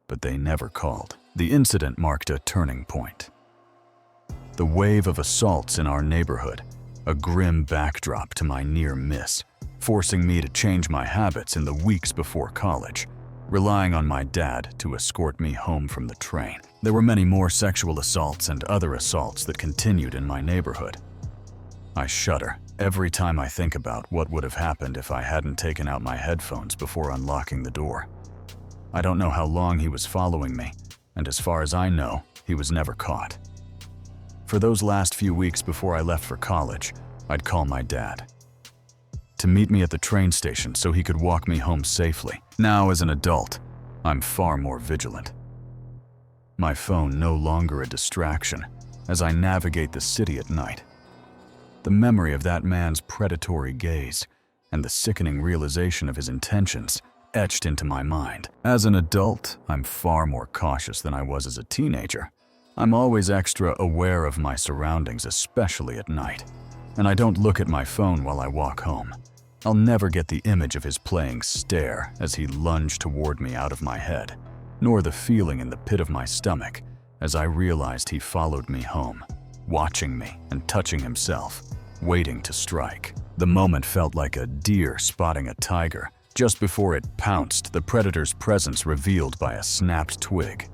But they never called. The incident marked a turning point. The wave of assaults in our neighborhood, a grim backdrop to my near miss, forcing me to change my habits in the weeks before college, relying on my dad to escort me home from the train. There were many more sexual assaults and other assaults that continued in my neighborhood. I shudder every time I think about what would have happened if I hadn't taken out my headphones before unlocking the door. I don't know how long he was following me, and as far as I know, he was never caught. For those last few weeks before I left for college, I'd call my dad to meet me at the train station so he could walk me home safely. Now, as an adult, I'm far more vigilant. My phone no longer a distraction as I navigate the city at night. The memory of that man's predatory gaze and the sickening realization of his intentions etched into my mind. As an adult, I'm far more cautious than I was as a teenager. I'm always extra aware of my surroundings, especially at night, and I don't look at my phone while I walk home. I'll never get the image of his playing stare as he lunged toward me out of my head, nor the feeling in the pit of my stomach as I realized he followed me home, watching me and touching himself, waiting to strike. The moment felt like a deer spotting a tiger. Just before it pounced, the predator's presence revealed by a snapped twig.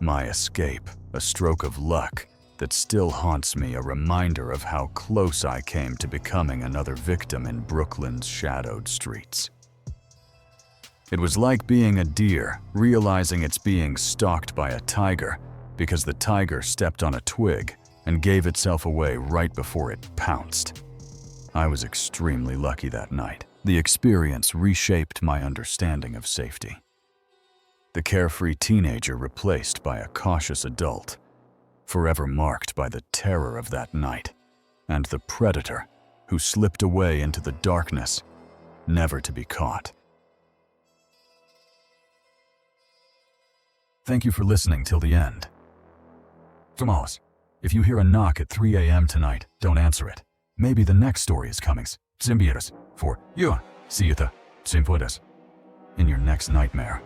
My escape, a stroke of luck that still haunts me, a reminder of how close I came to becoming another victim in Brooklyn's shadowed streets. It was like being a deer, realizing it's being stalked by a tiger because the tiger stepped on a twig and gave itself away right before it pounced. I was extremely lucky that night. The experience reshaped my understanding of safety. The carefree teenager replaced by a cautious adult, forever marked by the terror of that night, and the predator who slipped away into the darkness, never to be caught. Thank you for listening till the end. Tomás, if you hear a knock at 3 a.m. tonight, don't answer it. Maybe the next story is coming. Symbiotes for you. See you the in your next nightmare.